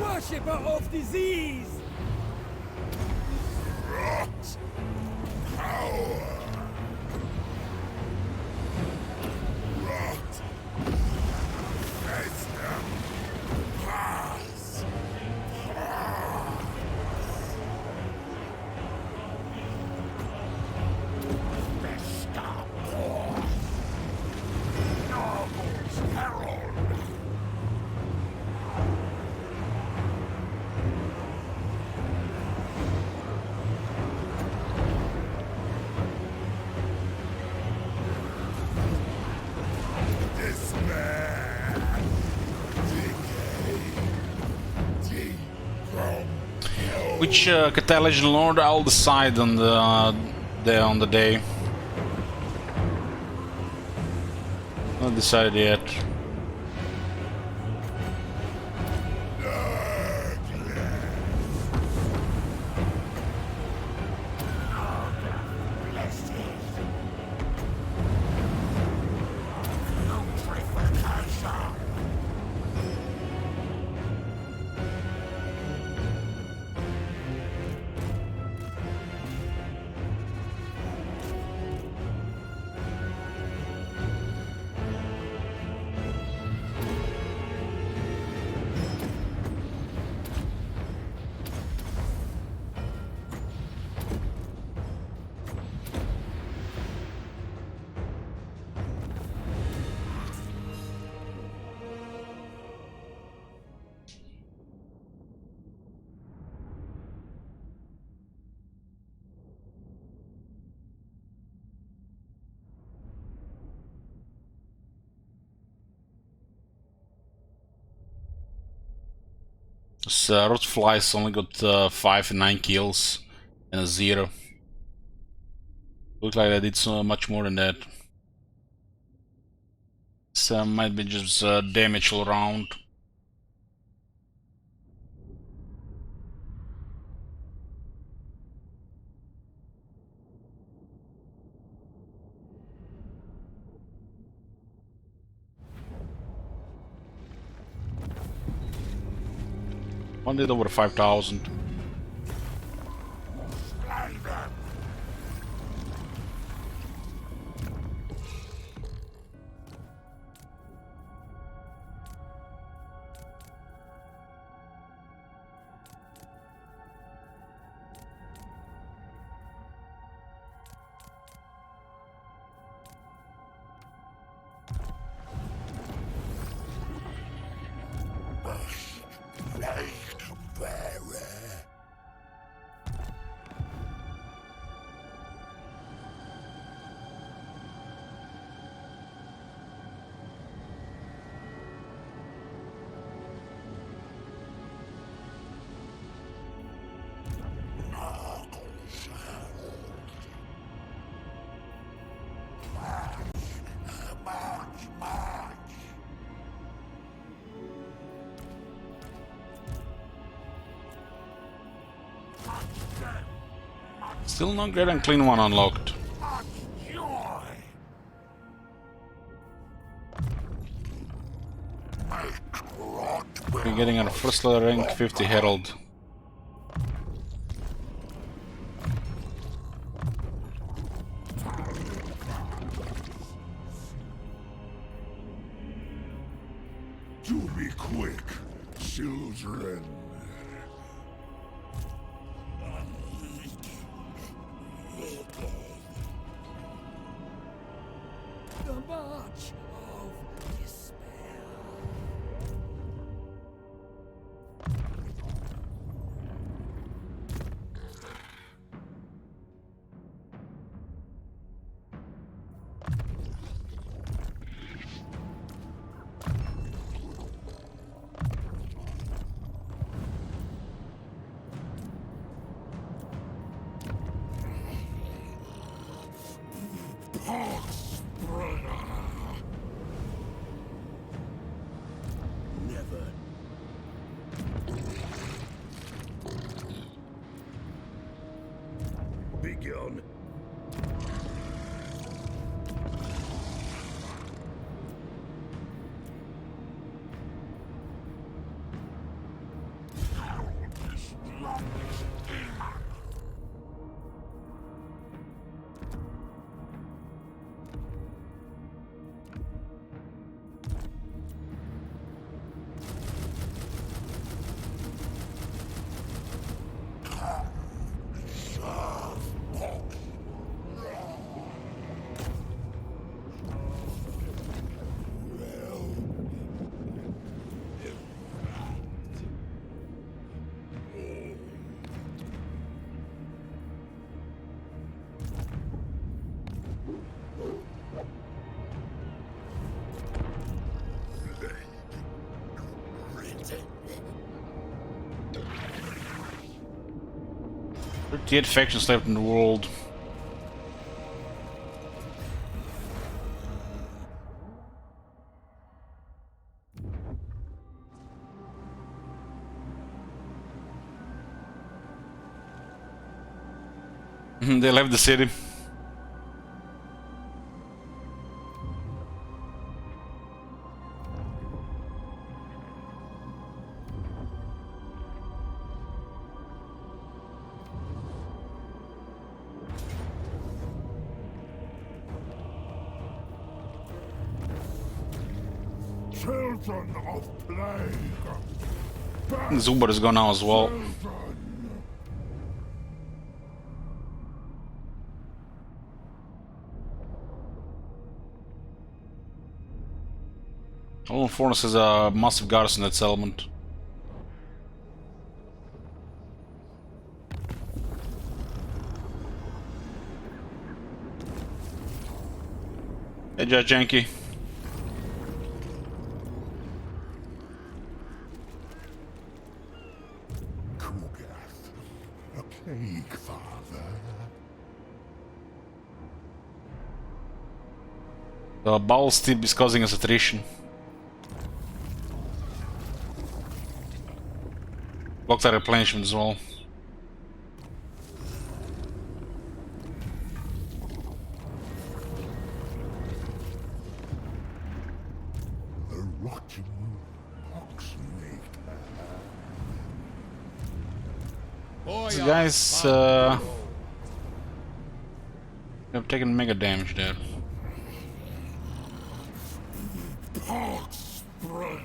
Worshipper of disease!
Rot! Power! Rot! Face them! Pass! Nurgle's herald! Despair! Decay! Deep from
Which Catalan Lord I'll decide on the day. Not decided yet. Rotflies only got 5 and 9 kills and a 0. Looked like I did so much more than that. So might be just damage all around. One did over 5,000.
slay them!
Still not Great and Clean one unlocked. We're getting a first level rank 50 Herald.
Do be quick, children.
The march of despair.
Eight factions left in the world. They left the city.
Children of plague.
Zuber is gone now as well. All Forest has a massive garrison in that settlement. Hey, Judge Yankee.
A plague father.
The Bowel Steep is causing us attrition. Blocks our replenishment as well.
The rotting Poxmaker.
These guys have taken mega damage there.
Pox spreader.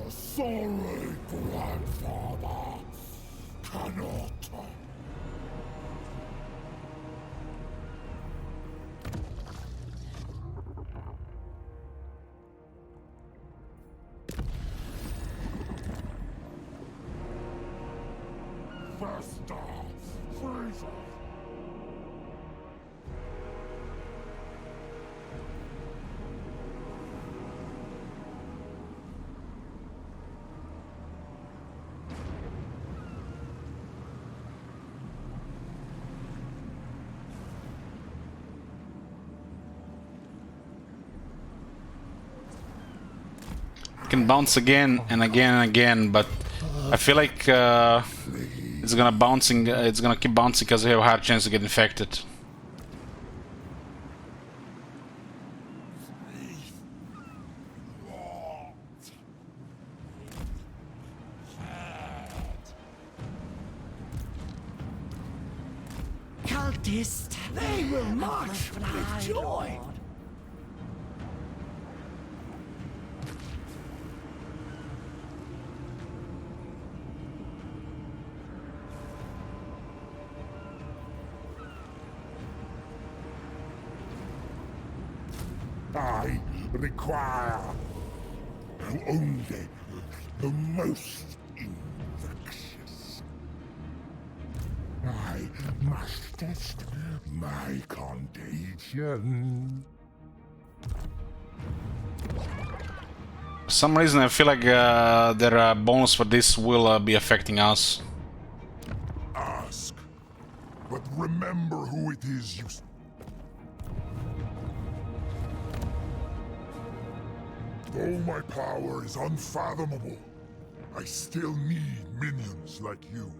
Sorry, grandfather. Cannot. Faster. Freezer.
Can bounce again and again and again, but I feel like it's gonna keep bouncing because they have a higher chance to get infected.
Cultist, they will march with joy.
I require only the most infectious. I must test my contagion.
For some reason I feel like their bonus for this will be affecting us.
Ask, but remember who it is you... Though my power is unfathomable, I still need minions like you.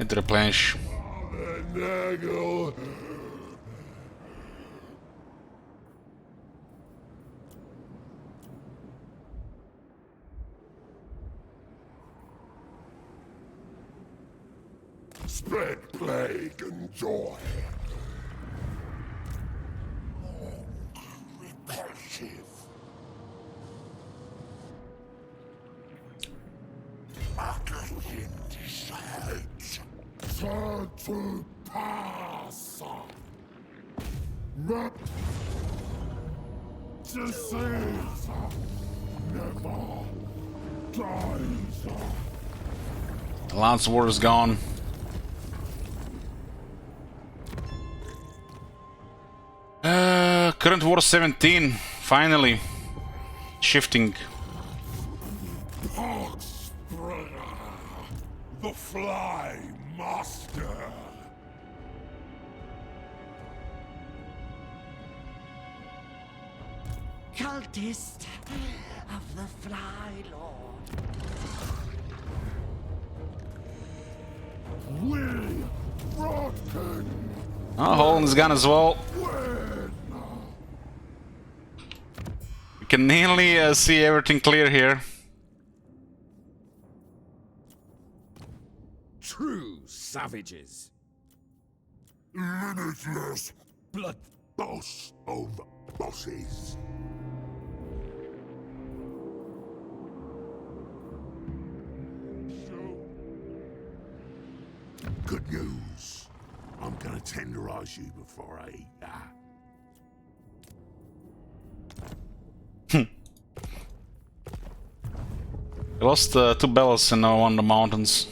need to replenish.
Nurgle. Spread plague and joy. Repulsive. Magazine decides. Turn to pass. Not disease. Never dies.
The Lance War is gone. Current war 17. Finally. Shifting.
Poxmakers, the Fly Master.
Cultist of the Fly Lord.
We rotten.
Oh, Holland's gone as well. We can nearly see everything clear here.
True savages.
Limitless blood boss of bosses. Good news. I'm gonna tenderize you before I eat that.
We lost 2 bells and now on the mountains.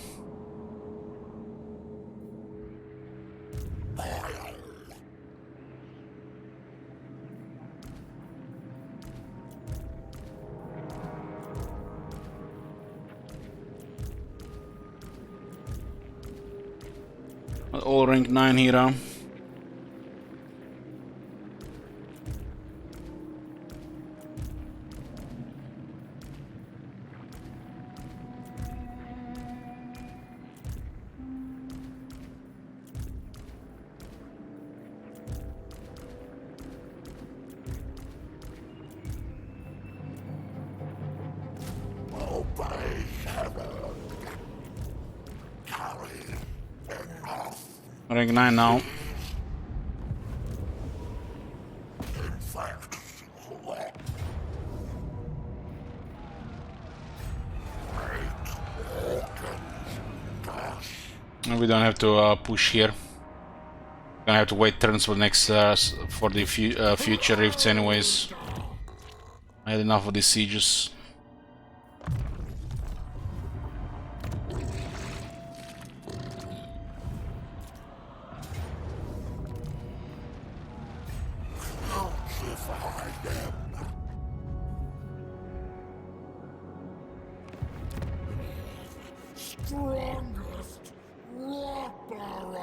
All rank 9 hero. Rank 9 now. And we don't have to push here. Gonna have to wait turns for next for the future rifts anyways. I had enough of these sieges.
Strongest Rockbearer!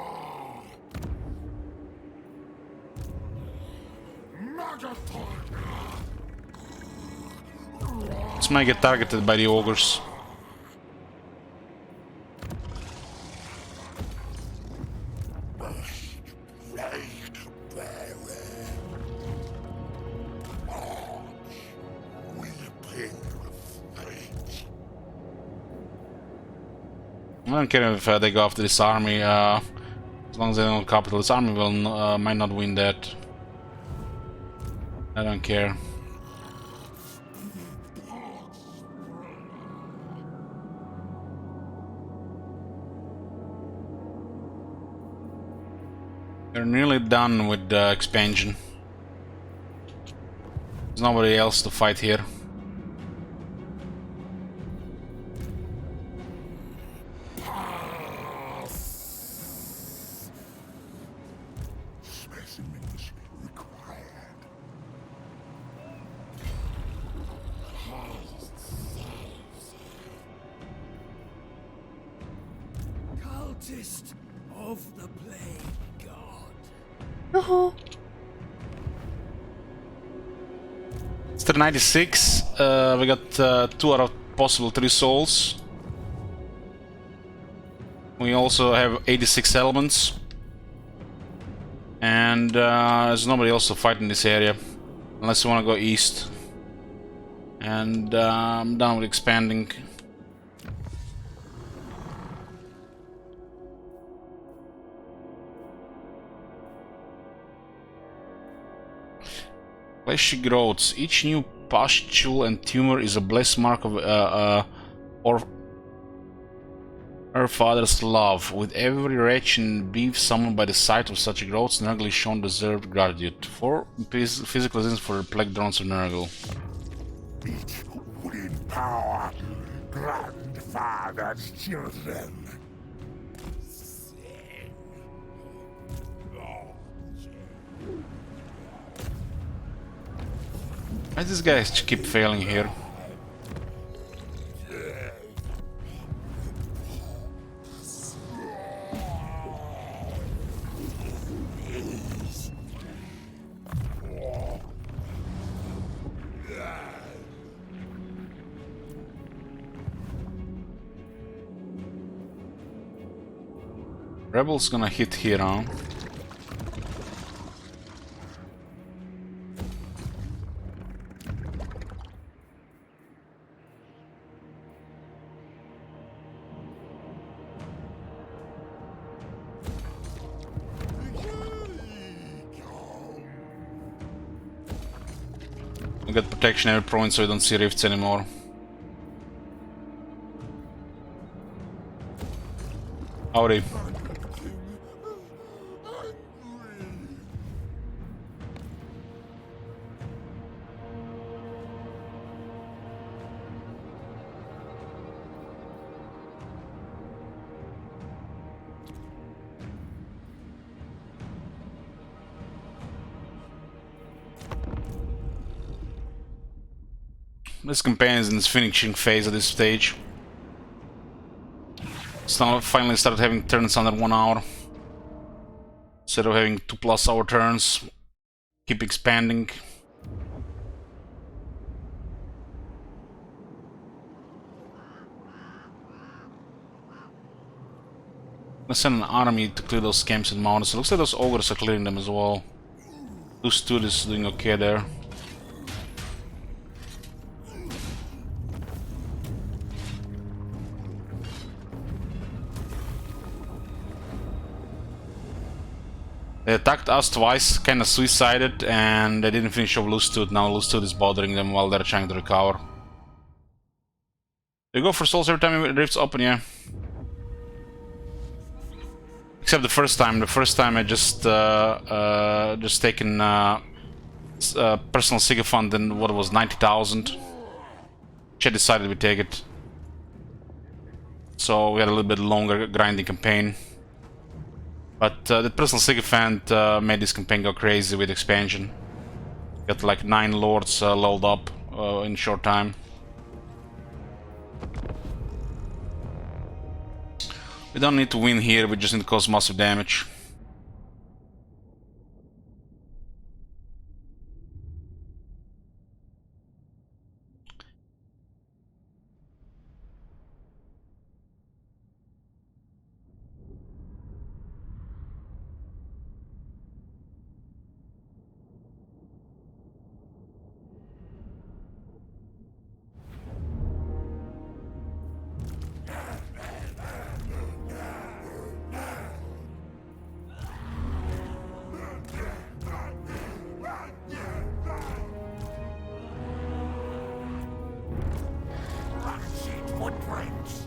Megaton!
This might get targeted by the ogres. I don't care if they go after this army, as long as they don't capital. This army will might not win that. I don't care. They're nearly done with the expansion. There's nobody else to fight here.
Specimens required.
Cultist of the Plague God.
It's 96. We got 2 out of possible 3 souls. We also have 86 elements. And there's nobody else to fight in this area. Unless you want to go east. And I'm done with expanding. Fleshy growths. Each new pustule and tumor is a blessed mark of or her father's love. With every wretch and beef summoned by the sight of such growths, Nurgle is shown deserved gratitude. 4 physical reasons for the plague drones of Nurgle.
Each would empower grandfather's children.
Why does this guy keep failing here? Rebel's gonna hit here, huh? We got protection every province so we don't see rifts anymore. Howdy. This campaign is in its finishing phase at this stage. It's now finally started having turns under 1 hour. Instead of having 2+ hour turns. Keep expanding. Let's send an army to clear those camps and mountains. It looks like those ogres are clearing them as well. Loose Tooth is doing okay there. They attacked us twice, kinda suicided, and they didn't finish off Loose Tooth. Now Loose Tooth is bothering them while they're trying to recover. They go for souls every time rifts open, yeah. Except the first time. The first time I just taken personal sycophant and what was 90,000. She decided we take it. So we had a little bit longer grinding campaign. But the personal sycophant made this campaign go crazy with expansion. Got like 9 lords leveled up in a short time. We don't need to win here, we just need to cause massive damage.
Footprints.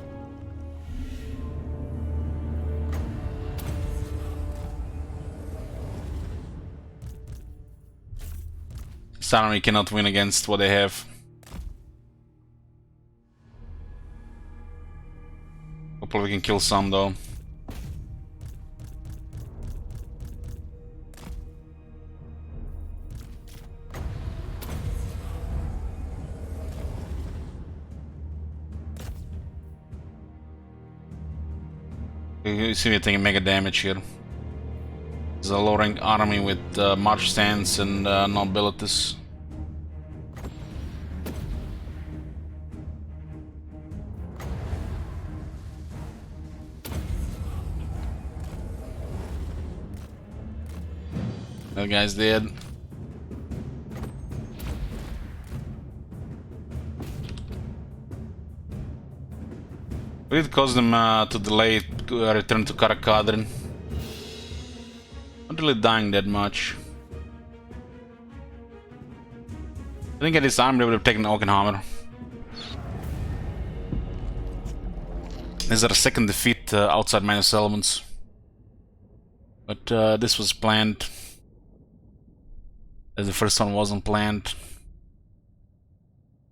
This army cannot win against what they have. Hopefully we can kill some though. You see me taking mega damage here. There's a low-rank army with march stance and nobilities. That guy's dead. But it caused them to delay return to Karakadrin. Not really dying that much. I think at this time they would have taken Oakenhammer. This is our second defeat outside minus elements. But this was planned. As the first one wasn't planned.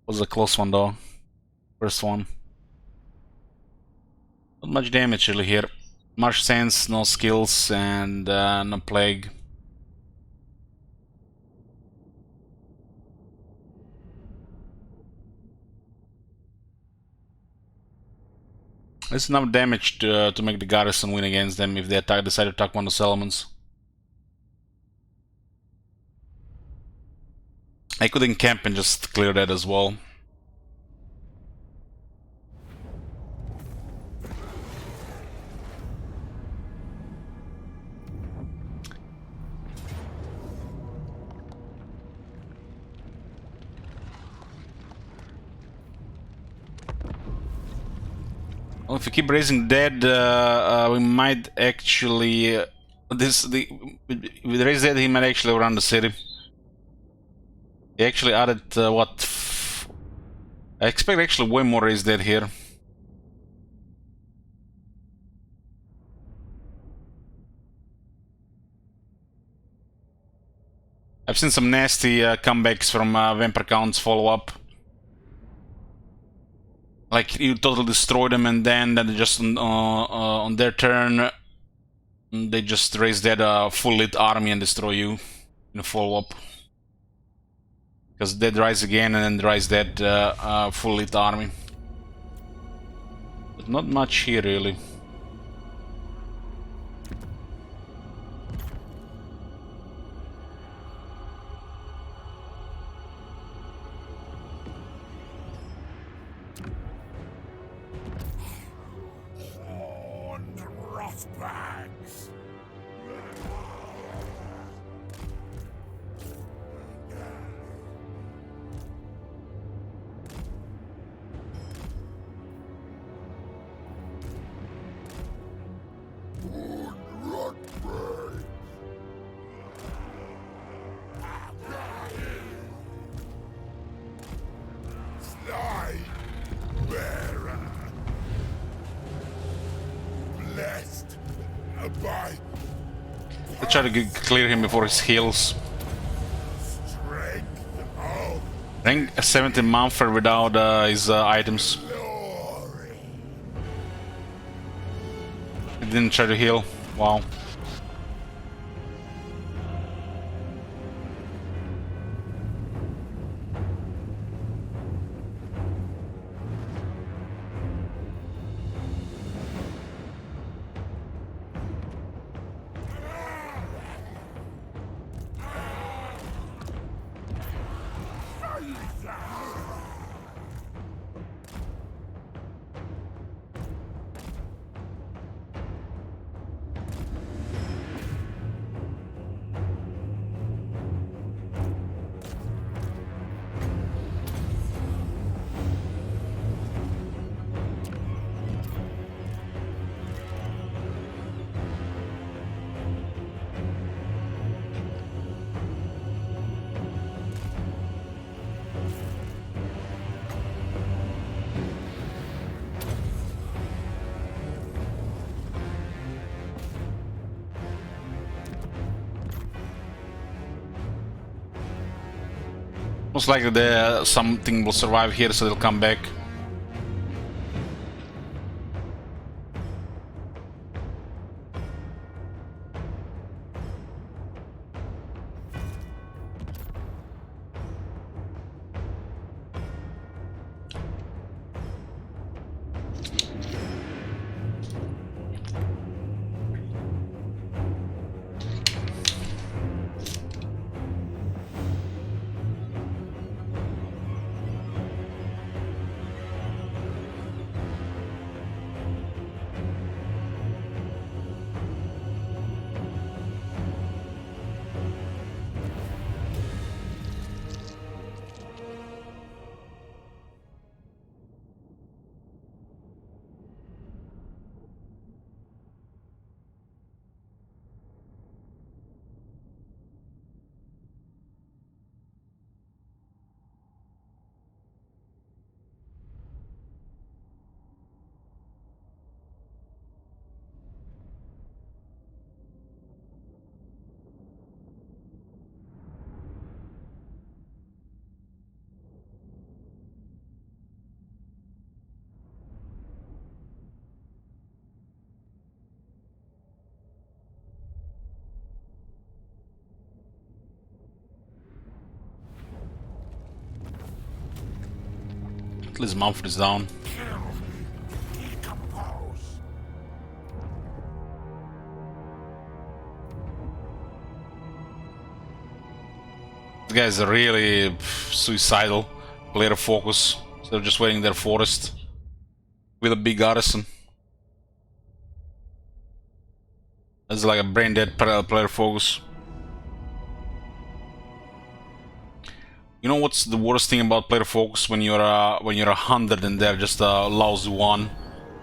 Was a close one though. First one. Not much damage really here. Marsh Sands, no skills, and no plague. It's enough damage to make the garrison win against them if they decide to attack one of the elements. I could encamp and just clear that as well. Well, if we keep raising dead, we might actually with raise dead he might actually run the city. He actually added what? I expect actually way more raise dead here. I've seen some nasty comebacks from Vampire Counts follow up. Like you totally destroy them and then just on their turn they just raise that full lit army and destroy you in a follow up. Because dead rise again and then rise that full lit army. But not much here really.
Bags.
Let's try to clear him before he heals. Rank 70 Mumford without his items. He didn't try to heal. Wow. Most likely something will survive here, so they'll come back. At least Mumford is down.
Decompose.
These guys are really suicidal. Player focus. So they're just waiting their forest with a big garrison. That's like a brain dead player focus. You know what's the worst thing about player focus? When you're 100 and they're just a lousy 1,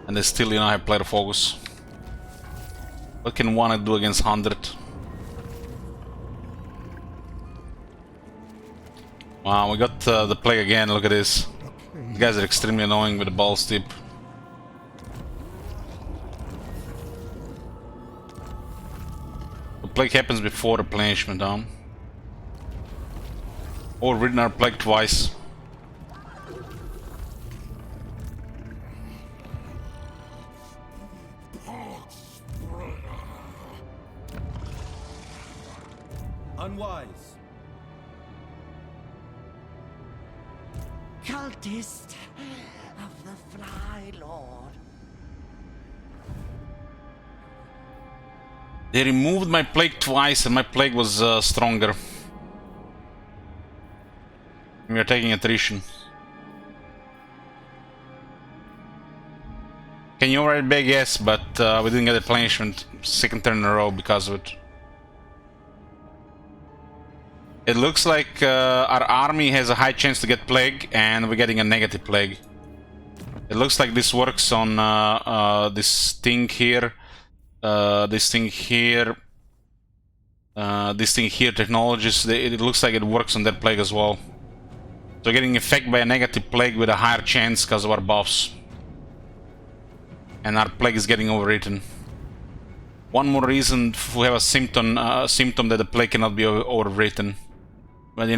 and they still have player focus. What can 1 do against 100? Wow, we got the plague again. Look at this. These guys are extremely annoying with the balls tip. The plague happens before replenishment, huh? Or ridden our plague twice.
Unwise.
Cultist of the Fly Lord.
They removed my plague twice and my plague was stronger. We are taking attrition. Can you already beg? Yes, but we didn't get a replenishment second turn in a row because of it. It looks like our army has a high chance to get plague and we're getting a negative plague. It looks like this works on this thing here, this thing here, technologies. It looks like it works on that plague as well. So getting affected by a negative plague with a higher chance because of our buffs. And our plague is getting overwritten. One more reason we have a symptom that the plague cannot be overwritten. But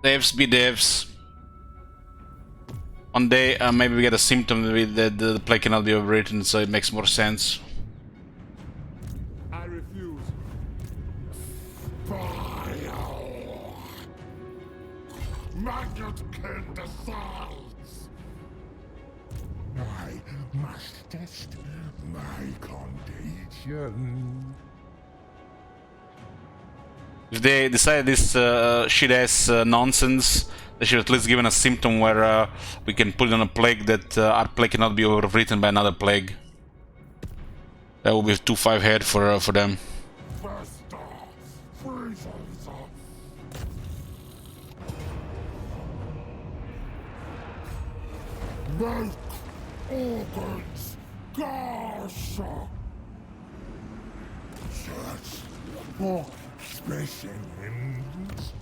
devs be devs. One day maybe we get a symptom that the plague cannot be overwritten, so it makes more sense.
I refuse. Maggot can decides. I must test my contagion.
If they decide this shit-ass nonsense, they should at least give us a symptom where we can put on a plague that our plague cannot be overwritten by another plague. That will be a 2-5 head for them.
Make organs gosh. Search for specimens.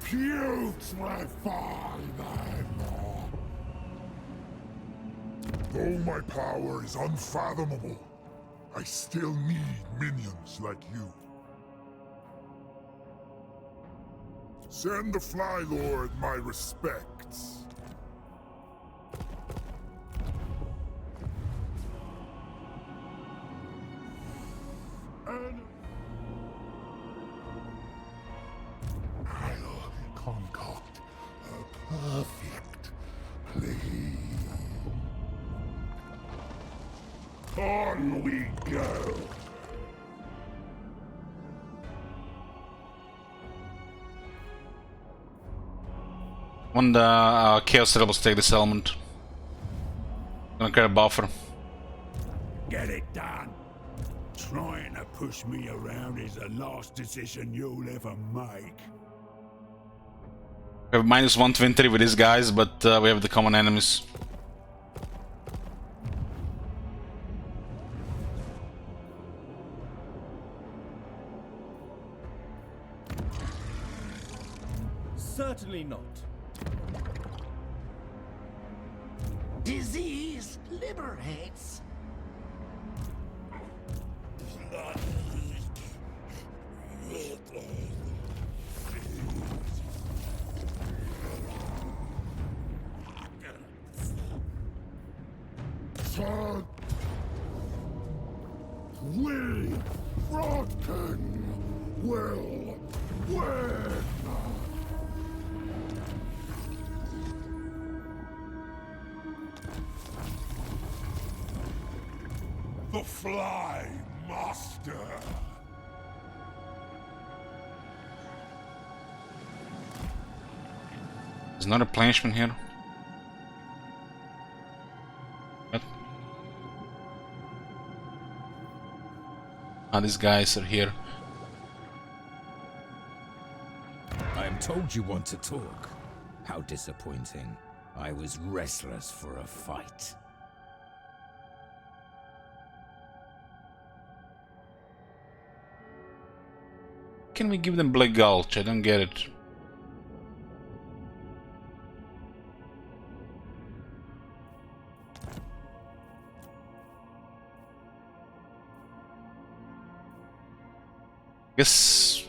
Putrefy them. Though my power is unfathomable, I still need minions like you. Send the Fly Lord my respects. And I'll concoct a perfect plan. On we go.
When the Chaos Rebels take this element, gonna create a buffer.
Get it done. Trying to push me around is the last decision you'll ever make.
We have minus 120 with these guys, but we have the common enemies.
Certainly not.
Disease liberates.
Turn. We rotten will The Fly Master.
There's not a replenishment here. What? Ah, these guys are here.
I am told you want to talk. How disappointing. I was restless for a fight.
Can we give them Black Gulch? I don't get it. Guess...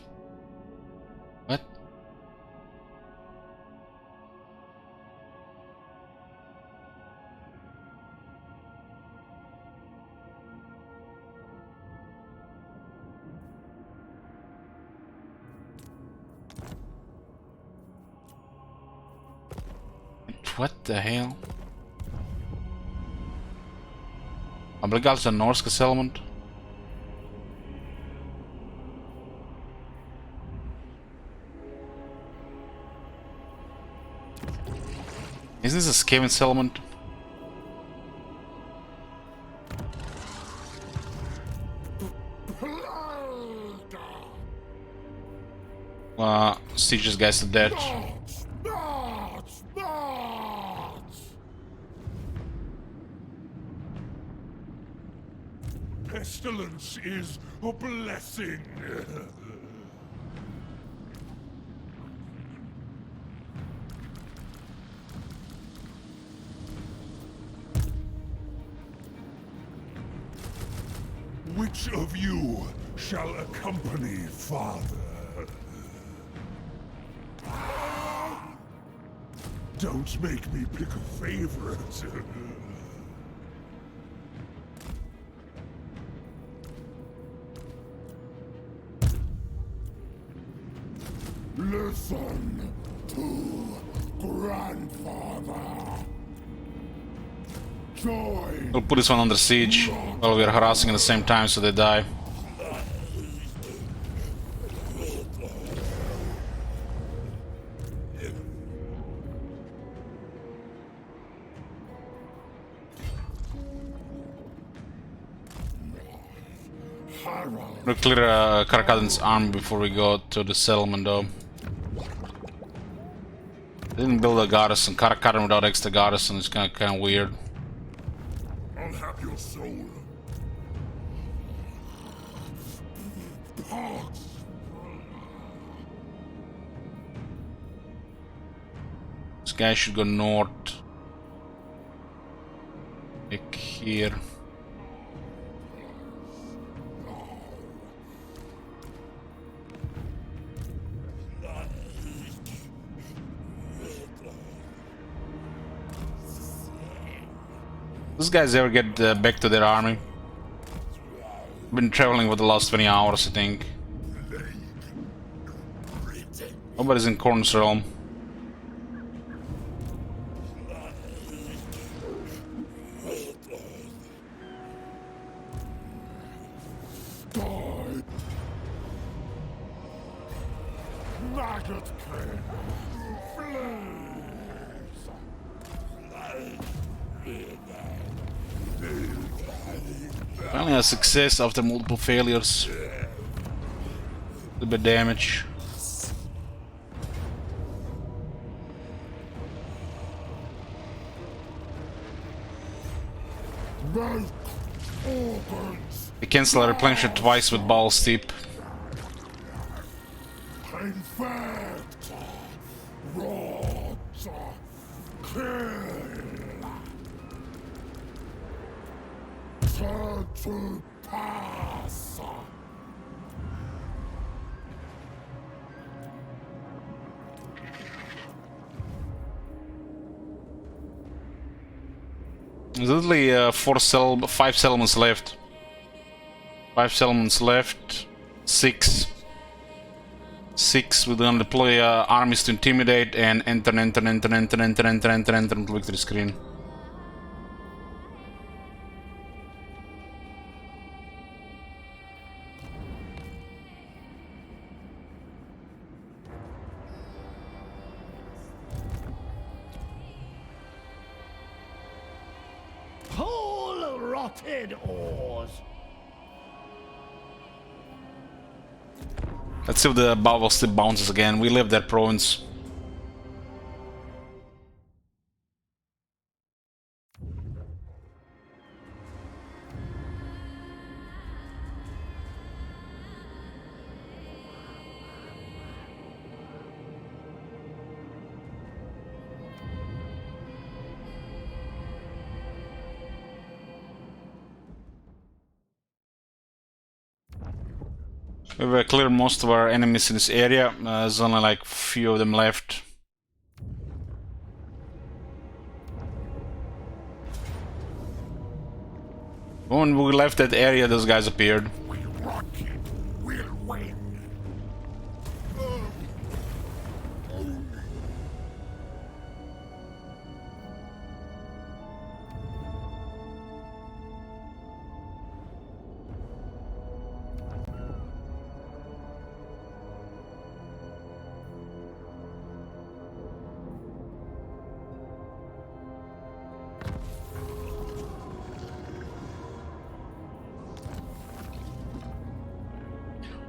What? What the hell? Black Gulch is a Norse settlement. Isn't this a Skaven settlement? Siege this guys to death.
Pestilence is a blessing. Which of you shall accompany Father? Don't make me pick a favorite. Listen to Grandfather. Join.
We'll put this one under siege while we are harassing at the same time so they die. We'll clear Karakadin's army before we go to the settlement though. They didn't build a garrison. Karakadin without extra garrison is kind of weird.
I'll have your soul.
This guy should go north. Like here. These guys ever get back to their army? Been traveling for the last 20 hours, I think. Nobody's in Korn's realm.
Maggot
Finally a success after multiple failures. A little bit damage. They cancel a replenishment twice with ball steep.
to pass.
There's literally 5 settlements left. 5 settlements left. 6. 6, we're gonna deploy armies to intimidate and enter into victory screen.
Whole rotted ores.
Let's see if the bubble still bounces again. We leave that province. We've cleared most of our enemies in this area. There's only like a few of them left. When we left that area, those guys appeared.
We rock it. We'll win.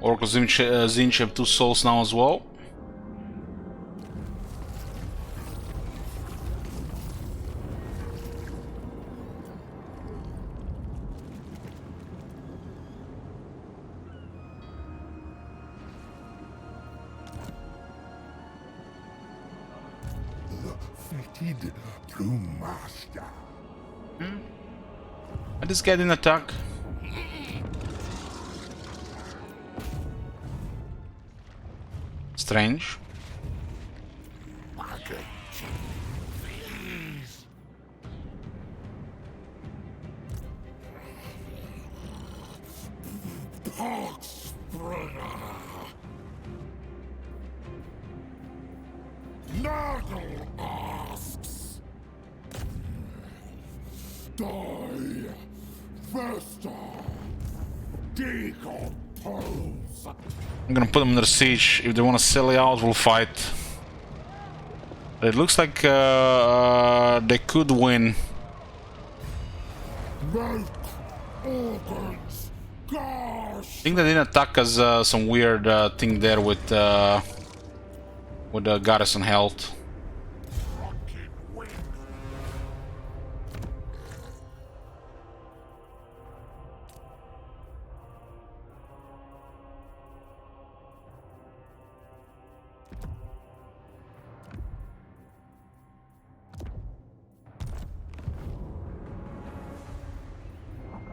Oracle Zinch have 2 souls now as well.
Fated Brewmaster.
I just get in attack. Strange.
Please. Nurgle asks. Die. Vesta. Decompose.
I'm gonna put them under siege. If they want to sell it out, we'll fight. But it looks like they could win.
Milk. Organs. Gosh.
I think they didn't attack us some weird thing there with the garrison health.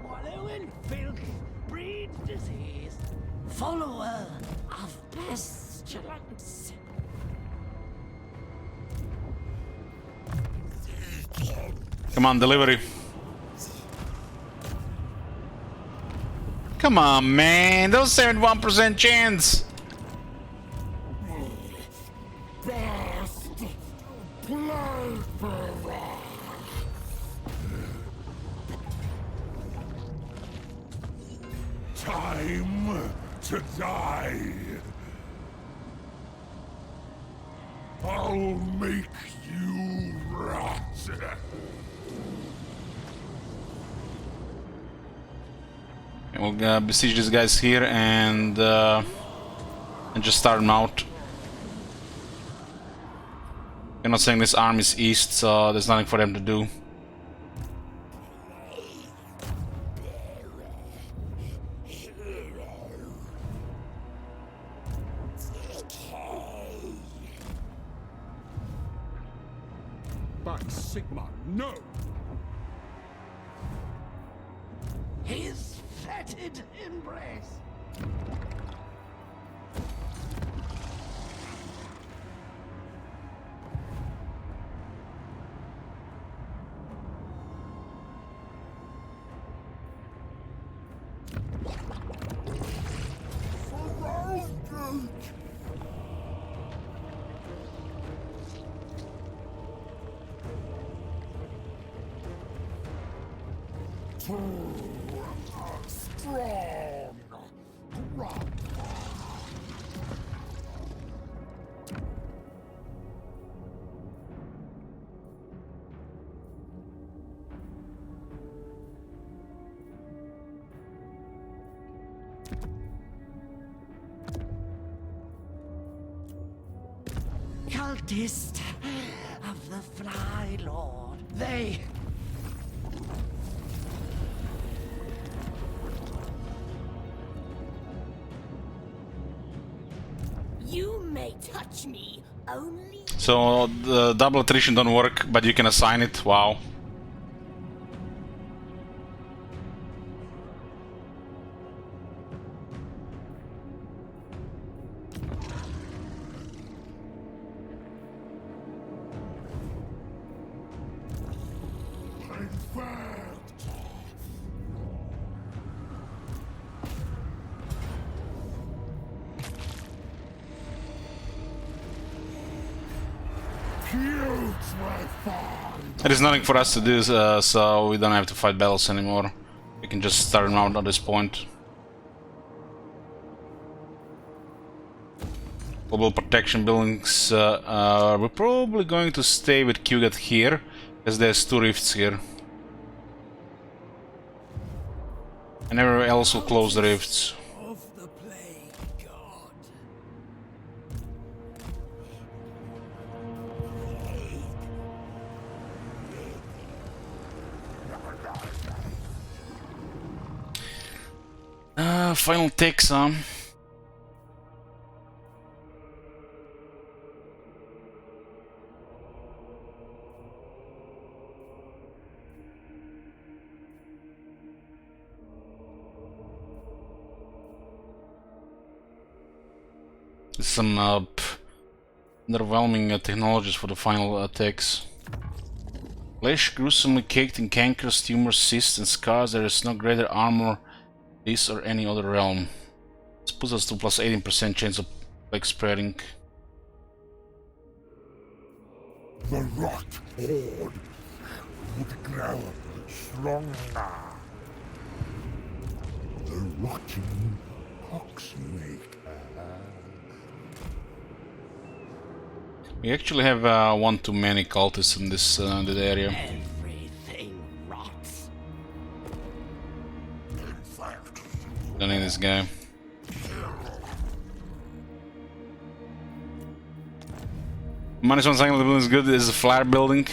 Wallowing filth breeds disease. Follower of pestilence.
Come on, delivery. Come on, man. Those 71% chance.
Best plethora. Time to die. I'll make you rot.
And we'll besiege these guys here and just start them out. You're not saying this army is east, so there's nothing for them to do.
By Sigma, no!
His fetid embrace.
too strong. Rock.
Cultist of the Fly Lord. They...
You may touch me only.
So the double attrition don't work, but you can assign it. Wow. There is nothing for us to do, so we don't have to fight battles anymore. We can just start them out at this point. Global protection buildings. We're probably going to stay with Qgat here, as there's 2 rifts here. And everywhere else will close the rifts.
of the Plague God.
Final takes, huh? Some underwhelming technologies for the final attacks. Flesh gruesomely caked in cankers, tumors, cysts, and scars. There is no greater armor this or any other realm. This puts us to plus 18% chance of plague spreading.
The rot horde would grow stronger. The rotting Poxmakers.
We actually have one too many cultists in this area.
Everything rots.
Don't need this guy. Minus 1 second building is good. Is a flare building.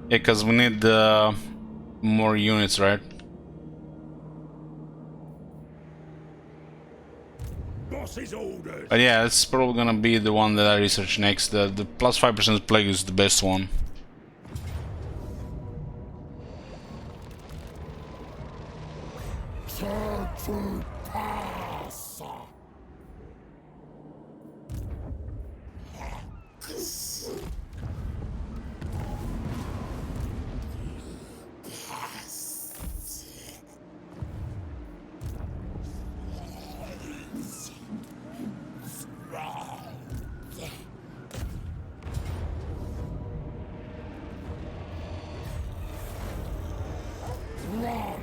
Yeah, because we need more units, right?
Boss's orders.
But yeah, it's probably gonna be the one that I research next. The plus 5% plague is the best one.
Turn to pass. Run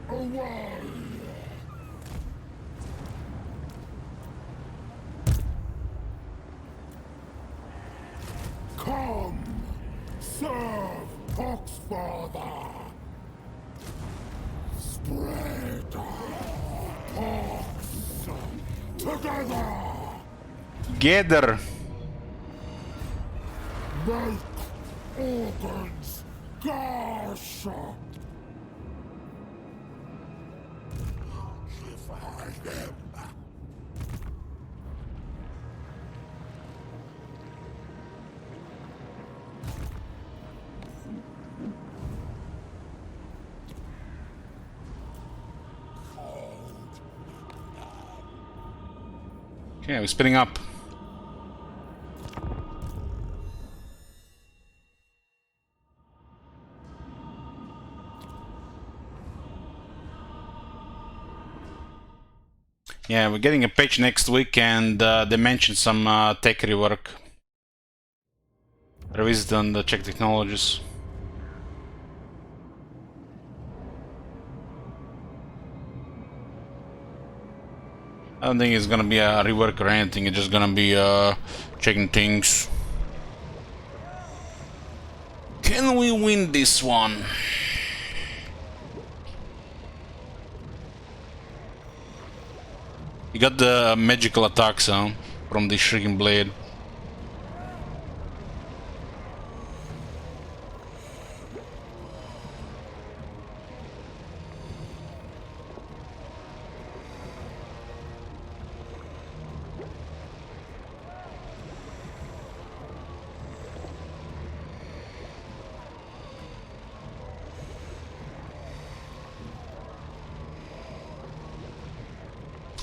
away. Come, serve Poxfather. Spread Pox together.
Gather.
Make organs gush. Divide them.
Okay, we're spinning up. Yeah, we're getting a patch next week, and they mentioned some tech rework. Revisit on the Czech technologies. I don't think it's gonna be a rework or anything, it's just gonna be checking things. Can we win this one? You got the magical attacks, huh? From the Shrieking Blade.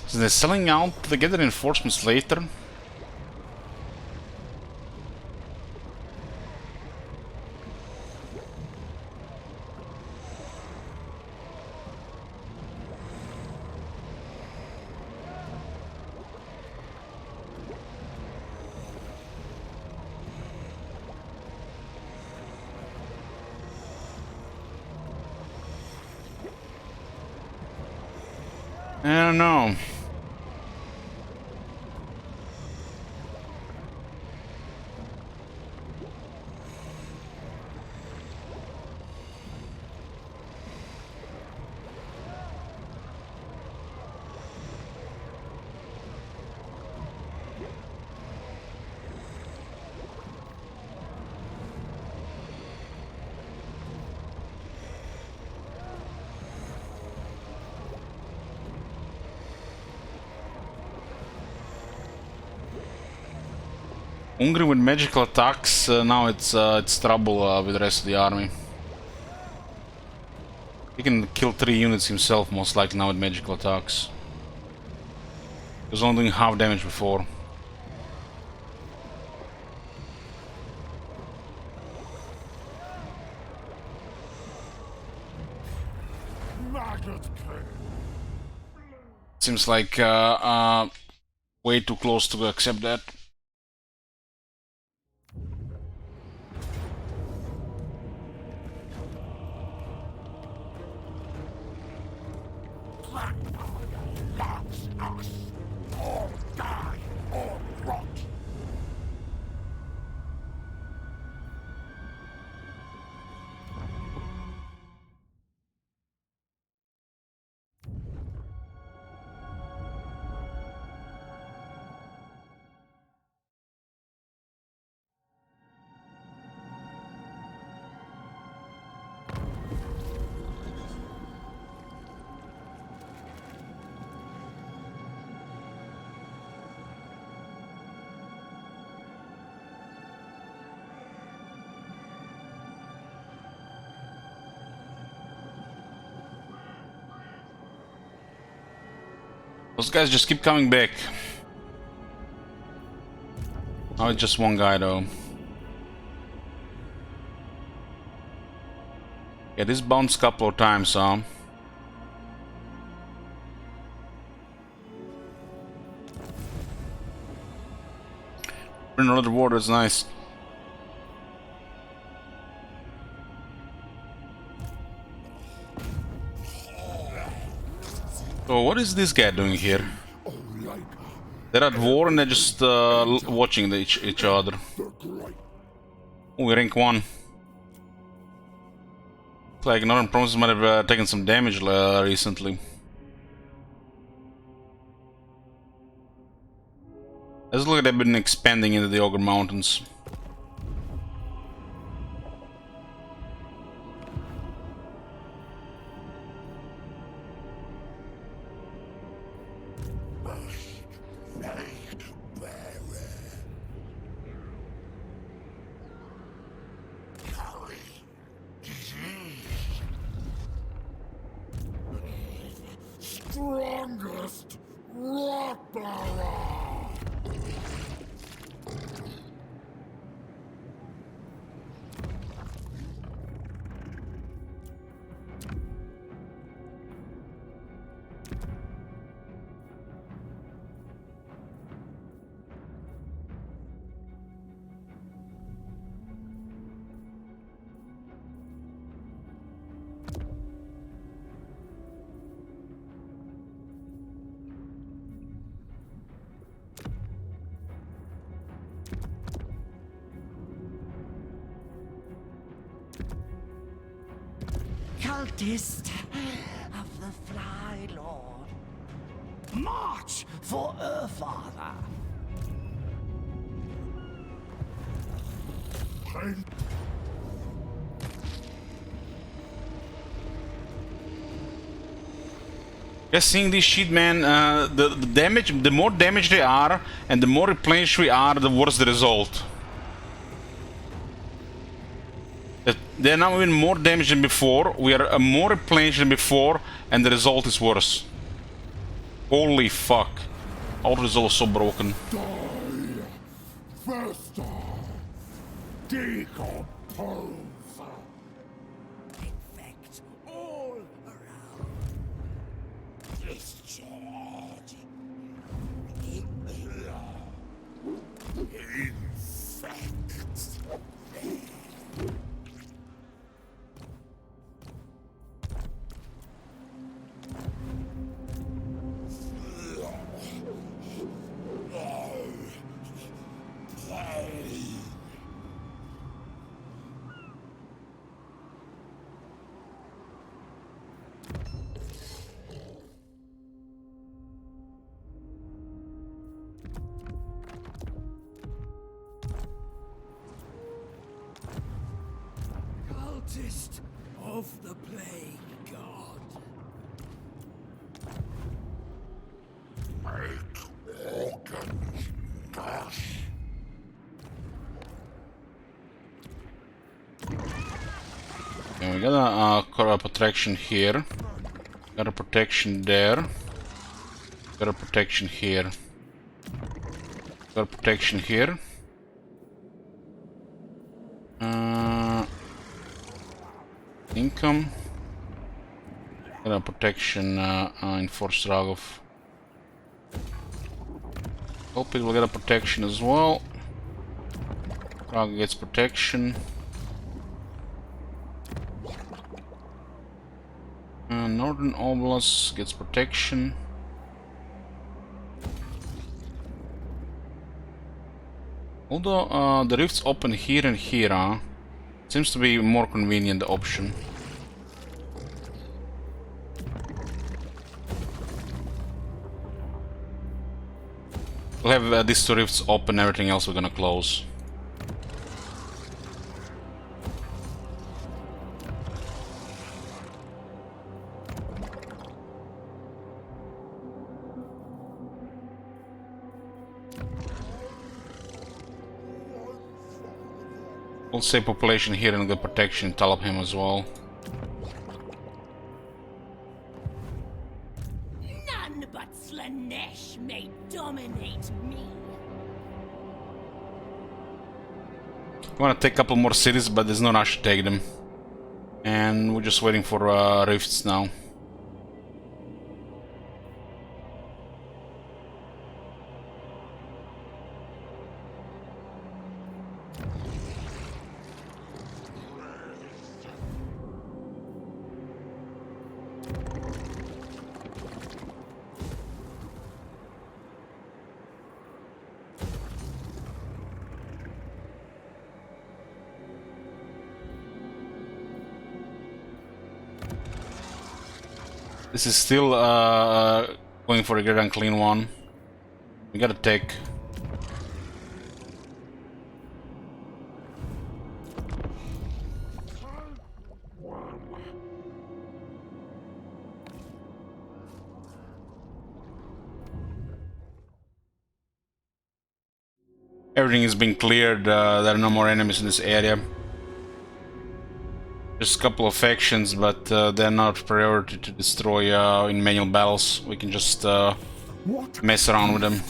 So they're selling out to get the reinforcements later. I don't know. Hungry with magical attacks, now it's trouble with the rest of the army. He can kill 3 units himself most likely now with magical attacks. He was only doing half damage before. Seems like way too close to accept that. Those guys just keep coming back. Now it's just one guy though. Yeah, this bounced a couple of times, huh? Bring another war, that's nice. So what is this guy doing here? They're at war and they're just watching each other. Oh, we rank 1. Looks like Northern Provinces might have taken some damage recently. Let's look at they've been expanding into the Ogre Mountains.
Strongest rock bearer!
Artist of the Fly Lord. March for Urfather.
Just seeing this shit, man, the damage, the more damage they are, and the more replenished we are, the worse the result. They're now even more damage than before, we are more replenished than before, and the result is worse. Holy fuck. Our result is so broken.
Fester! Decompose!
Infect all around. Discharge. Infect.
Cultist of the Plague God.
Make organs gush.
Okay, we got a protection here. Got a protection there. Got a protection here. Got a protection here. Income. Got a protection in Force Ragov. Hope it will get a protection as well. Rag gets protection. Northern Oblast gets protection. Although the rifts open here and here, seems to be a more convenient option. We'll have these two rifts open, everything else we're gonna close. We'll say population here and get protection, Talabham as well.
None but Slanesh may dominate me.
I want to take a couple more cities, but there's no rush to take them. And we're just waiting for rifts now. This is still going for a good and clean one. We gotta take. Everything is being cleared, there are no more enemies in this area. Just a couple of factions, but they're not priority to destroy in manual battles. We can just mess around with them.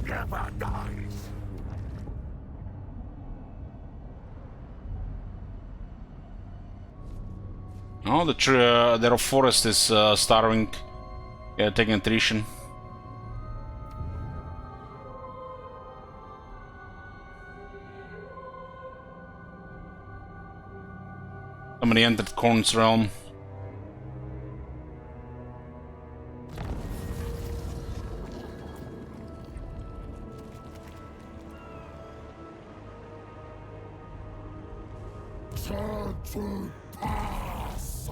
Never dies.
Oh, their forest is starving, taking attrition. Somebody entered Korn's realm.
Turn to pass.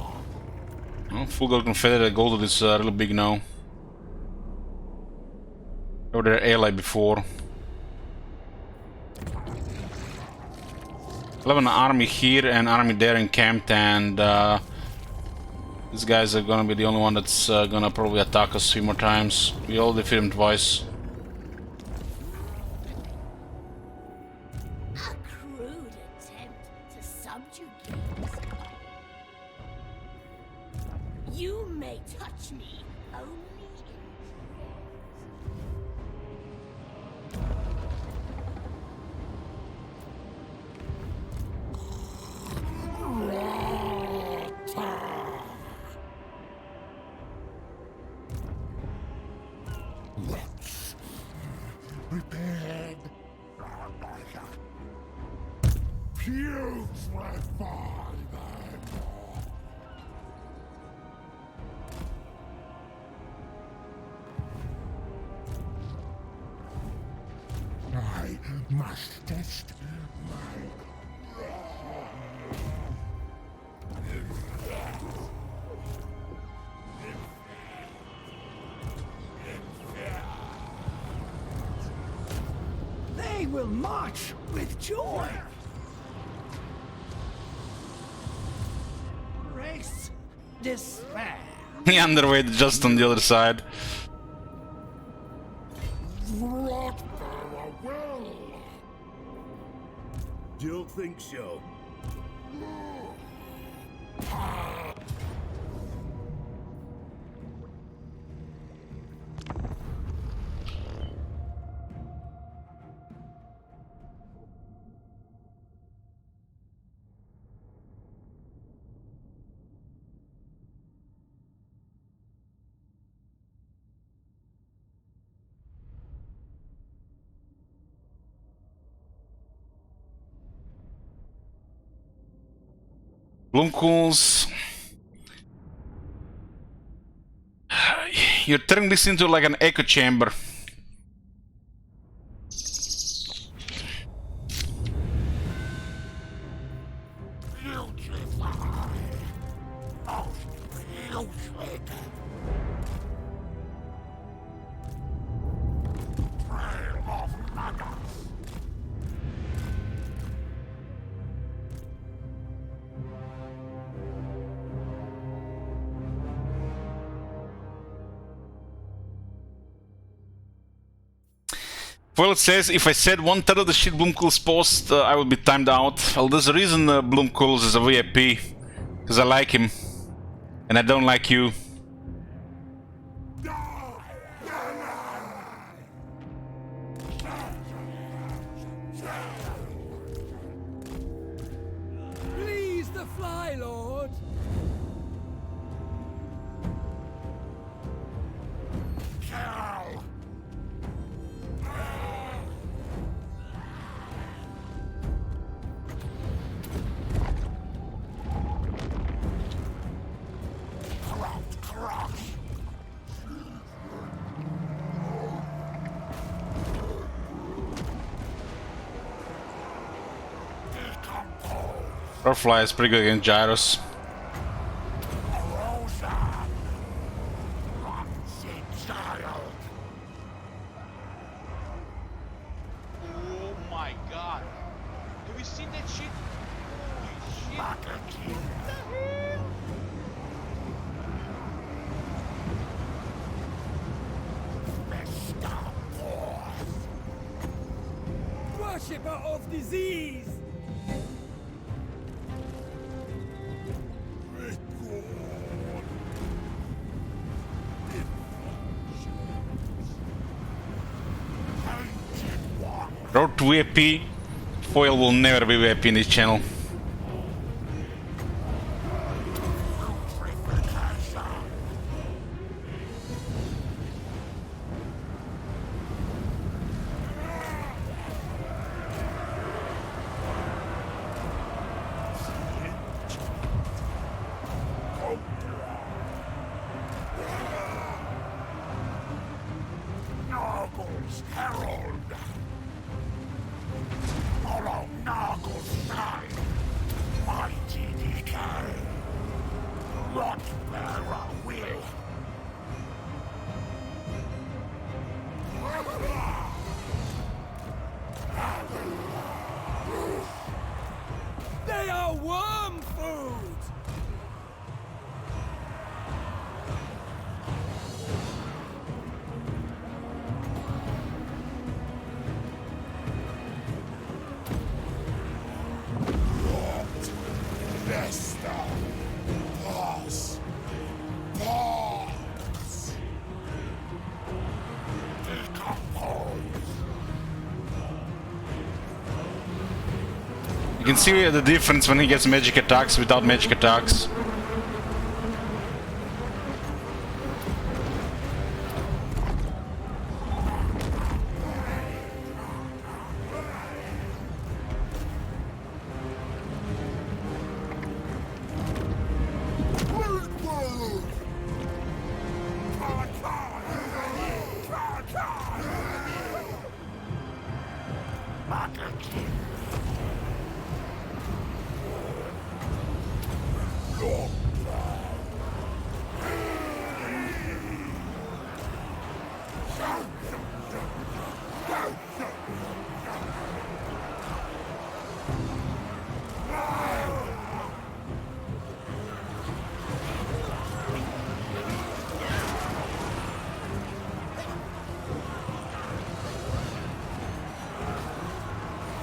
Oh, full gold confederate gold is really big now. They were their ally before. I have an army here and army there encamped, and these guys are gonna be the only one that's gonna probably attack us 3 more times. We all defeat them twice.
A crude attempt to subjugate. You may touch me only
Prepared. Putrefied. I must test my...
They will march with joy. Race despair.
The underweight just on the other side.
What farewell?
Don't think so.
Bloomcools. You're turning this into like an echo chamber. Well, it says if I said 1/3 of the shit Bloomcools post, I would be timed out. Well, there's a reason Bloomcools is a VIP. Because I like him. And I don't like you.
Please the Fly Lord.
Butterfly is pretty good against Gyros.
Oh my god. Have you seen that shit? Holy shit.
Worshipper of disease.
Road to VIP. Foil will never be VIP in this channel. can see the difference when he gets magic attacks without magic attacks.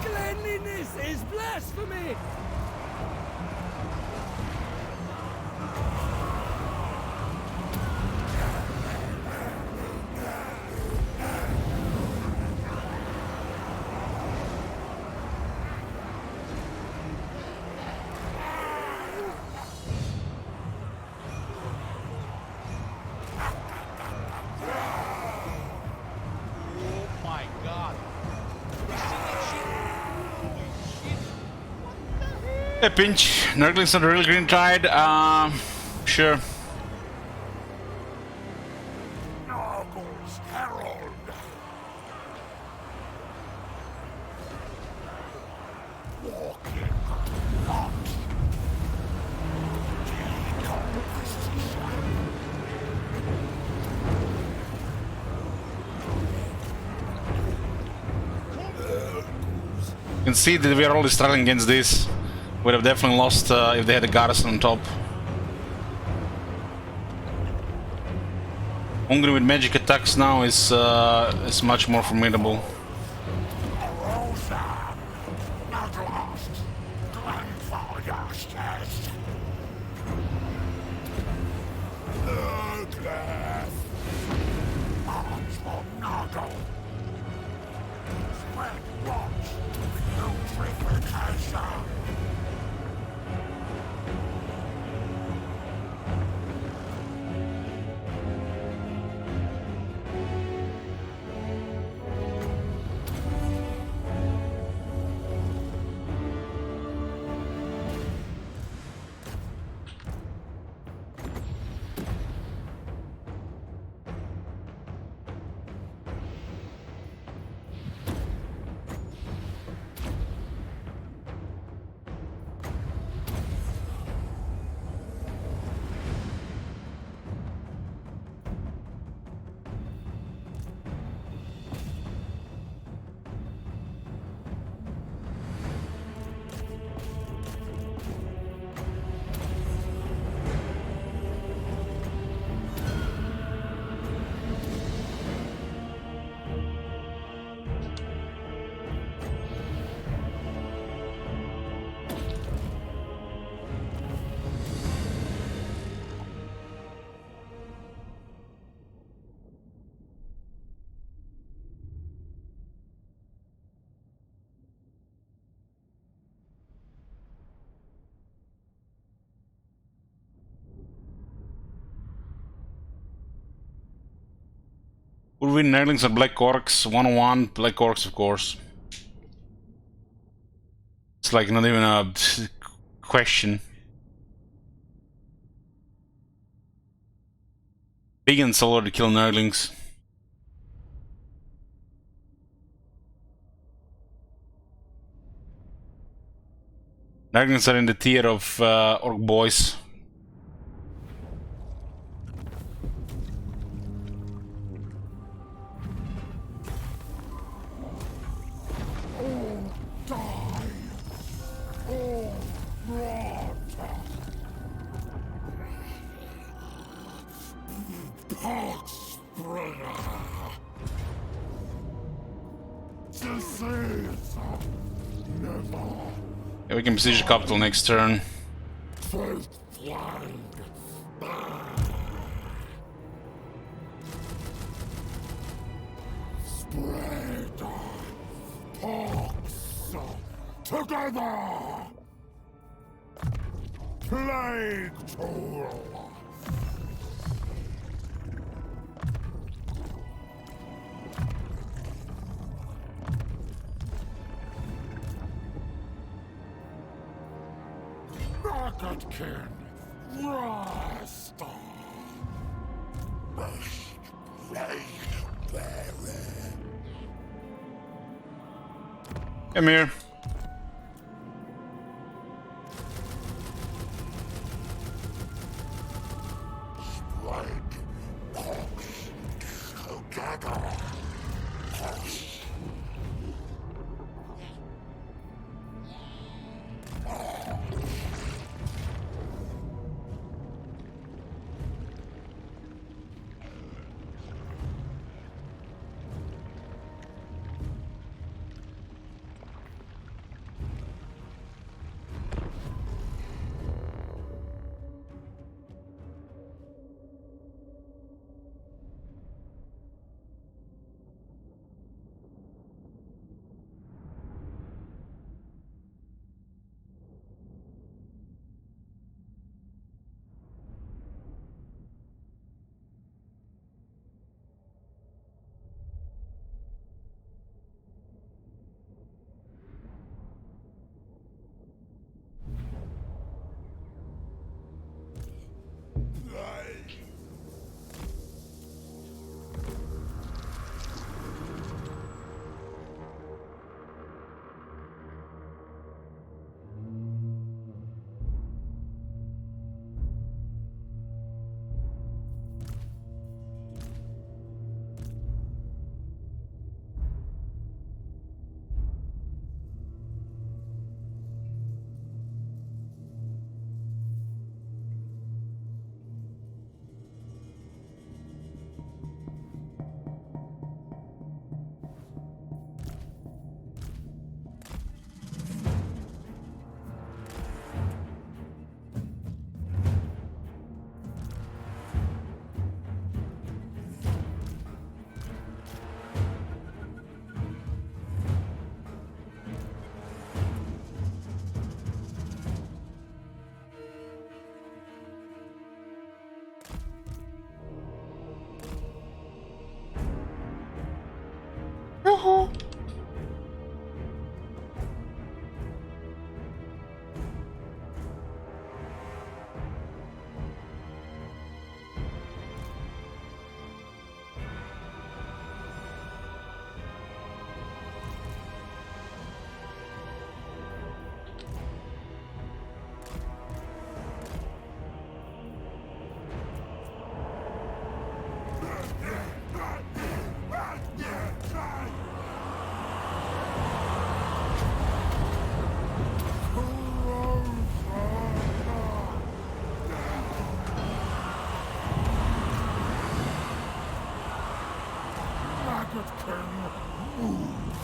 Cleanliness is blasphemy!
Oh my god. You see that shit? Holy shit. What the heck?
Hey, Pinch. Nurgling's not a real green tide. Sure.
Nurgle's herald. Walking not
You can see that we are already struggling against this. Would have definitely lost if they had a garrison on top. Hungry with magic attacks now is much more formidable.
Rosa. Not lost. Grandfather's test. Nurgle. Arms for Nurgle. Spread watch. Putrefaction.
Would win Nurglings or Black Orcs? 1-on-1, Black Orcs, of course. It's like not even a question. Big and solo to kill Nurglings. Nurglings are in the tier of Orc boys. Yeah, we can besiege the capital next turn.
Spread. Pox. To together! Plague tool! Rocketkin! Rasta! Best plague bearer!
Come here.
Spread pox together! Pox!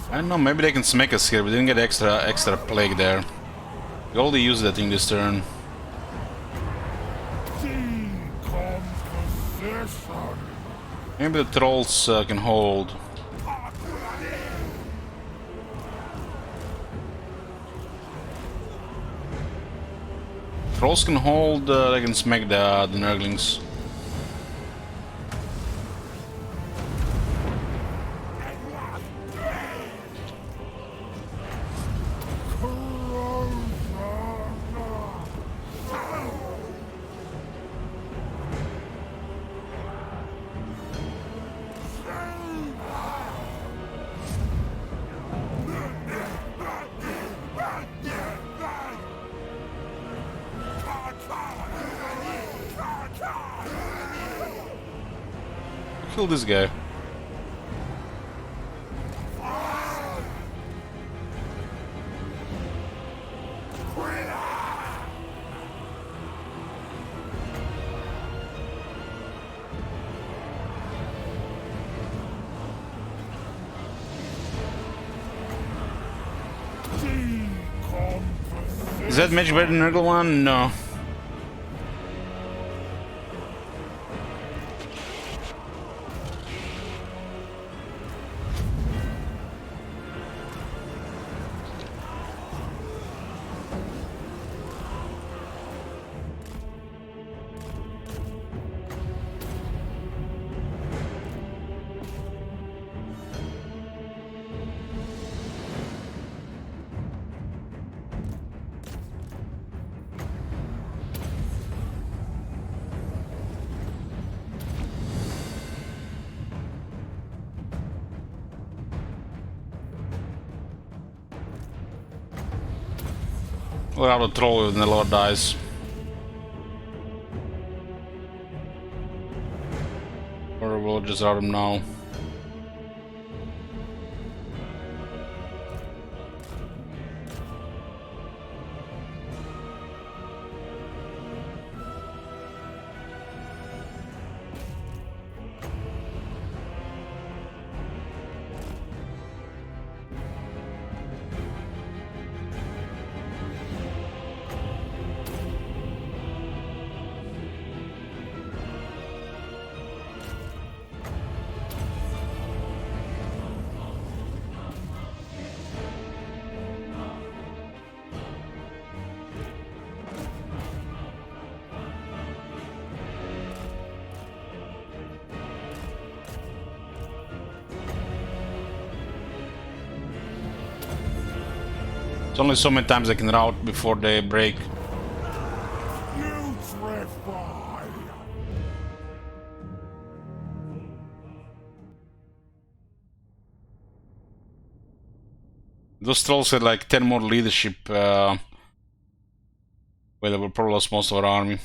I don't know, maybe they can smack us here. We didn't get extra plague there. We already used that thing this turn.
Decomposition!
Maybe the trolls can hold. Trolls can hold, they can smack the Nurglings. Kill this guy. Is that much better than Nurgle one? No. We'll have a troll when the Lord dies. Or we'll just out him now. It's only so many times I can route before they break.
Putrefy!
Those trolls had like 10 more leadership, where they will probably lost most of our army.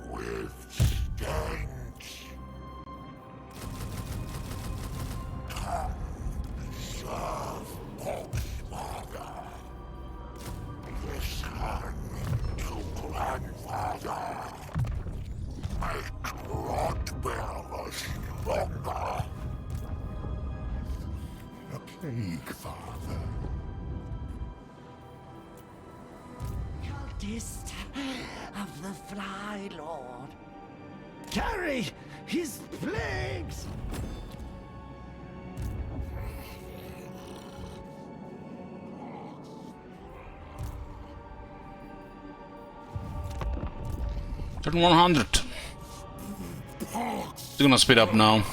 With stench. Come, serve Poxmaker. The son to grandfather. Make rot-bearers longer. A plague, father.
Cultist of the Fly Lord. Carry his plagues!
Turn 100. It's gonna speed up now.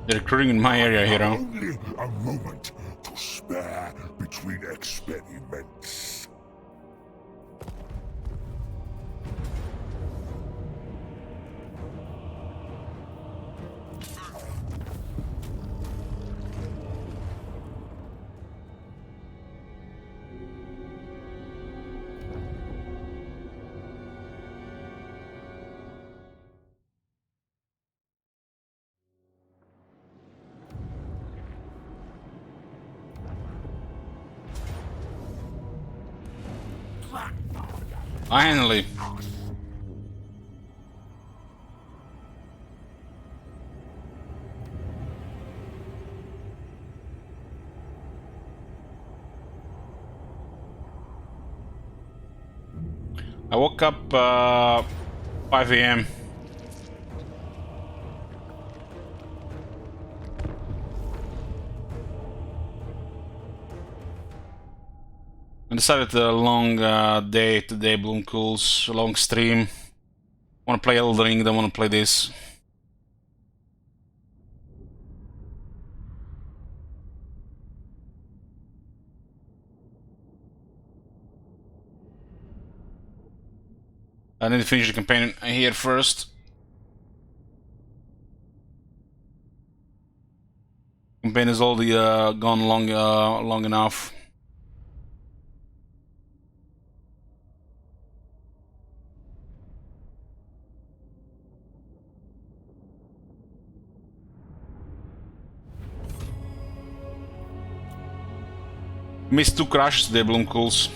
They're recruiting in my area here, huh?
Only a moment to spare between experiments.
Finally. I woke up 5 a.m. I decided a long day today, Bloom Cools, a long stream. Want to play Elden Ring, don't want to play this. I need to finish the campaign here first. Campaign is already gone long enough. Missed 2 crashes today, Bloomcools.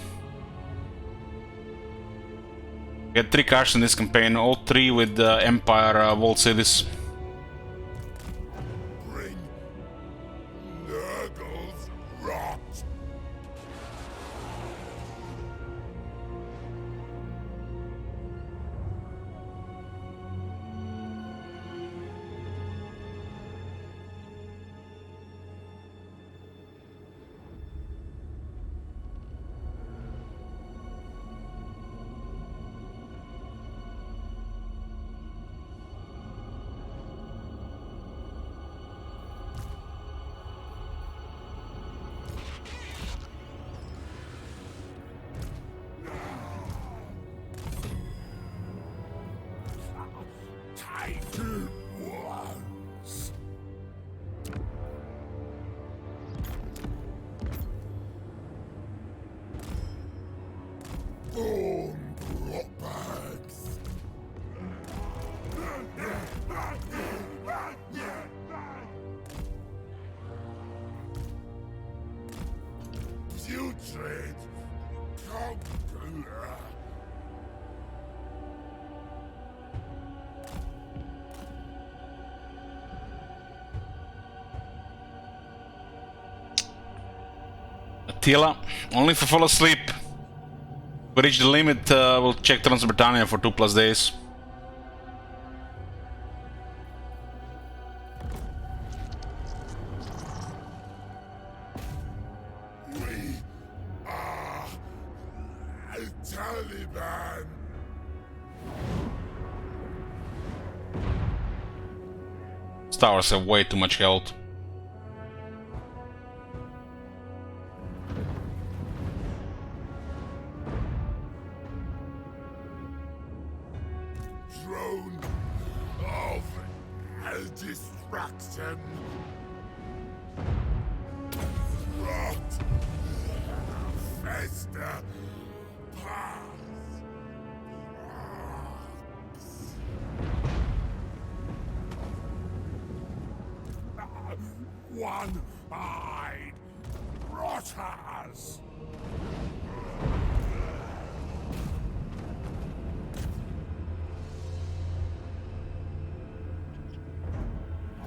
Get 3 crashes in this campaign, all 3 with Empire Vault Cities.
Bring Nurgle's rot. Titan ones. Born bags. Putrid conqueror.
Attila, only if I fall asleep. We reach the limit, we'll check Trans-Britannia for 2+ days.
We are a Taliban.
Towers have way too much health.
Drone of destruction. Rot. Fester. Pass. One-eyed rotters.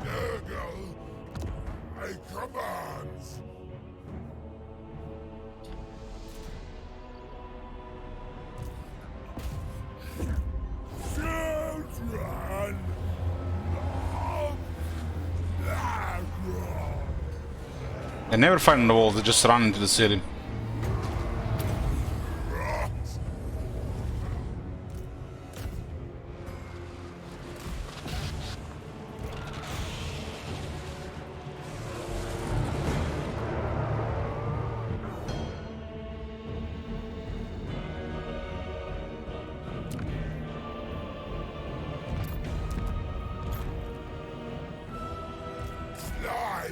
Nurgle, I commands. Children of Nurgle.
They never find the walls, they just run into the city.
Rot. Fly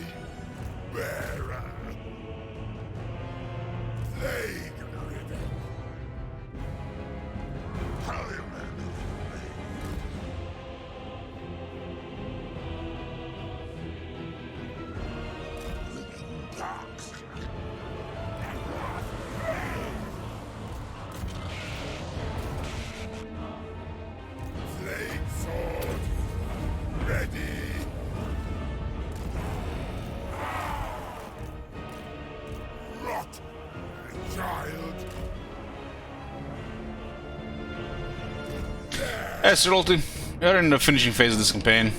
bearer. Plague ridden. Parliament Flame sword ready. Rot, child.
Yes, Rolty, you're in the finishing phase of this campaign.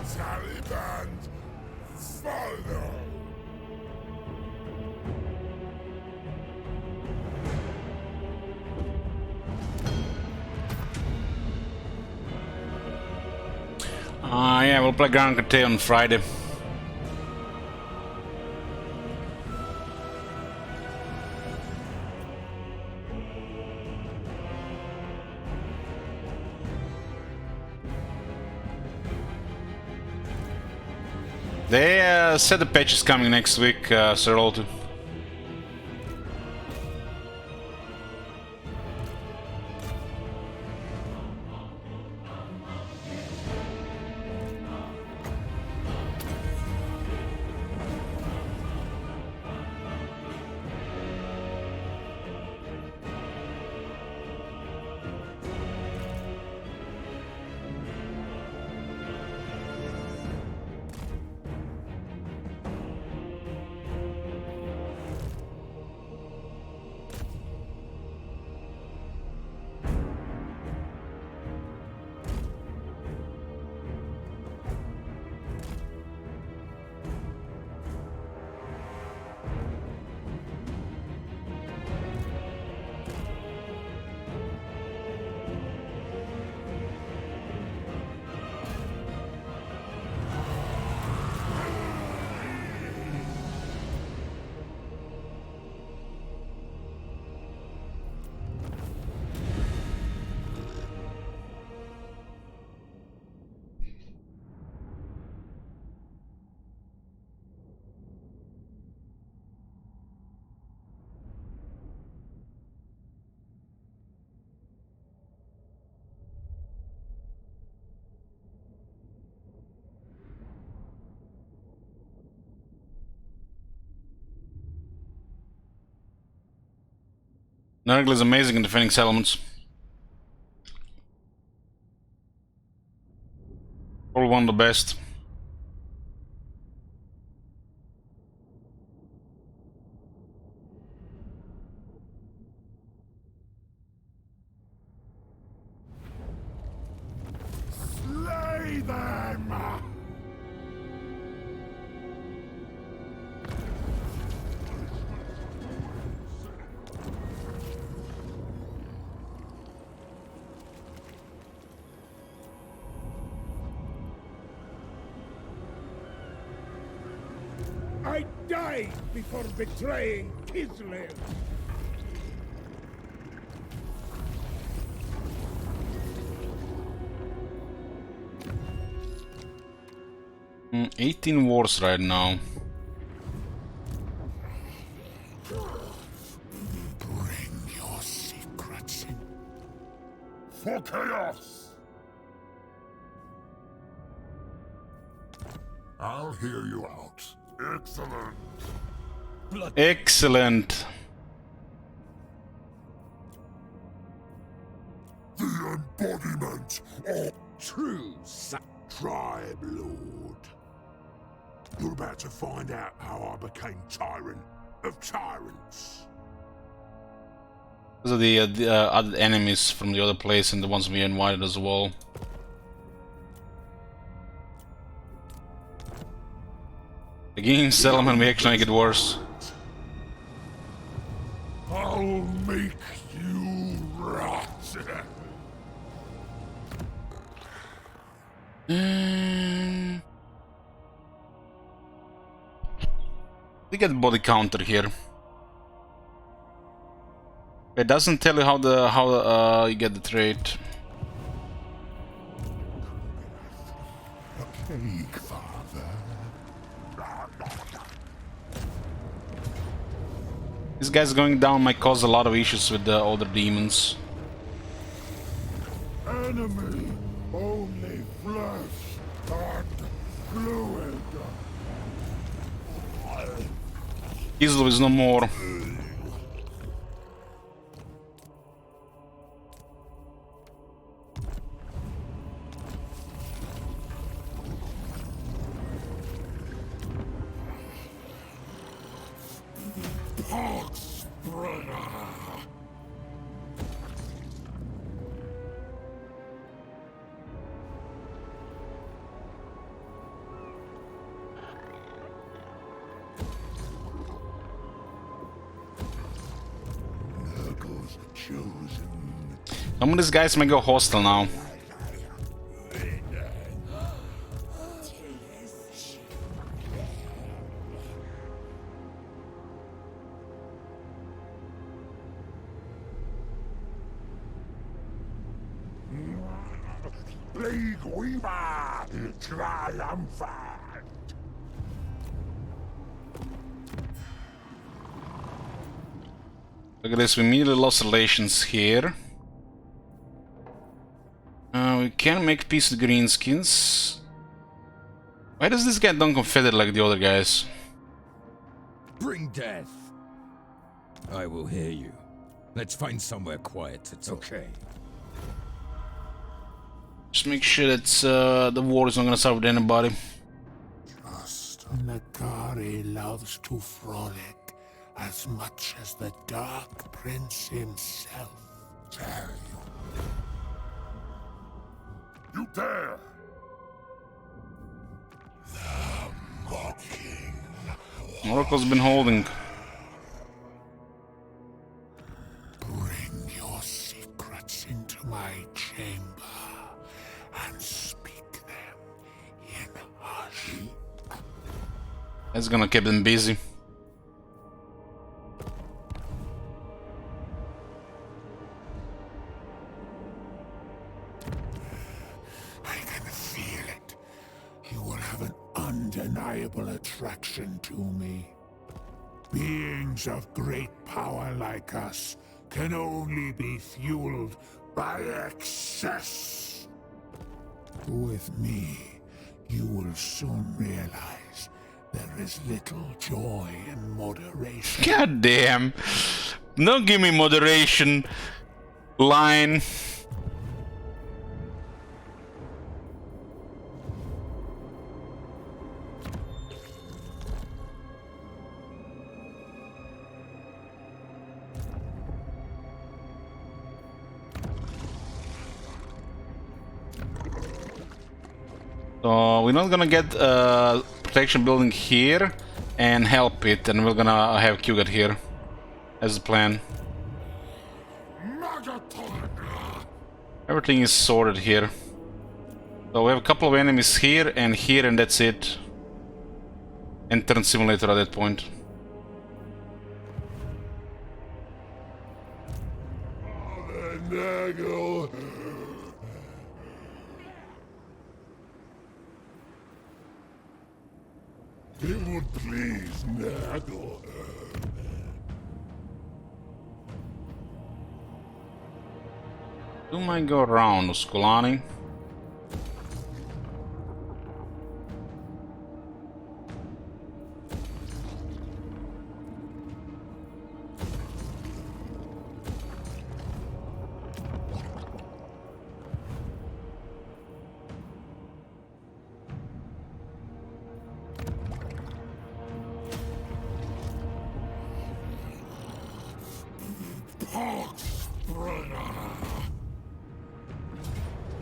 Taliban, follow.
Yeah, we'll play Grand Cate on Friday. They said the patch is coming next week, Sir Rolty. Nurgle is amazing in defending settlements. Probably one of the best.
Slay them!
I died before betraying Kislev.
18 wars right now.
Bring your secrets in. For chaos! I'll hear you out. Excellent.
Excellent.
The embodiment of
True
Tribe Lord. You're about to find out how I became tyrant of tyrants.
Those are the other enemies from the other place and the ones we invited as well. The game settlement we actually make it worse.
I'll make you rot.
We get body counter here. It doesn't tell you how you get the trait.
Cake, father.
This guy's going down might cause a lot of issues with the other demons.
Enemy, only flesh and fluid.
Kislev is no more.
Nurgle's chosen.
Some of these guys may go hostile now.
Plague Weaver, triumphant.
Look at this, we immediately lost relations here. We can make peace with greenskins. Why does this guy don't confederate like the other guys?
Bring death. I will hear you. Let's find somewhere quiet to talk. Okay.
Just make sure that the war is not gonna start with anybody.
Just Nakari loves to frolic as much as the Dark Prince himself. Tell you. You dare! The mocking.
Oracle's been holding.
Bring your secrets into my chamber and speak them in hush.
That's gonna keep them busy.
I can feel it. You will have an undeniable attraction to me. Beings of great power like us can only be fueled by excess. With me, you will soon realize there is little joy in moderation.
God damn. Don't give me moderation line. So we're not gonna get protection building here and help it, and we're gonna have Q get here as the plan. Everything is sorted here. So we have a couple of enemies here, and that's it. And turn simulator at that point.
Nurgle. It would please Nurgle.
Do I go around, Skolani?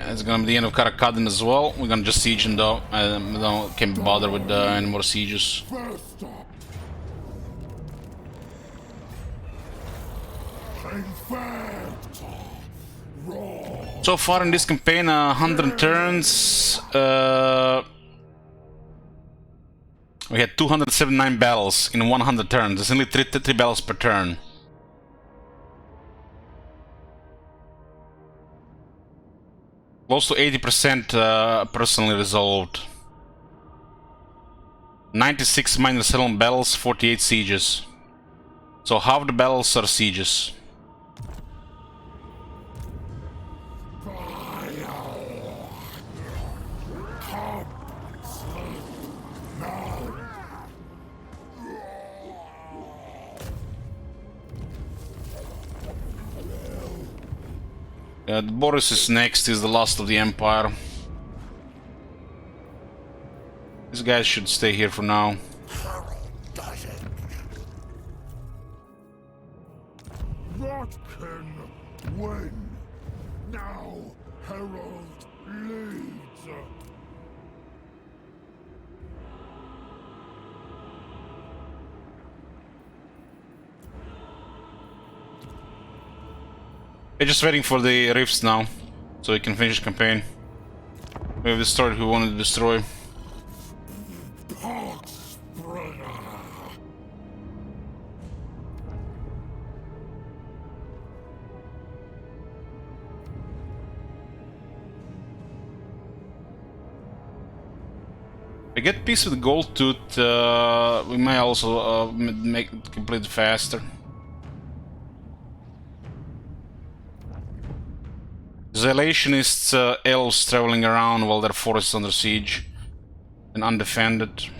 It's gonna be the end of Karakadin as well. We're gonna just siege him though. We can't be bothered with any more sieges. So far in this campaign, 100 turns. We had 279 battles in 100 turns. There's only 3 battles per turn. Close to 80% personally resolved. 96 minor settlement battles, 48 sieges. So half the battles are sieges. Boris is next, is the last of the Empire. These guys should stay here for now.
What can win? Now Herald leads.
We're just waiting for the rifts now, so we can finish the campaign. We have destroyed who we wanted to destroy. We get peace with the gold tooth. We may also make it complete faster. Xylationists, elves traveling around while their forest is under siege and undefended.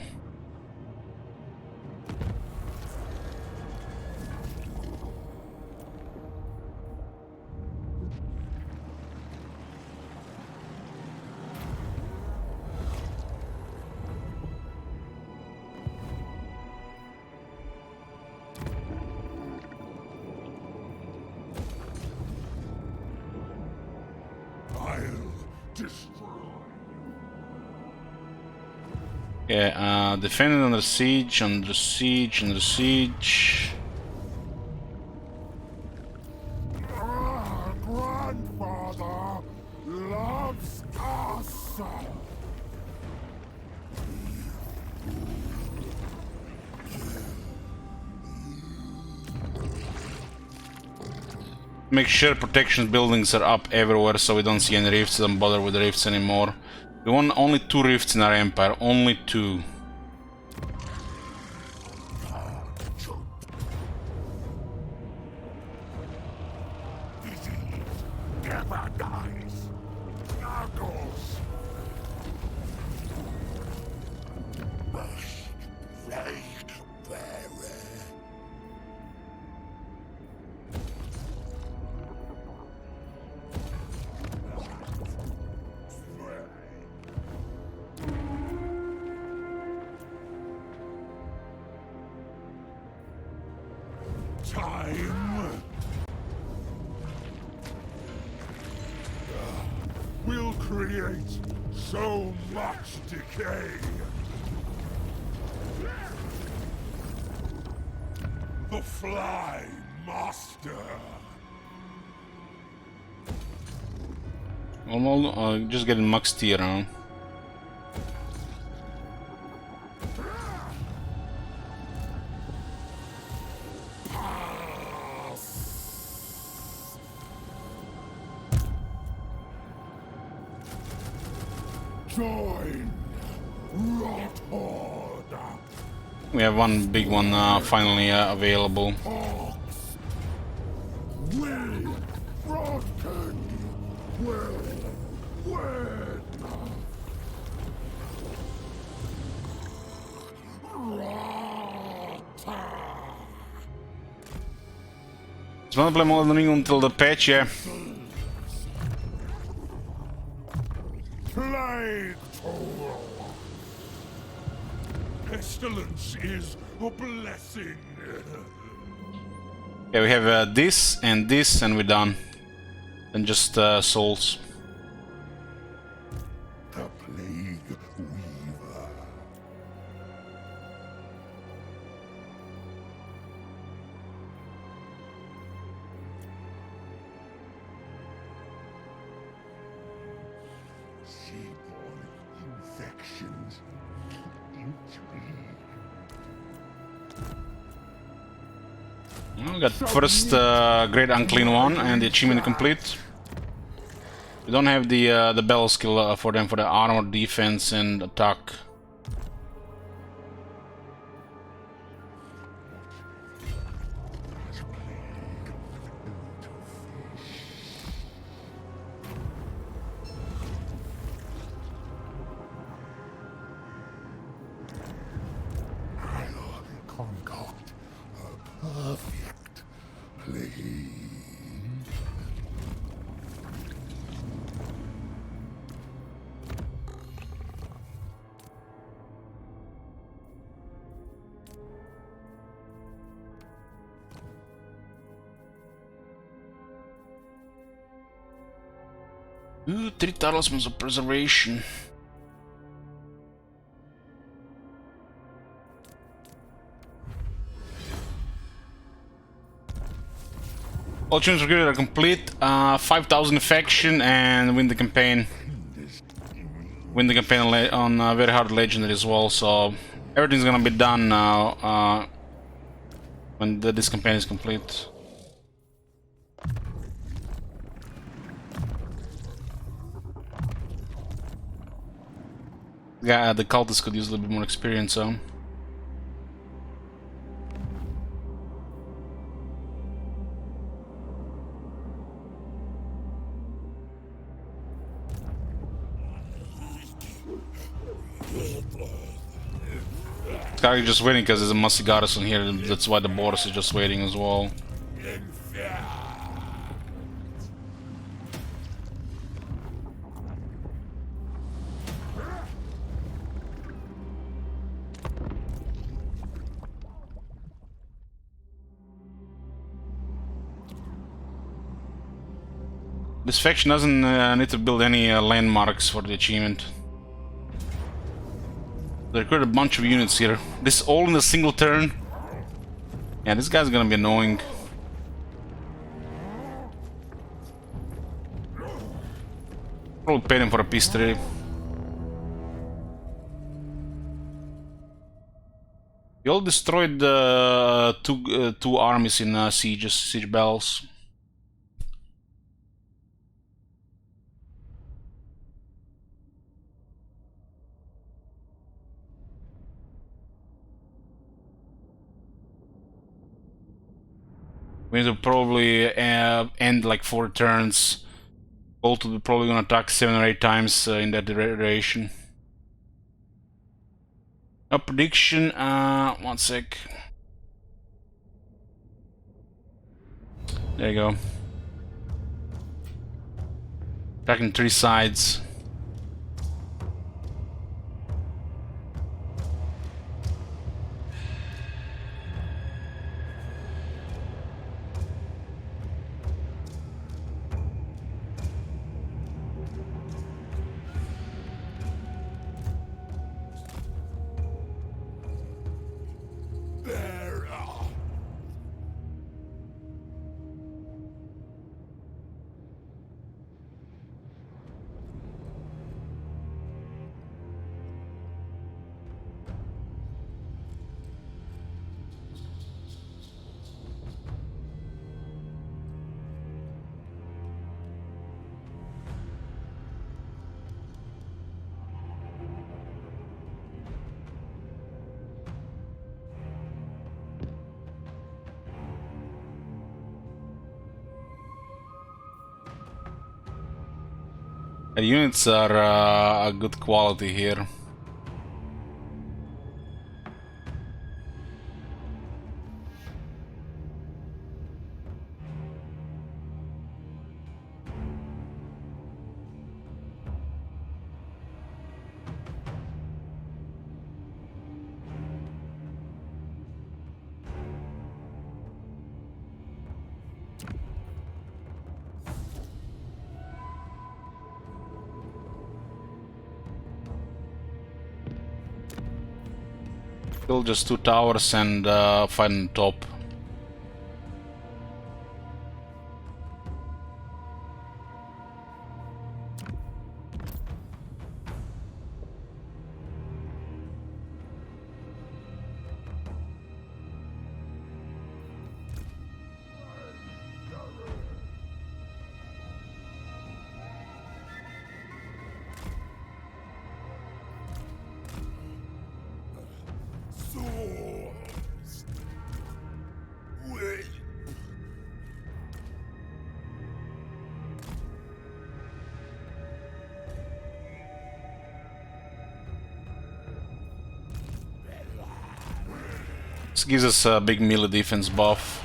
Yeah, defending under siege, under siege, under siege.
Grandfather loves us.
Make sure protection buildings are up everywhere so we don't see any rifts, don't bother with rifts anymore. We want only 2 rifts in our empire, only 2.
Never dies. Knuckles. Blade bearer. create so much decay. The Fly Master.
Almost, just getting max tier now.
Join Rot Horde.
We have one big one finally available.
We broken will win.
It's gonna play Modern Ring until the patch, yeah.
Plague toll. Pestilence is a blessing.
Yeah, we have this, and we're done. And just souls.
The Plague Weaver. Seaborne infections into me.
We got first Great Unclean one and the achievement complete. We don't have the bell skill for them for the armor, defense, and attack.
I'll concoct a perfect plague.
Ooh, 3 talismans of preservation. All achievements recruited are complete. 5,000 infection and win the campaign. Win the campaign on very hard legendary as well. So everything's gonna be done now when this campaign is complete. Yeah, the cultists could use a little bit more experience, so. Skag is just waiting because there's a musty goddess in here, that's why the Boris is just waiting as well. This faction doesn't need to build any landmarks for the achievement. They recruit a bunch of units here. This all in a single turn. Yeah, this guy's gonna be annoying. Probably paid him for a peace treaty. We all destroyed two armies in siege battles. We need to probably end like 4 turns. Bolt will be probably gonna attack 7 or 8 times in that duration. A prediction, 1 sec. There you go. Attacking 3 sides. The units are a good quality here. Still just 2 towers and fight on top.
Swords. Wait.
This gives us a big melee defense buff.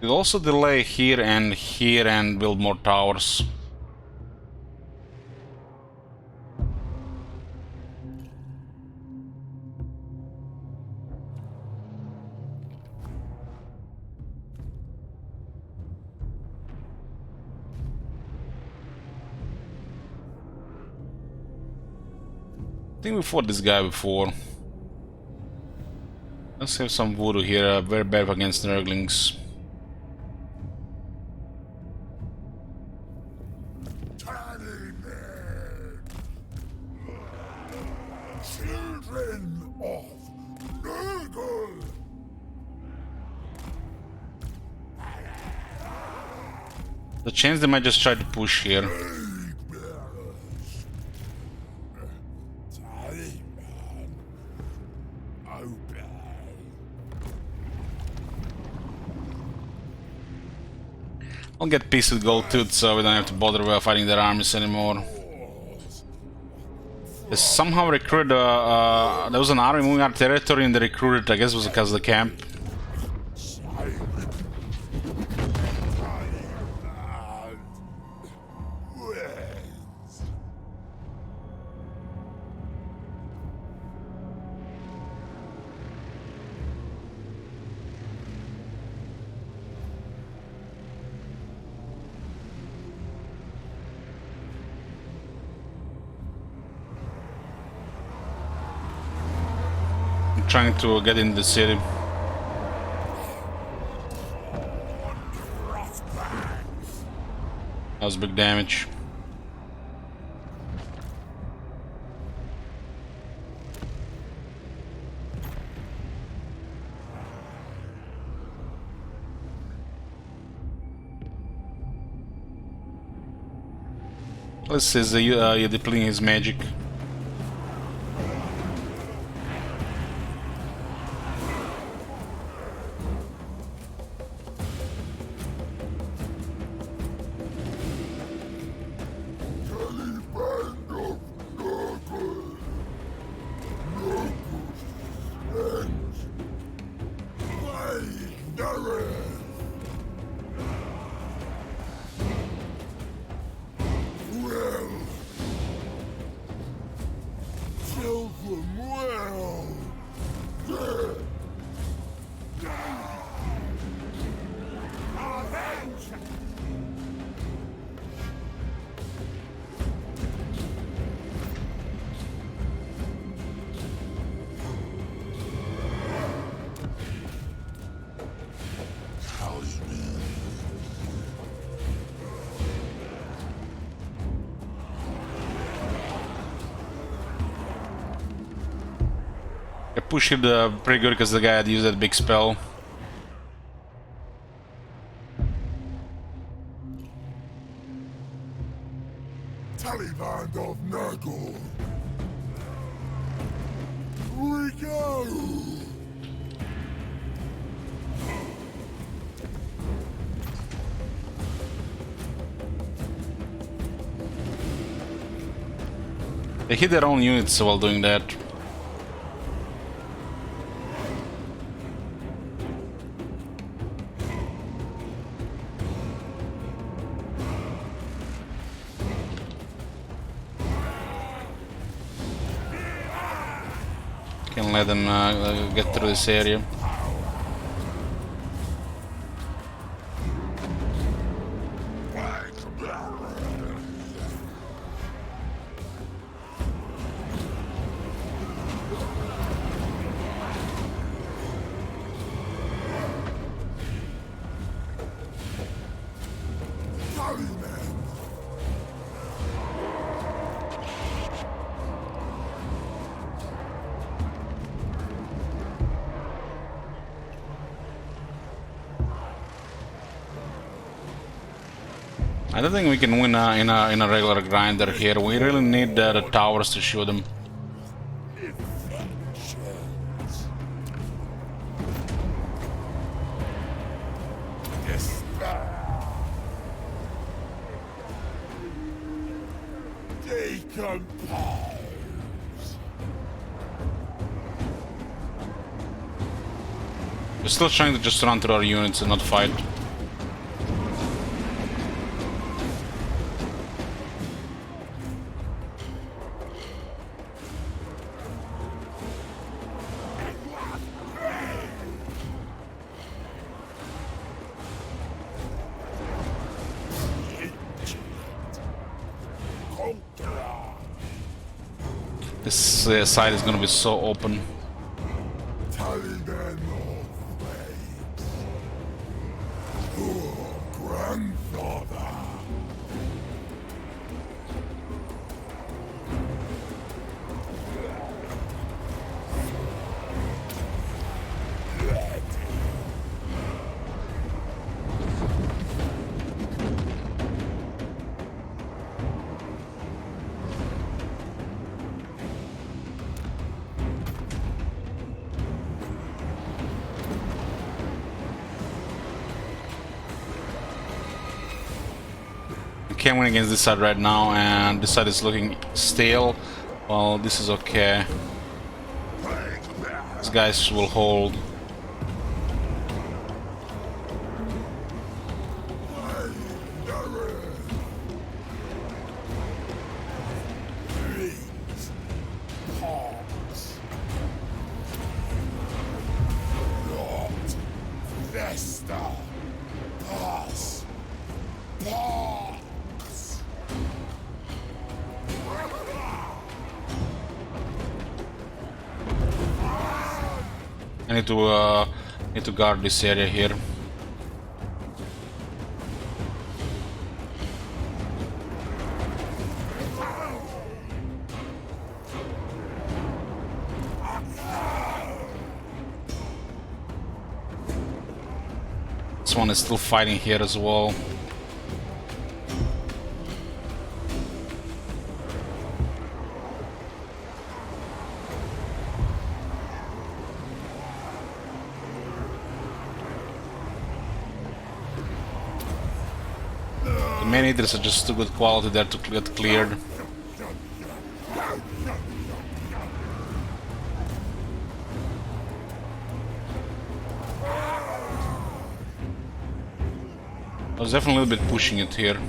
We'll also delay here and build more towers. I think we fought this guy before. Let's have some voodoo here, very bad against Nurglings.
Children of Nurgle!
The chance they might just try to push here. I'll get peace with Gold Tooth so we don't have to bother with fighting their armies anymore. They somehow recruited, there was an army moving our territory and they recruited, I guess it was because of the camp. Trying to get in the city. That was big damage. Let's see, you're depleting his magic. I pushed it pretty good because the guy had used that big spell.
Taliban of Nurgle. We go.
They hit their own units while doing that. Can let them get through this area. I don't think we can win in a regular grinder here. We really need the towers to shoot them. We're still trying to just run through our units and not fight. This side is gonna be so open. Can't win against this side right now, and this side is looking stale. Well, this is okay. These guys will hold. I need to guard this area here. This one is still fighting here as well. Main eaters are just too good quality there to get cleared. I was definitely a little bit pushing it here.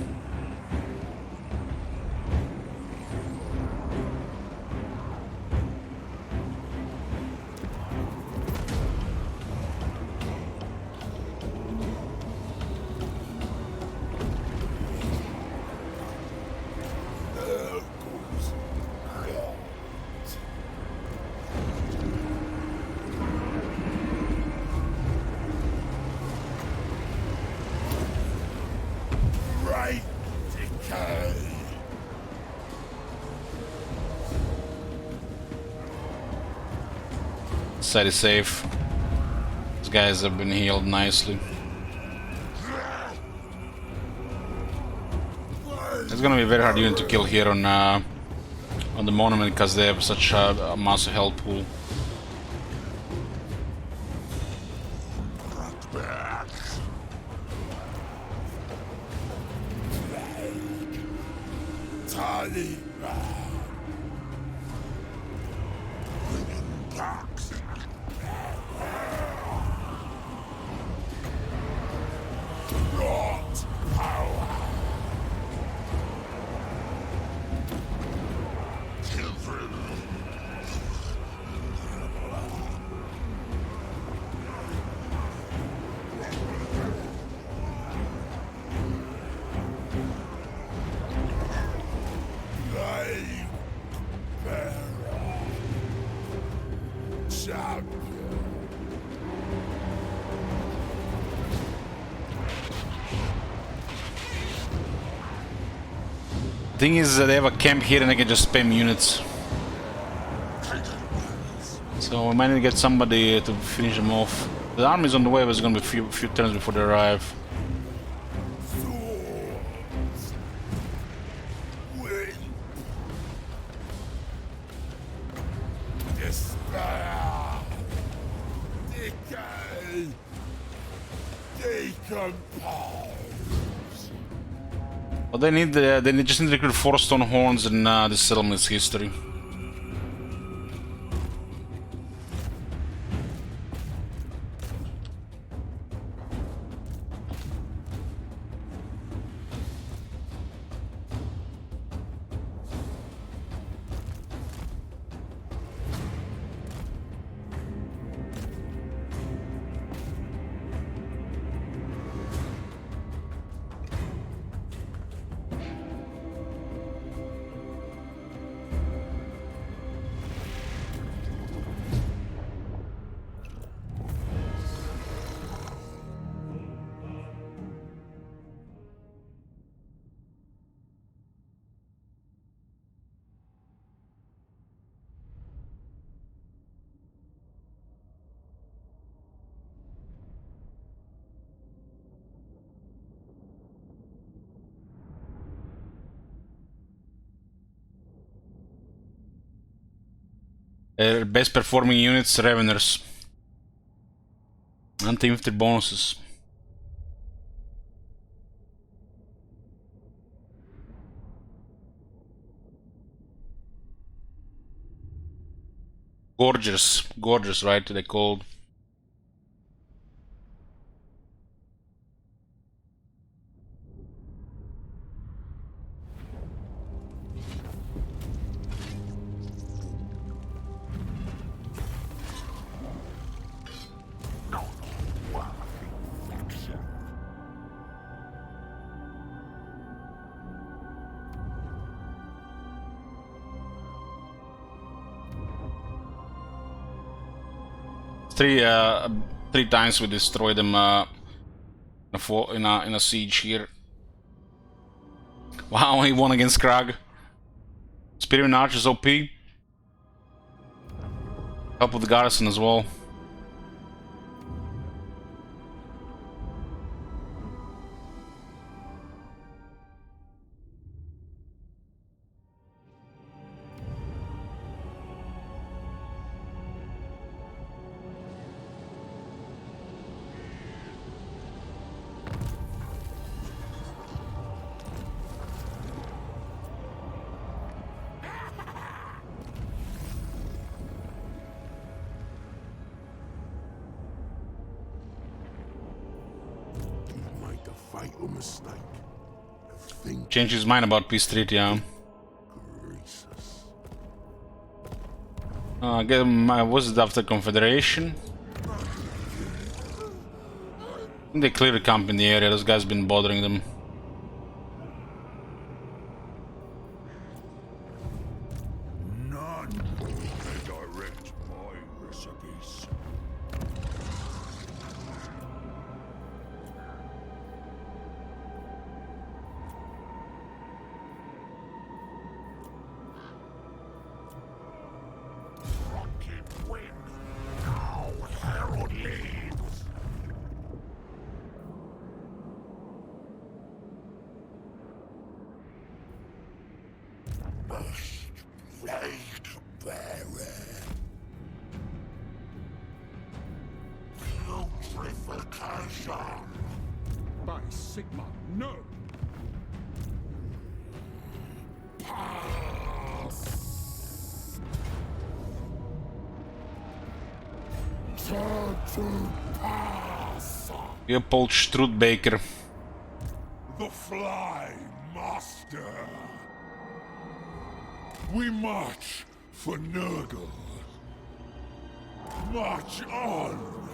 Side is safe. These guys have been healed nicely. It's gonna be very hard unit to kill here on the monument because they have such a massive health pool. Thing is, they have a camp here and they can just spam units. So we might need to get somebody to finish them off. The army's on the way, but it's gonna be a few turns before they arrive. Well, they just need to recruit 4 stone horns in this settlement's history. Best performing units, Raveners. Anti-infantry bonuses. Gorgeous, right? They called. Three times we destroyed them in a siege here. Wow, he won against Krag. Spearman Archers OP. Help with the garrison as well. Changed his mind about peace treaty, yeah. Get my was it after Confederation? I think they cleared a camp in the area. Those guys been bothering them.
None may direct my recipes. Rocket wind, now herald leads. Must plague bearer. Putrefaction.
By Sigma, no!
Turn to pass.
Leopold Struthbaker.
The Fly Master. We march for Nurgle. March on,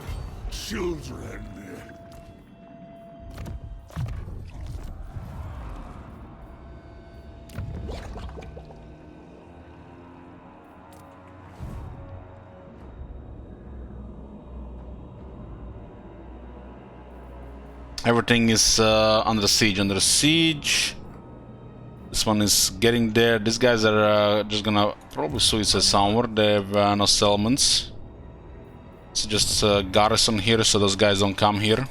children.
Everything is under siege. This one is getting there. These guys are just gonna probably suicide somewhere. They have no settlements. It's just garrison here, so those guys don't come here.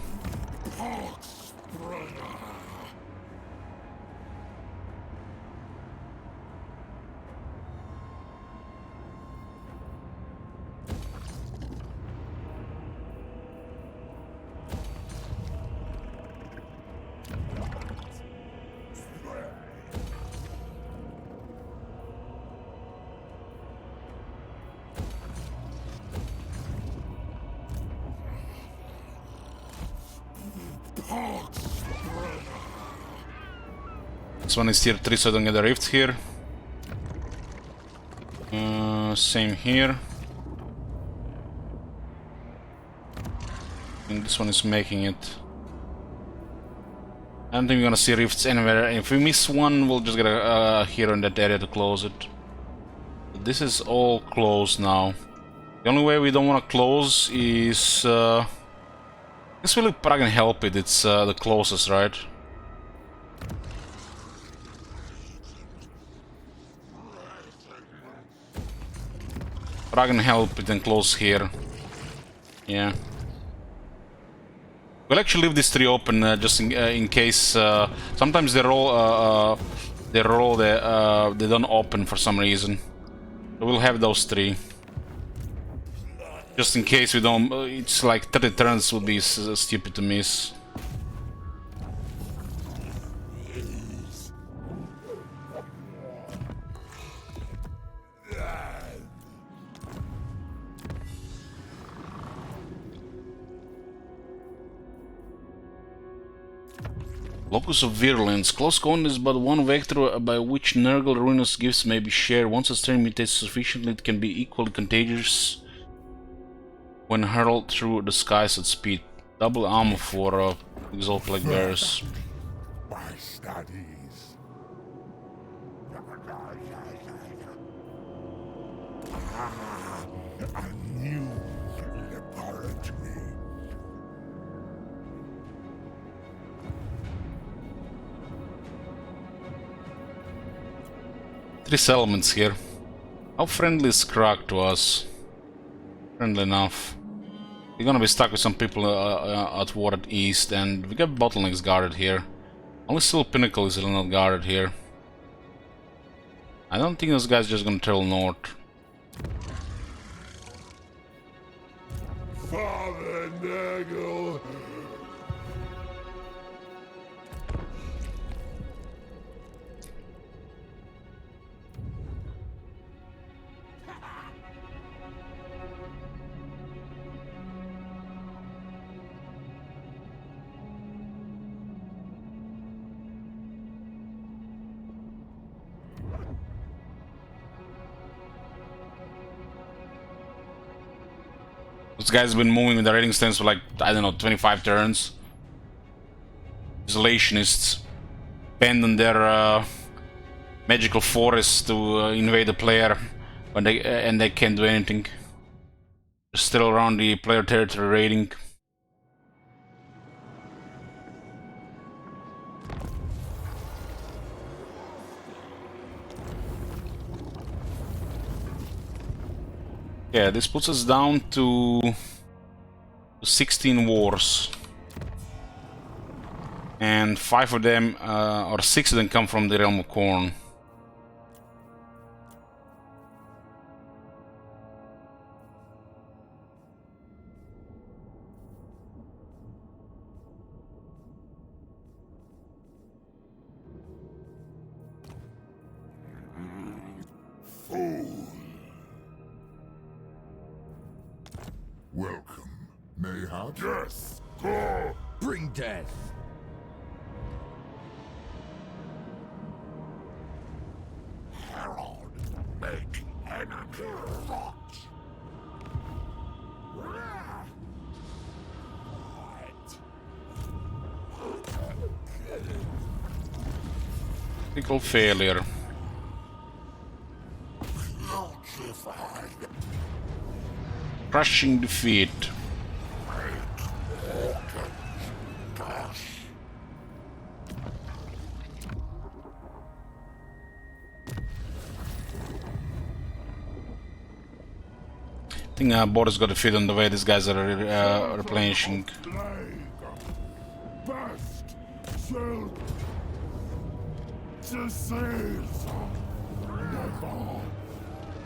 This one is tier 3, so I don't get a rift here. Same here. And this one is making it. I don't think we're gonna see rifts anywhere. If we miss one, we'll just get a hero in that area to close it. But this is all closed now. The only way we don't want to close is... I guess we'll Prague and help it. It's the closest, right? Prague and help it and close here. Yeah. We'll actually leave this tree open just in case. Sometimes they roll. They don't open for some reason. So we'll have those three. Just in case we don't. It's like 30 turns would be stupid to miss. Locus of Virulence. Close combat is but one vector by which Nurgle ruinous gifts may be shared. Once a strain mutates sufficiently, it can be equally contagious when hurled through the skies at speed. Double armor for Exalt Plague Bearers.
My studies. A new laboratory.
Three settlements here. How friendly is Krag to us? Friendly enough. We're gonna be stuck with some people at war at east, and we got bottlenecks guarded here. Only still Pinnacle is not guarded here. I don't think those guys are just gonna travel north.
Father Nurgle.
Those guys have been moving with the raiding stance for like, I don't know, 25 turns. Isolationists abandon their magical forest to invade the player when they can't do anything. They're still around the player territory raiding. Yeah, this puts us down to 16 wars. And 5 of them, or 6 of them come from the Realm of Khorne.
Welcome, mayhap? Yes, go!
Bring death.
Herald, make enemy rot.
Critical failure. Crushing defeat. I think Boris got a feed on the way these guys are replenishing.
Plague, pest, silt, disease, never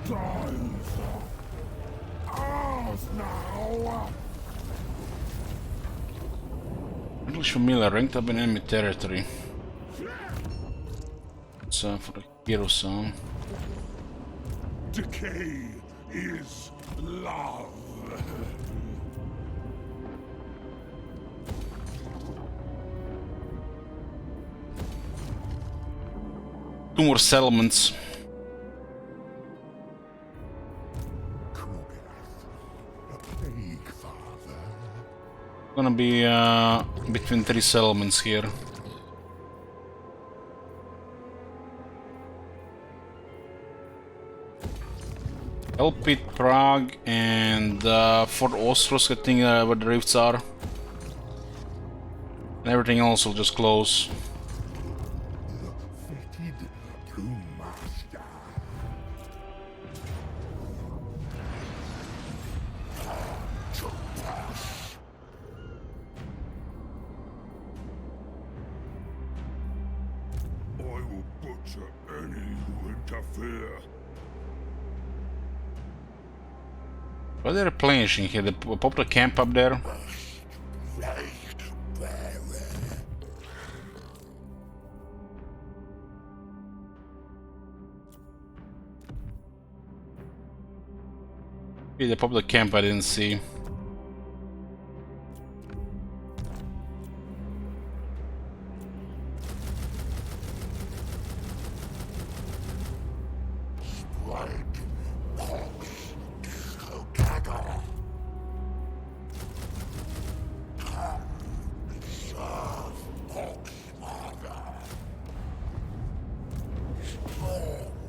dies. Ours now.
English familiar ranked up in enemy territory. It's for the hero song.
Decay is love.
Two more settlements. Gonna be between 3 settlements here. Elpit, Prague, and Fort Ostros, I think, where the rifts are. And everything else will just close.
I will butcher any who interfere.
Why are they replenishing here? They popped a camp up there. Yeah, they popped a camp I didn't see.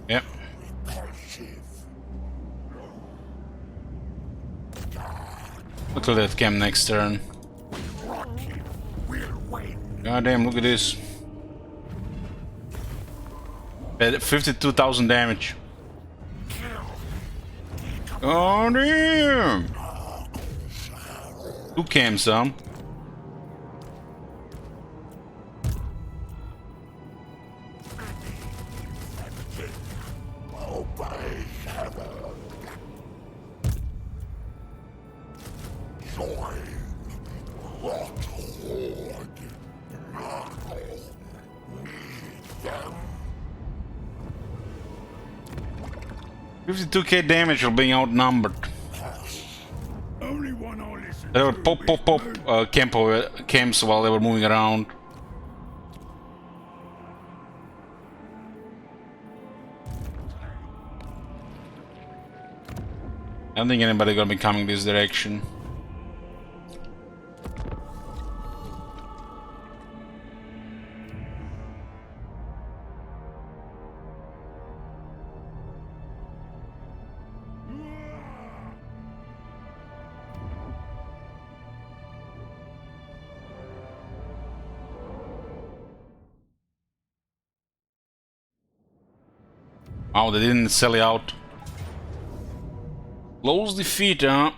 Yep. Look at that camp next turn. God damn, look at this. 52,000 damage. Oh damn! 2 camps, huh? $52k damage for being outnumbered.
Only one I listen
They were
to
pop camps while they were moving around. I don't think anybody gonna be coming this direction. Oh, they didn't sell it out. Close defeat, huh?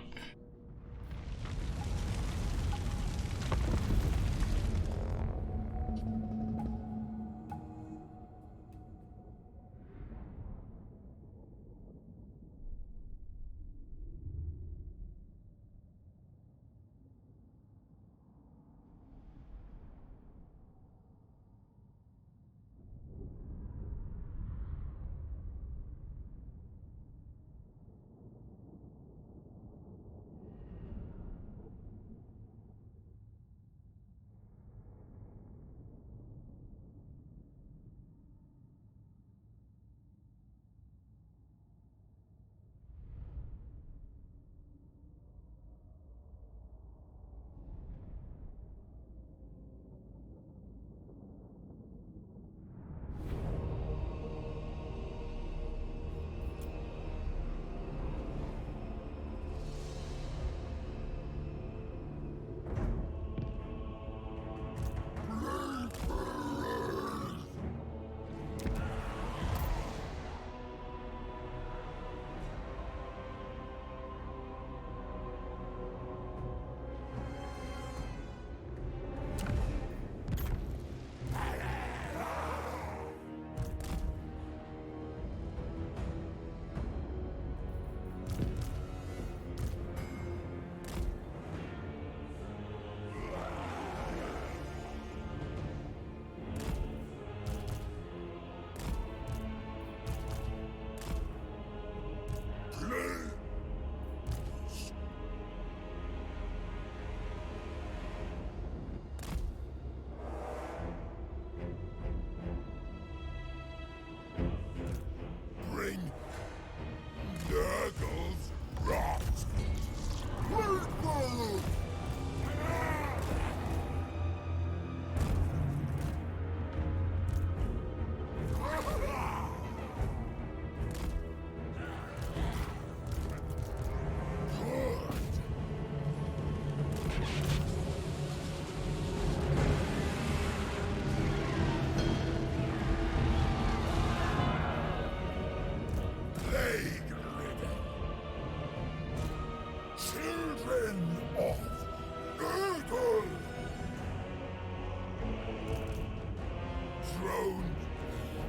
throne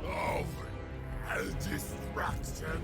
of destruction.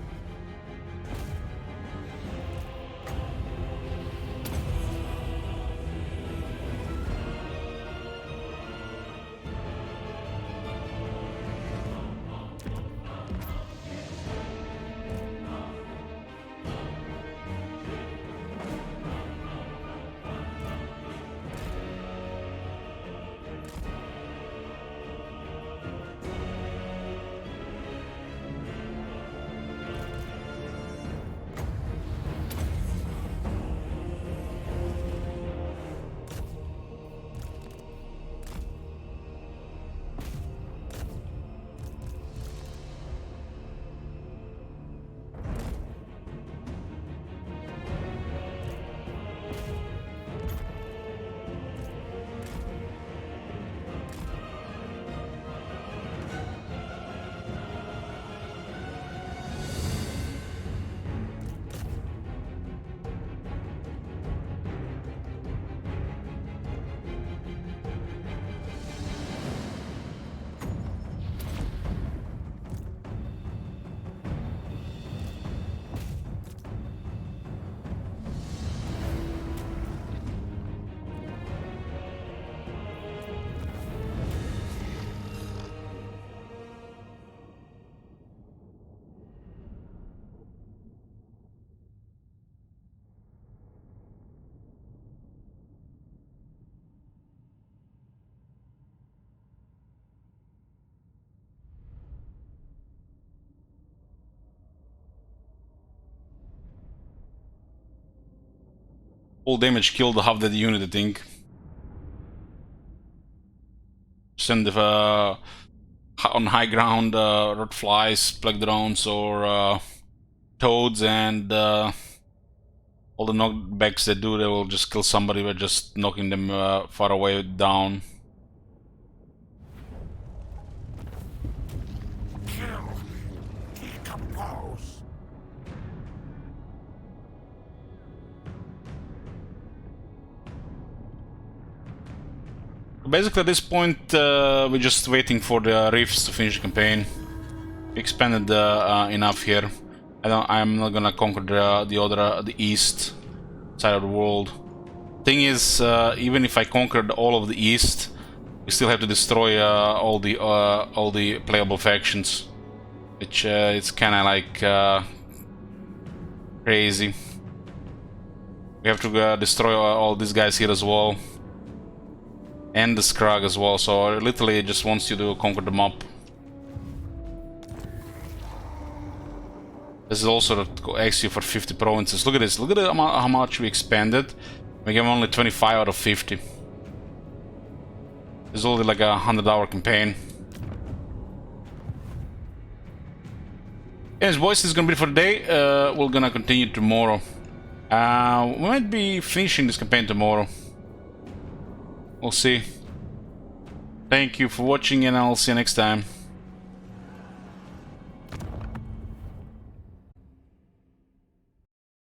Full damage killed half that unit, I think. Send the on high ground rot flies, plague drones, or toads, and all the knockbacks they do, they will just kill somebody by just knocking them far away down.
Decompose.
Basically, at this point, we're just waiting for the reefs to finish the campaign. We expanded enough here. I'm not gonna conquer the east side of the world. Thing is, even if I conquered all of the east, we still have to destroy all the playable factions, which it's kind of like crazy. We have to destroy all these guys here as well. And the Scrag as well, so literally it just wants you to conquer them up. This is also to ask you for 50 provinces. Look at this, look at how much we expanded. We gave only 25 out of 50. It's only like a 100-hour campaign. Anyways, boys, this is gonna be it for today. We're gonna continue tomorrow. We might be finishing this campaign tomorrow. We'll see. Thank you for watching, and I'll see you next time.